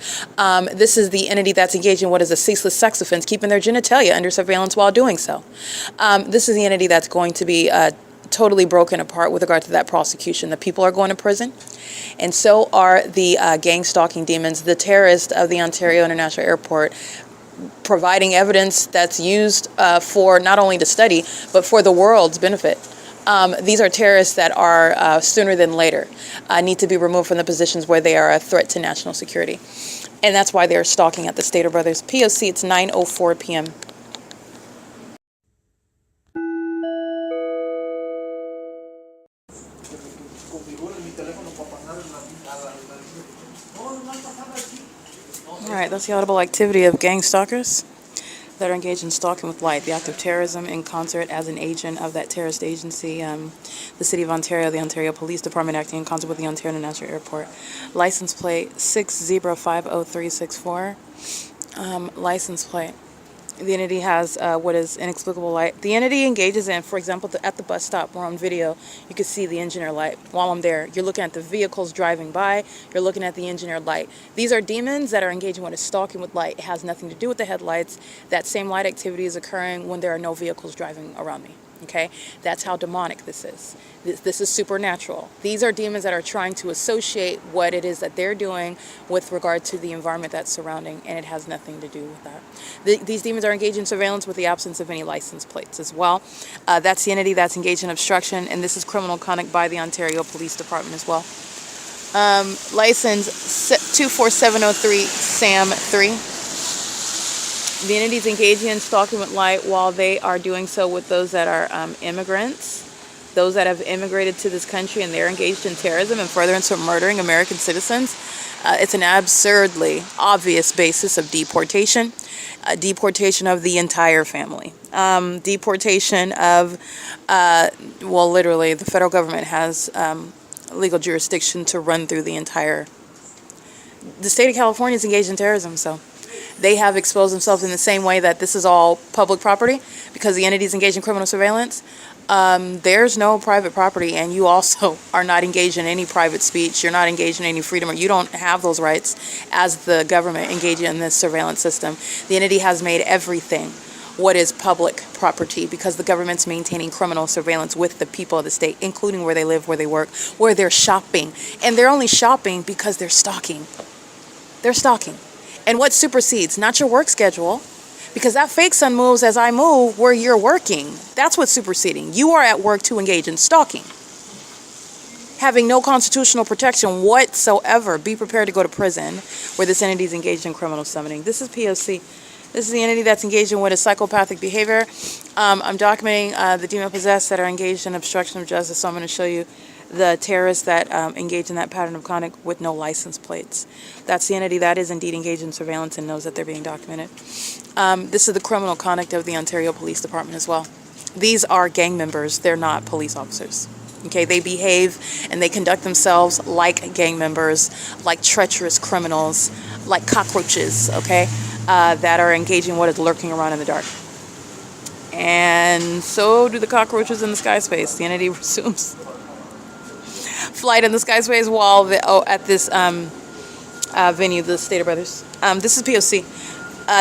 This is the entity that's engaged in what is a ceaseless sex offense, keeping their genitalia under surveillance while doing so. This is the entity that's going to be totally broken apart with regard to that prosecution. The people are going to prison, and so are the gang stalking demons, the terrorists of the Ontario International Airport, providing evidence that's used for not only to study, but for the world's benefit. These are terrorists that are, sooner than later, need to be removed from the positions where they are a threat to national security. And that's why they're stalking at the Stater Brothers. P.O.C., it's 9:04 p.m. All right, that's the audible activity of gang stalkers that are engaged in stalking with light, the act of terrorism in concert as an agent of that terrorist agency, the City of Ontario, the Ontario Police Department acting in concert with the Ontario International Airport. License plate 6050364. License plate. The entity has what is inexplicable light. The entity engages in, for example, at the bus stop, where on video you can see the engineer light. While I'm there, you're looking at the vehicles driving by, you're looking at the engineer light. These are demons that are engaging in what is stalking with light. It has nothing to do with the headlights. That same light activity is occurring when there are no vehicles driving around me. Okay, that's how demonic this is. This is supernatural. These are demons that are trying to associate what it is that they're doing with regard to the environment that's surrounding, and it has nothing to do with that. These demons are engaged in surveillance with the absence of any license plates as well. That's the entity that's engaged in obstruction, and this is criminal conduct by the Ontario Police Department as well. License 24703 SAM 3. The entities engaging in stalking with light while they are doing so with those that are immigrants, those that have immigrated to this country and they're engaged in terrorism and furtherance of murdering American citizens. It's an absurdly obvious basis of deportation. Deportation of the entire family. Deportation of, well, literally, the federal government has legal jurisdiction to run through the entire. The state of California is engaged in terrorism, so they have exposed themselves in the same way that this is all public property because the entities engaged in criminal surveillance. There's no private property, and you also are not engaged in any private speech. You're not engaged in any freedom, or you don't have those rights as the government engaging in this surveillance system. The entity has made everything what is public property because the government's maintaining criminal surveillance with the people of the state, including where they live, where they work, where they're shopping. And they're only shopping because they're stalking. They're stalking. And what supersedes? Not your work schedule, because that fake sun moves as I move where you're working. That's what's superseding. You are at work to engage in stalking. Having no constitutional protection whatsoever. Be prepared to go to prison where this entity is engaged in criminal summoning. This is P.O.C. This is the entity that's engaged in what is psychopathic behavior. I'm documenting the demon-possessed that are engaged in obstruction of justice, so I'm going to show you the terrorists that engage in that pattern of conduct with no license plates. That's the entity that is indeed engaged in surveillance and knows that they're being documented. This is the criminal conduct of the Ontario Police Department as well. These are gang members. They're not police officers. Okay, they behave and they conduct themselves like gang members, like treacherous criminals, like cockroaches, okay, that are engaging what is lurking around in the dark. And so do the cockroaches in the sky space. The entity resumes flight in the sky space while at this venue, the Stater Brothers. This is P.O.C.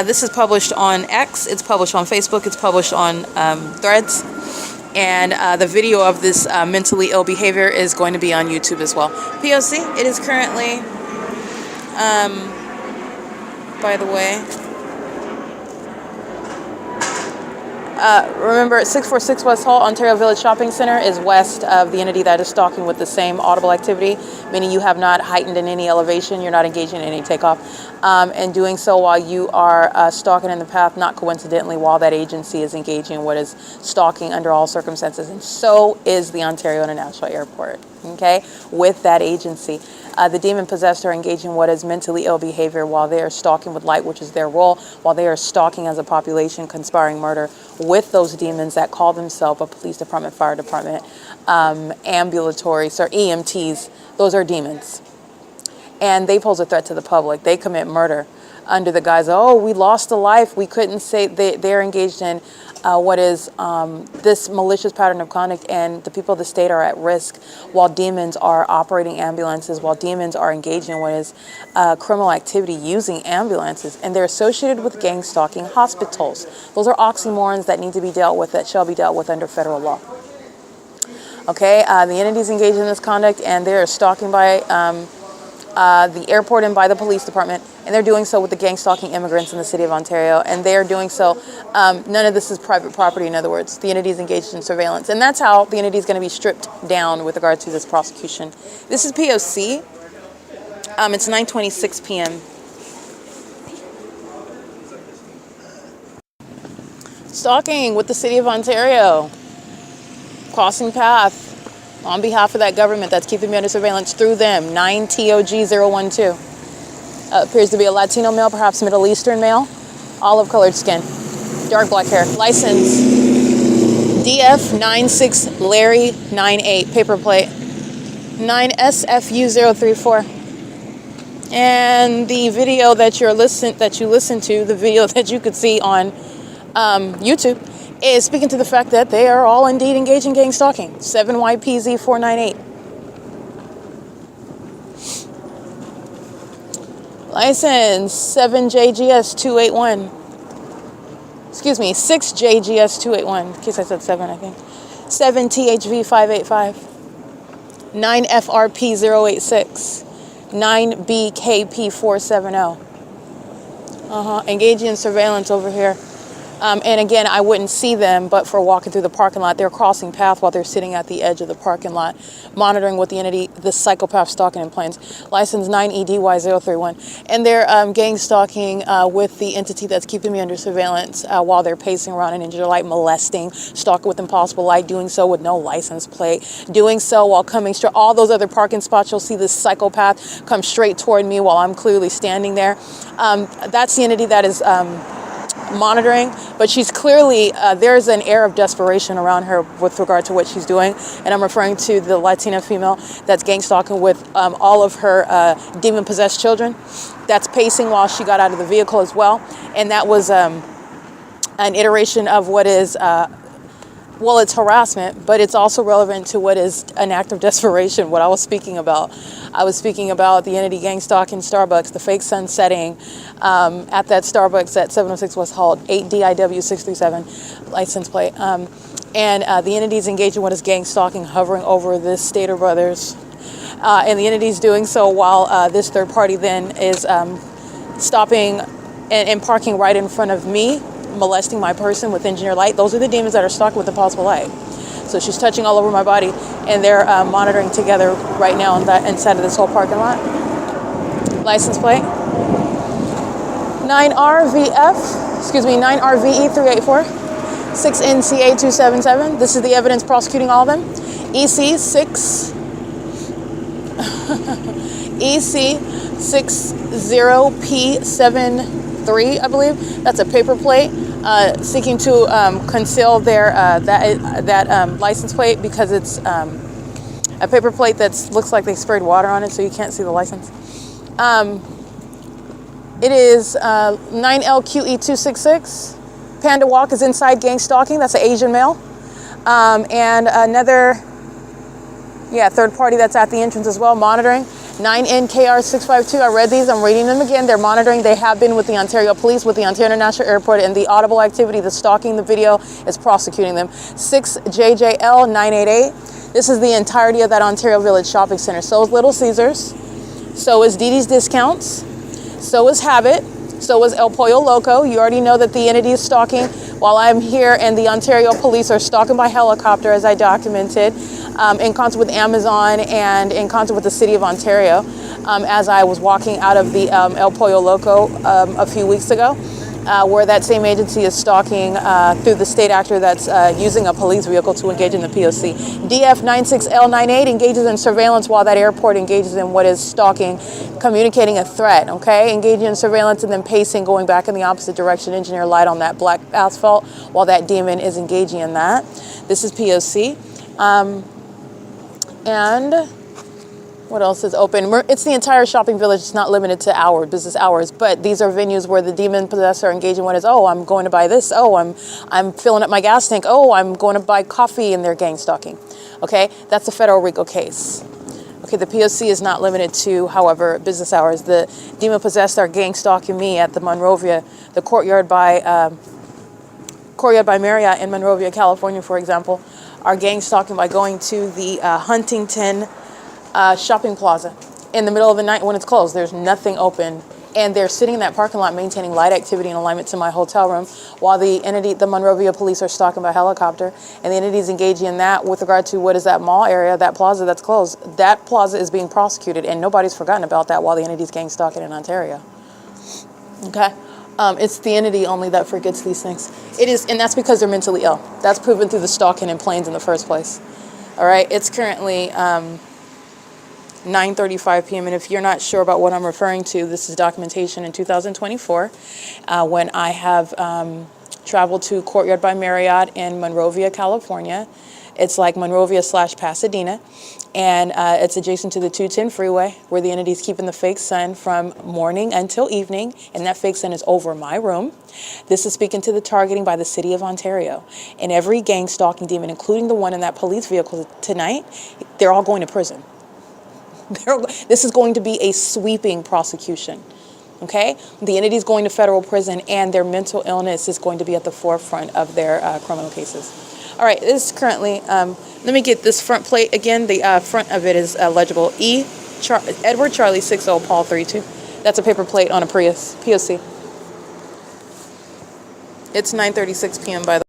This is published on X. It's published on Facebook. It's published on Threads. And the video of this mentally ill behavior is going to be on YouTube as well. P.O.C. It is currently, by the way, remember, 646 West Hall, Ontario Village Shopping Center is west of the entity that is stalking with the same audible activity, meaning you have not heightened in any elevation, you're not engaging in any takeoff, and doing so while you are stalking in the path, not coincidentally, while that agency is engaging in what is stalking under all circumstances, and so is the Ontario International Airport, okay, with that agency. The demon-possessed are engaging in what is mentally ill behavior while they are stalking with light, which is their role, while they are stalking as a population, conspiring murder with those demons that call themselves a police department, fire department, ambulatories, or EMTs. Those are demons. And they pose a threat to the public. They commit murder under the guise of, oh, we lost a life. We couldn't say. They're engaged in what is this malicious pattern of conduct, and the people of the state are at risk while demons are operating ambulances, while demons are engaged in what is criminal activity using ambulances, and they're associated with gang stalking hospitals. Those are oxymorons that need to be dealt with, that shall be dealt with under federal law. Okay, the entities engaged in this conduct, and they're stalking by the airport and by the police department, and they're doing so with the gang stalking immigrants in the city of Ontario, and they're doing so, none of this is private property. In other words, the entity is engaged in surveillance, and that's how the entity is going to be stripped down with regard to this prosecution. This is P.O.C. It's 9:26 p.m. Stalking with the city of Ontario, crossing path on behalf of that government that's keeping me under surveillance through them. 9TOG012. Appears to be a Latino male, perhaps Middle Eastern male. Olive-colored skin. Dark black hair. License DF96 Larry 98. Paper plate 9SFU034. And the video that you listen to, the video that you could see on YouTube, is speaking to the fact that they are all indeed engaged in gang stalking. 7YPZ498. License 7JGS281. Excuse me, 6JGS281. In case I said 7, I think. 7THV585. 9FRP086. 9BKP470. Engaging in surveillance over here. And again, I wouldn't see them, but for walking through the parking lot, they're crossing path while they're sitting at the edge of the parking lot, monitoring what the entity, the psychopath stalking in planes. License 9EDY031. And they're gang stalking with the entity that's keeping me under surveillance while they're pacing around in engine light, molesting, stalking with impossible light, doing so with no license plate, doing so while coming straight. All those other parking spots, you'll see this psychopath come straight toward me while I'm clearly standing there. That's the entity that is monitoring, but she's clearly, there's an air of desperation around her with regard to what she's doing, and I'm referring to the Latina female that's gang stalking with all of her demon-possessed children, that's pacing while she got out of the vehicle as well, and that was an iteration of what is well, it's harassment, but it's also relevant to what is an act of desperation, what I was speaking about. I was speaking about the entity gang stalking Starbucks, the fake sun setting at that Starbucks at 706 West Hall, 8DIW637 license plate. And the entity's engaged in what is gang stalking, hovering over this Stater Brothers. And the entity's doing so while this third party then is stopping and parking right in front of me, molesting my person with engineer light. Those are the demons that are stalking with impossible light. So she's touching all over my body, and they're monitoring together right now on that inside of this whole parking lot. License plate 9RVE384 6NCA277. This is the evidence prosecuting all of them. EC60P73, I believe. That's a paper plate seeking to conceal their that license plate because it's a paper plate that looks like they sprayed water on it, so you can't see the license. It is 9LQE266. Panda Walk is inside gang stalking. That's an Asian male. And another, third party that's at the entrance as well, monitoring. 9NKR652. I read these. I'm reading them again. They're monitoring. They have been with the Ontario Police, with the Ontario International Airport, and the audible activity, the stalking, the video is prosecuting them. 6JJL988. This is the entirety of that Ontario Village Shopping Center. So is Little Caesars. So is Dee Dee's Discounts. So is Habit. So is El Pollo Loco. You already know that the entity is stalking while I'm here, and the Ontario Police are stalking by helicopter, as I documented, in concert with Amazon and in concert with the City of Ontario, as I was walking out of the El Pollo Loco a few weeks ago, where that same agency is stalking through the state actor that's using a police vehicle to engage in the P.O.C. DF96L98 engages in surveillance while that airport engages in what is stalking, communicating a threat, okay? Engaging in surveillance and then pacing, going back in the opposite direction, engineer light on that black asphalt while that demon is engaging in that. This is P.O.C. And what else is open? It's the entire shopping village. It's not limited to business hours, but these are venues where the demon possessor are engaging. What is, oh, I'm going to buy this. Oh, I'm filling up my gas tank. Oh, I'm going to buy coffee, and they're gang stalking. Okay, that's a federal RICO case. Okay, the P.O.C. is not limited to, however, business hours. The demon possessed are gang stalking me at the Monrovia, the Courtyard by Marriott in Monrovia, California, for example, are gang stalking by going to the Huntington shopping plaza in the middle of the night when it's closed. There's nothing open, and they're sitting in that parking lot maintaining light activity in alignment to my hotel room while the Monrovia police are stalking by helicopter, and the entity is engaging in that with regard to what is that mall area, that plaza that's closed. That plaza is being prosecuted, and nobody's forgotten about that while the entity's gang stalking in Ontario. Okay? It's the entity only that forgets these things. It is, and that's because they're mentally ill. That's proven through the stalking in planes in the first place. All right? It's currently 9:35 p.m. And if you're not sure about what I'm referring to, this is documentation in 2024 when I have traveled to Courtyard by Marriott in Monrovia, California. It's like Monrovia/Pasadena, and it's adjacent to the 210 freeway where the entity's keeping the fake sun from morning until evening, and that fake sun is over my room. This is speaking to the targeting by the City of Ontario. And every gang stalking demon, including the one in that police vehicle tonight, they're all going to prison. This is going to be a sweeping prosecution, okay? The entity is going to federal prison, and their mental illness is going to be at the forefront of their criminal cases. All right, this is currently, let me get this front plate again. The front of it is legible. Edward Charlie 60 Paul 32. That's a paper plate on a Prius, P.O.C. It's 9:36 p.m. by the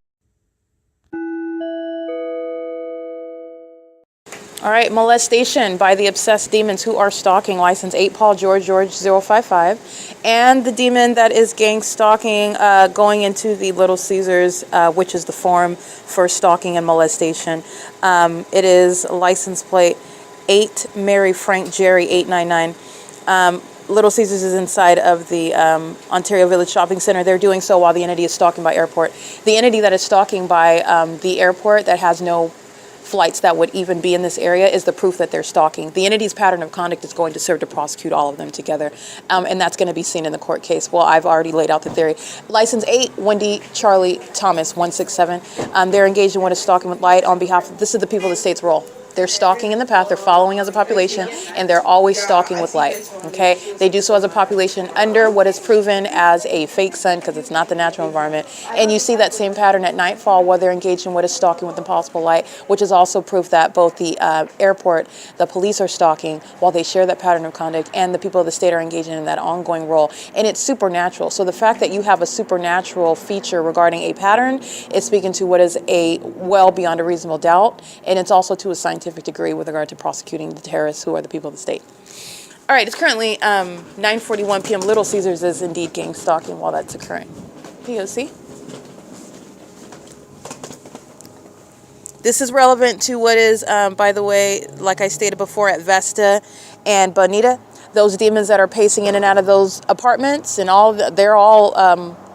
All right, molestation by the obsessed demons who are stalking, license 8 Paul George 055, and the demon that is gang stalking going into the Little Caesars, which is the forum for stalking and molestation. It is license plate 8 Mary Frank Jerry 899. Little Caesars is inside of the Ontario Village Shopping Center. They're doing so while the entity is stalking by airport. The entity that is stalking by the airport that has no flights that would even be in this area is the proof that they're stalking. The entity's pattern of conduct is going to serve to prosecute all of them together, and that's going to be seen in the court case. Well, I've already laid out the theory. License 8, Wendy Charlie Thomas 167. They're engaged in what is stalking with light on behalf of, this is the people of the state's role. They're stalking in the path, they're following as a population, and they're always stalking with light, okay? They do so as a population under what is proven as a fake sun, because it's not the natural environment. And you see that same pattern at nightfall while they're engaged in what is stalking with impossible light, which is also proof that both the airport, the police are stalking while they share that pattern of conduct, and the people of the state are engaging in that ongoing role. And it's supernatural. So the fact that you have a supernatural feature regarding a pattern is speaking to what is a well beyond a reasonable doubt, and it's also to a scientific degree with regard to prosecuting the terrorists who are the people of the state. All right, it's currently 9:41 p.m. Little Caesars is indeed gang stalking while that's occurring. P.O.C. This is relevant to what is, by the way, like I stated before, at Vesta and Bonita. Those demons that are pacing in and out of those apartments and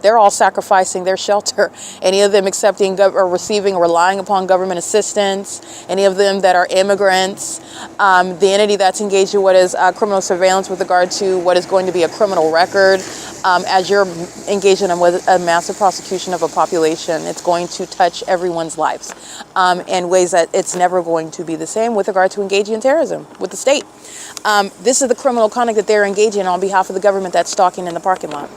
they're all sacrificing their shelter. Any of them accepting or receiving or relying upon government assistance. Any of them that are immigrants. The entity that's engaged in what is criminal surveillance with regard to what is going to be a criminal record. As you're engaged in a massive prosecution of a population, it's going to touch everyone's lives in ways that it's never going to be the same with regard to engaging in terrorism with the state. This is the criminal conduct that they're engaging in on behalf of the government that's stalking in the parking lot.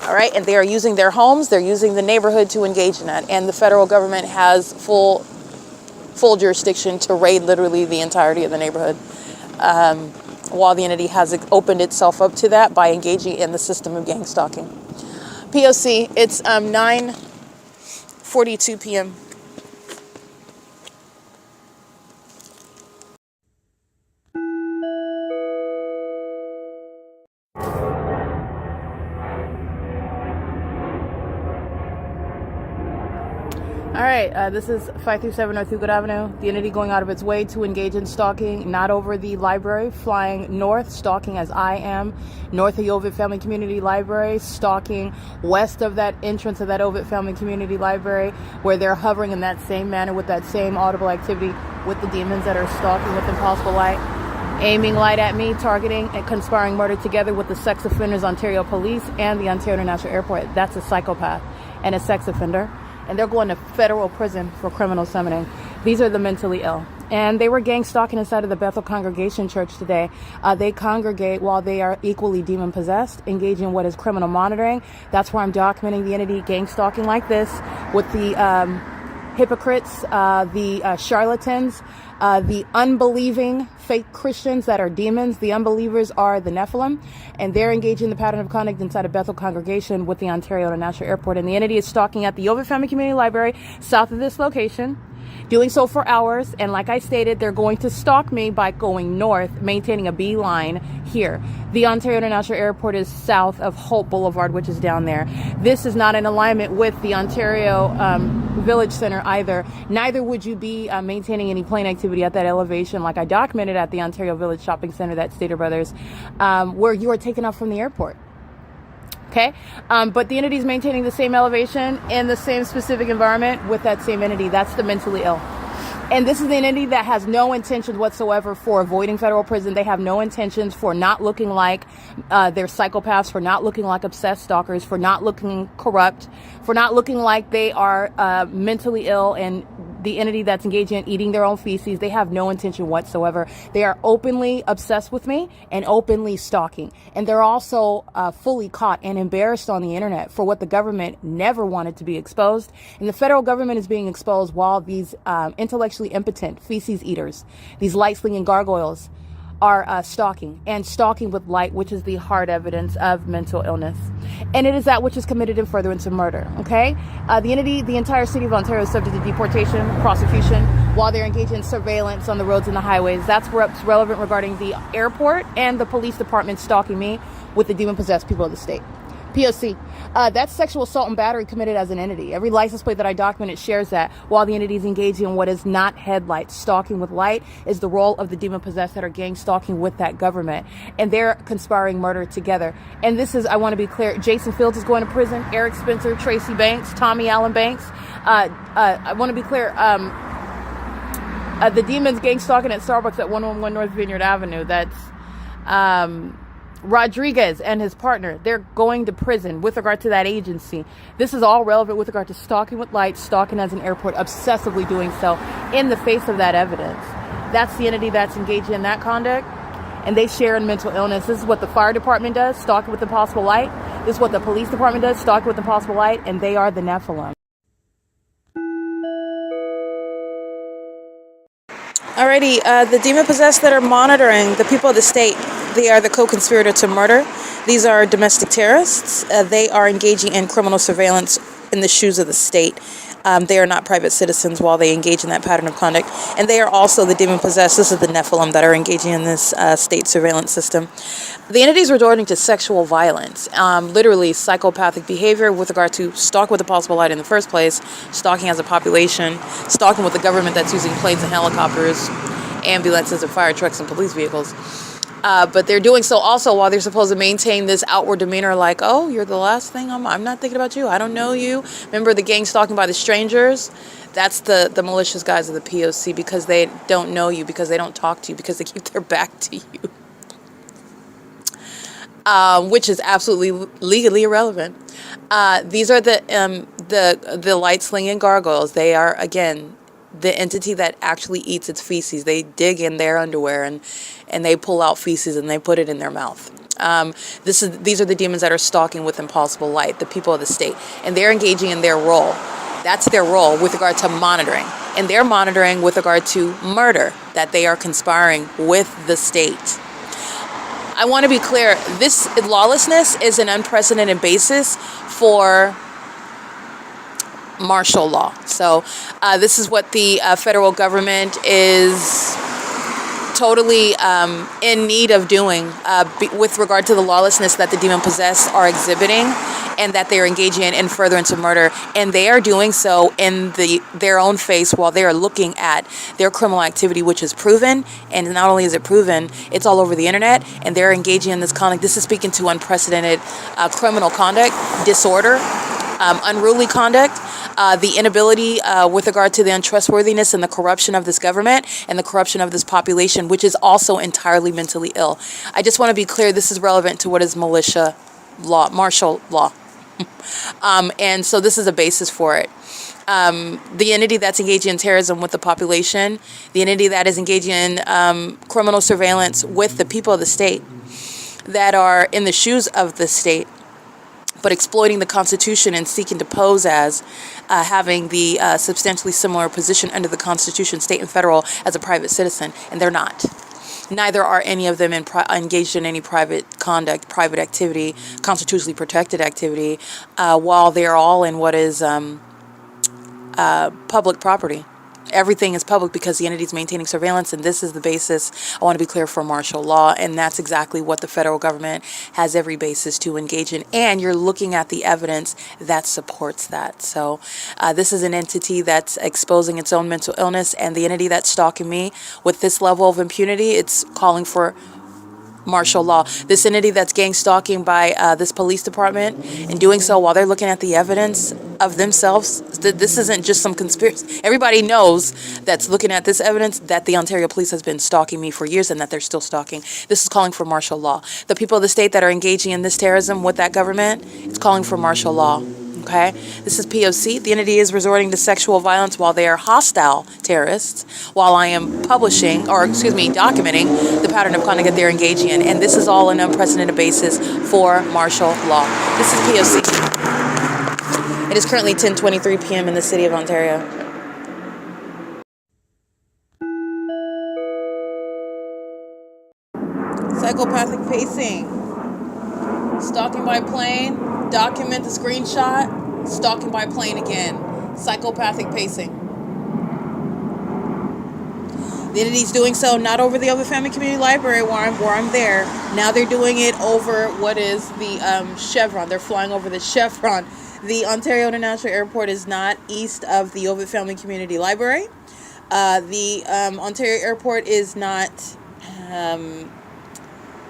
All right, and they are using their homes, they're using the neighborhood to engage in that, and the federal government has full jurisdiction to raid literally the entirety of the neighborhood, while the entity has opened itself up to that by engaging in the system of gang stalking. P.O.C. It's 9:42 p.m. All right, this is 537 North Euclid Avenue. The entity going out of its way to engage in stalking, not over the library, flying north, stalking as I am, north of the OVITT Family Community Library, stalking west of that entrance of that OVITT Family Community Library, where they're hovering in that same manner with that same audible activity with the demons that are stalking with impossible light, aiming light at me, targeting and conspiring murder together with the sex offenders Ontario Police and the Ontario International Airport. That's a psychopath and a sex offender. And they're going to federal prison for criminal summoning. These are the mentally ill. And they were gang stalking inside of the Bethel Congregation Church today. They congregate while they are equally demon possessed, engaging in what is criminal monitoring. That's where I'm documenting the entity gang stalking like this with the hypocrites, the charlatans, the unbelieving fake Christians that are demons. The unbelievers are the Nephilim, and they're engaging in the pattern of conduct inside a Bethel congregation with the Ontario International Airport. And the entity is stalking at the OVITT Family Community Library south of this location, doing so for hours. And like I stated, they're going to stalk me by going north, maintaining a beeline here. The Ontario International Airport is south of Hope Boulevard, which is down there. This is not in alignment with the Ontario Village Center either. Neither would you be maintaining any plane activity at that elevation like I documented at the Ontario Village Shopping Center, that Stater Brothers, where you are taken off from the airport. Okay, but the entity is maintaining the same elevation in the same specific environment with that same entity. That's the mentally ill. And this is an entity that has no intentions whatsoever for avoiding federal prison. They have no intentions for not looking like they're psychopaths, for not looking like obsessed stalkers, for not looking corrupt, for not looking like they are mentally ill and the entity that's engaging in eating their own feces. They have no intention whatsoever. They are openly obsessed with me and openly stalking. And they're also fully caught and embarrassed on the internet for what the government never wanted to be exposed. And the federal government is being exposed while these intellectually impotent feces eaters, these light-slinging gargoyles, are stalking, and stalking with light, which is the hard evidence of mental illness. And it is that which is committed in furtherance of murder, okay? The entire city of Ontario is subject to deportation, prosecution, while they're engaged in surveillance on the roads and the highways. That's what's relevant regarding the airport and the police department stalking me with the demon-possessed people of the state. P.O.C. That's sexual assault and battery committed as an entity. Every license plate that I documented shares that, while the entity is engaging in what is not headlights. Stalking with light is the role of the demon-possessed that are gang stalking with that government. And they're conspiring murder together. And this is, I want to be clear, Jason Fields is going to prison, Eric Spencer, Tracy Banks, Tommy Allen Banks. I want to be clear, the demons gang stalking at Starbucks at 111 North Vineyard Avenue. That's Rodriguez and his partner. They're going to prison with regard to that agency. This is all relevant with regard to stalking with light, stalking as an airport, obsessively doing so in the face of that evidence. That's the entity that's engaged in that conduct, and they share in mental illness. This is what the fire department does, stalking with impossible light. This is what the police department does, stalking with impossible light, and they are the Nephilim. Alrighty, the demon-possessed that are monitoring the people of the state, they are the co-conspirator to murder. These are domestic terrorists. They are engaging in criminal surveillance in the shoes of the state. They are not private citizens while they engage in that pattern of conduct. And they are also the demon-possessed. This is the Nephilim that are engaging in this state surveillance system. The entities resorting to sexual violence, literally psychopathic behavior with regard to stalking with a possible light in the first place, stalking as a population, stalking with the government that's using planes and helicopters, ambulances and fire trucks and police vehicles. But they're doing so also while they're supposed to maintain this outward demeanor like, oh, you're the last thing, I'm not thinking about you, I don't know you. Remember the gang stalking by the strangers? That's the malicious guys of the P.O.C. because they don't know you, because they don't talk to you, because they keep their back to you. Which is absolutely legally irrelevant. These are the light-slinging gargoyles. They are, again, the entity that actually eats its feces. They dig in their underwear and they pull out feces and they put it in their mouth. These are the demons that are stalking with impossible light, the people of the state, and they're engaging in their role. That's their role with regard to monitoring, and they're monitoring with regard to murder, that they are conspiring with the state. I want to be clear, this lawlessness is an unprecedented basis for martial law. So this is what the federal government is totally in need of doing with regard to the lawlessness that the demon-possessed are exhibiting and that they are engaging in furtherance of murder. And they are doing so in their own face while they are looking at their criminal activity, which is proven. And not only is it proven, it's all over the internet. And they're engaging in this conduct. This is speaking to unprecedented criminal conduct, disorder, unruly conduct, the inability with regard to the untrustworthiness and the corruption of this government and the corruption of this population, which is also entirely mentally ill. I just want to be clear, this is relevant to what is militia law, martial law. And so this is a basis for it. The entity that's engaging in terrorism with the population, the entity that is engaging in criminal surveillance with the people of the state that are in the shoes of the state, but exploiting the Constitution and seeking to pose as having the substantially similar position under the Constitution, state and federal, as a private citizen, and they're not. Neither are any of them engaged in any private conduct, private activity, constitutionally protected activity, while they're all in what is public property. Everything is public because the entity is maintaining surveillance, and this is the basis, I want to be clear, for martial law, and that's exactly what the federal government has every basis to engage in, and you're looking at the evidence that supports that. So this is an entity that's exposing its own mental illness, and the entity that's stalking me with this level of impunity, it's calling for martial law. This entity that's gang stalking by this police department and doing so while they're looking at the evidence of themselves. This isn't just some conspiracy. Everybody knows that's looking at this evidence that the Ontario police has been stalking me for years and that they're still stalking. This is calling for martial law. The people of the state that are engaging in this terrorism with that government, it's calling for martial law. Okay, this is P.O.C. The entity is resorting to sexual violence while they are hostile terrorists, while I am documenting the pattern of conduct that they're engaging in. And this is all an unprecedented basis for martial law. This is P.O.C. It is currently 10:23 p.m. in the city of Ontario. Psychopathic pacing. Stalking by plane. Document the screenshot. Stalking by plane again. Psychopathic pacing. The entity's doing so not over the OVITT Family Community Library where I'm there. Now they're doing it over what is the CHEVRON. They're flying over the CHEVRON. The Ontario International Airport is not east of the OVITT Family Community Library. The Ontario Airport is not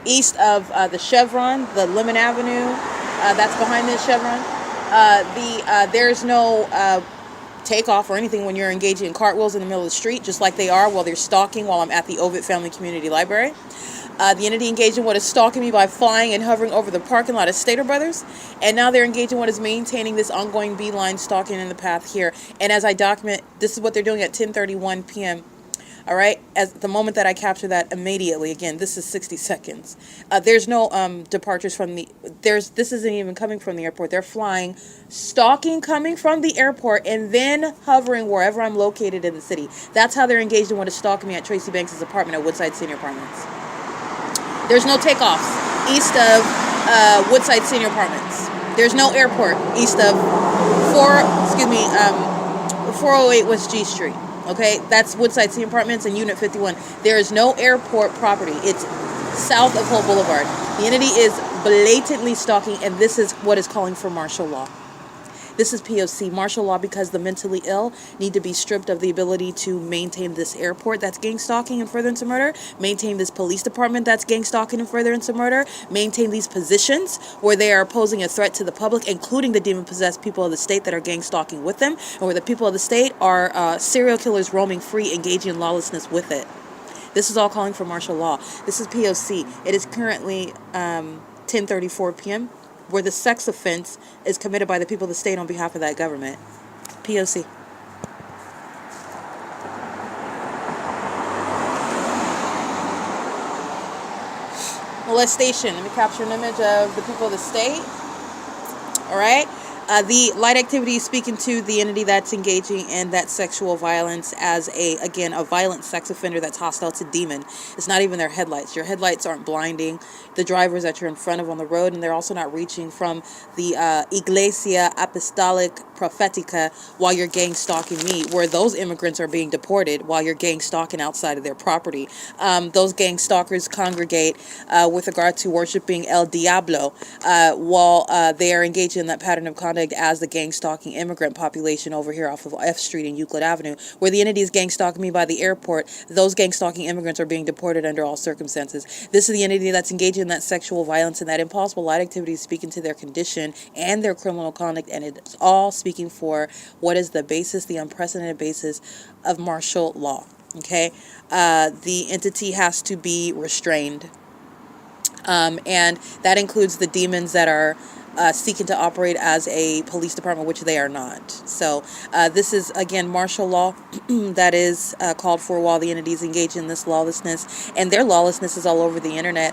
east of the CHEVRON, the Lemon Avenue. That's behind this CHEVRON. There's no takeoff or anything when you're engaging in cartwheels in the middle of the street, just like they are while they're stalking while I'm at the OVITT Family Community Library. The entity engaged in what is stalking me by flying and hovering over the parking lot of Stater Brothers, and now they're engaged in what is maintaining this ongoing beeline stalking in the path here. And as I document, this is what they're doing at 10:31 p.m. All right, as the moment that I capture that immediately, again, this is 60 seconds. There's no departures from this isn't even coming from the airport. They're flying, stalking, coming from the airport, and then hovering wherever I'm located in the city. That's how they're engaged in what is stalking me at Tracy Banks' apartment at Woodside Senior Apartments. There's no takeoffs east of Woodside Senior Apartments. There's no airport east of 408 West G Street. Okay, that's Woodside Senior Apartments and Unit 51. There is no airport property. It's south of Hull Boulevard. The entity is blatantly stalking, and this is what is calling for martial law. This is P.O.C. Martial law because the mentally ill need to be stripped of the ability to maintain this airport that's gang stalking and furtherance of murder, maintain this police department that's gang stalking and furtherance of murder, maintain these positions where they are posing a threat to the public, including the demon-possessed people of the state that are gang stalking with them, and where the people of the state are serial killers roaming free, engaging in lawlessness with it. This is all calling for martial law. This is P.O.C. It is currently 10:34 p.m., where the sex offense is committed by the people of the state on behalf of that government. P.O.C. Molestation. Let me capture an image of the people of the state. All right. The light activity is speaking to the entity that's engaging in that sexual violence as a violent sex offender that's hostile to demon. It's not even their headlights. Your headlights aren't blinding the drivers that you're in front of on the road, and they're also not reaching from the Iglesia Apostolic Profetica while you're gang stalking me, where those immigrants are being deported while you're gang stalking outside of their property. Those gang stalkers congregate with regard to worshiping El Diablo while they are engaged in that pattern of conduct as the gang stalking immigrant population over here off of F Street and Euclid Avenue, where the entity is gang stalking me by the airport. Those gang stalking immigrants are being deported under all circumstances. This is the entity that's engaged in that sexual violence and that impossible light activity, speaking to their condition and their criminal conduct, and it's all speaking for what is the basis, the unprecedented basis of martial law. Okay, the entity has to be restrained, and that includes the demons that are seeking to operate as a police department, which they are not. So this is, again, martial law that is called for while the entities engage in this lawlessness, and their lawlessness is all over the internet.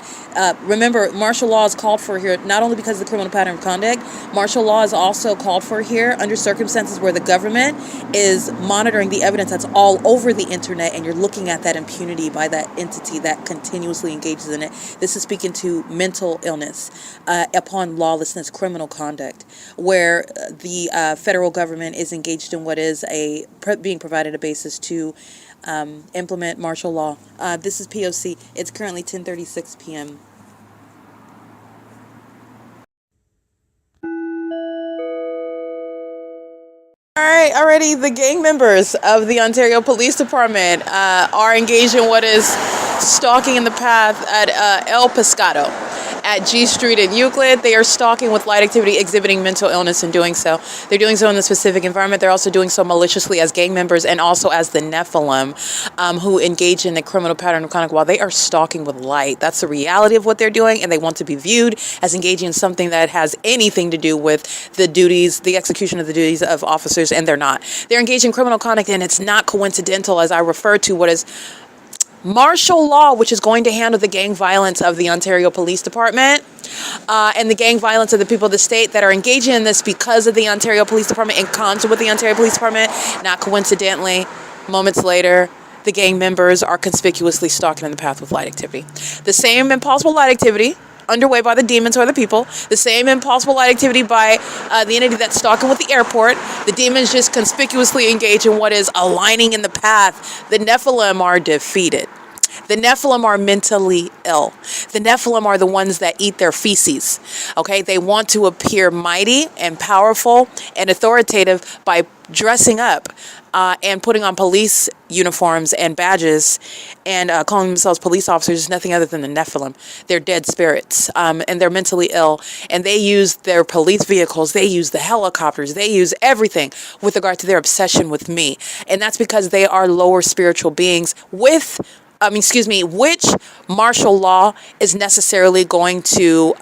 Remember, martial law is called for here not only because of the criminal pattern of conduct. Martial law is also called for here under circumstances where the government is monitoring the evidence that's all over the internet, and you're looking at that impunity by that entity that continuously engages in it. This is speaking to mental illness upon lawlessness, criminal conduct, where the federal government is engaged in what is being provided a basis to implement martial law. This is P.O.C. It's currently 10:36 p.m. All right, already the gang members of the Ontario Police Department are engaged in what is stalking in the path at El Pescado at G Street in Euclid. They are stalking with light activity, exhibiting mental illness in doing so. They're doing so in the specific environment. They're also doing so maliciously as gang members and also as the Nephilim who engage in the criminal pattern of conduct while they are stalking with light. That's the reality of what they're doing, and they want to be viewed as engaging in something that has anything to do with the duties, the execution of the duties of officers, and they're not. They're engaged in criminal conduct, and it's not coincidental, as I refer to what is martial law, which is going to handle the gang violence of the Ontario Police Department and the gang violence of the people of the state that are engaging in this because of the Ontario Police Department, in concert with the Ontario Police Department. Not coincidentally, moments later, the gang members are conspicuously stalking in the path with light activity. The same impossible light activity underway by the demons or the people, the same impossible light activity by the entity that's stalking with the airport. The demons just conspicuously engage in what is aligning in the path. The Nephilim are defeated. The Nephilim are mentally ill. The Nephilim are the ones that eat their feces. Okay, they want to appear mighty and powerful and authoritative by dressing up and putting on police uniforms and badges and calling themselves police officers is nothing other than the Nephilim. They're dead spirits, and they're mentally ill. And they use their police vehicles, they use the helicopters, they use everything with regard to their obsession with me. And that's because they are lower spiritual beings with which martial law is necessarily going to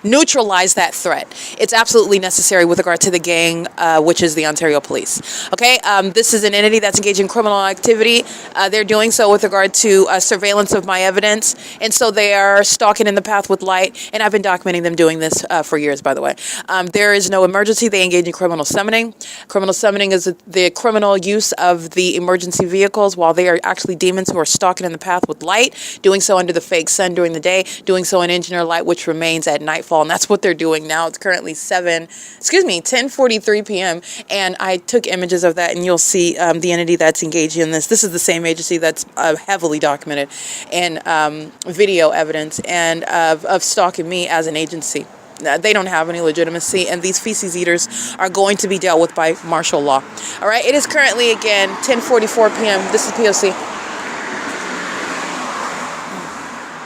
neutralize that threat. It's absolutely necessary with regard to the gang, which is the Ontario Police. Okay, this is an entity that's engaged in criminal activity. They're doing so with regard to surveillance of my evidence, and so they are stalking in the path with light, and I've been documenting them doing this for years, by the way. There is no emergency. They engage in criminal summoning. Criminal summoning is the criminal use of the emergency vehicles while they are actually demons who are stalking in the path with light, doing so under the fake sun during the day, doing so in engineer light, which remains at nightfall. And that's what they're doing now. It's currently 10:43 p.m. And I took images of that, and you'll see the entity that's engaged in this. This is the same agency that's heavily documented in video evidence and of stalking me as an agency. They don't have any legitimacy, and these feces eaters are going to be dealt with by martial law. All right, it is currently, again, 10:44 p.m. This is P.O.C.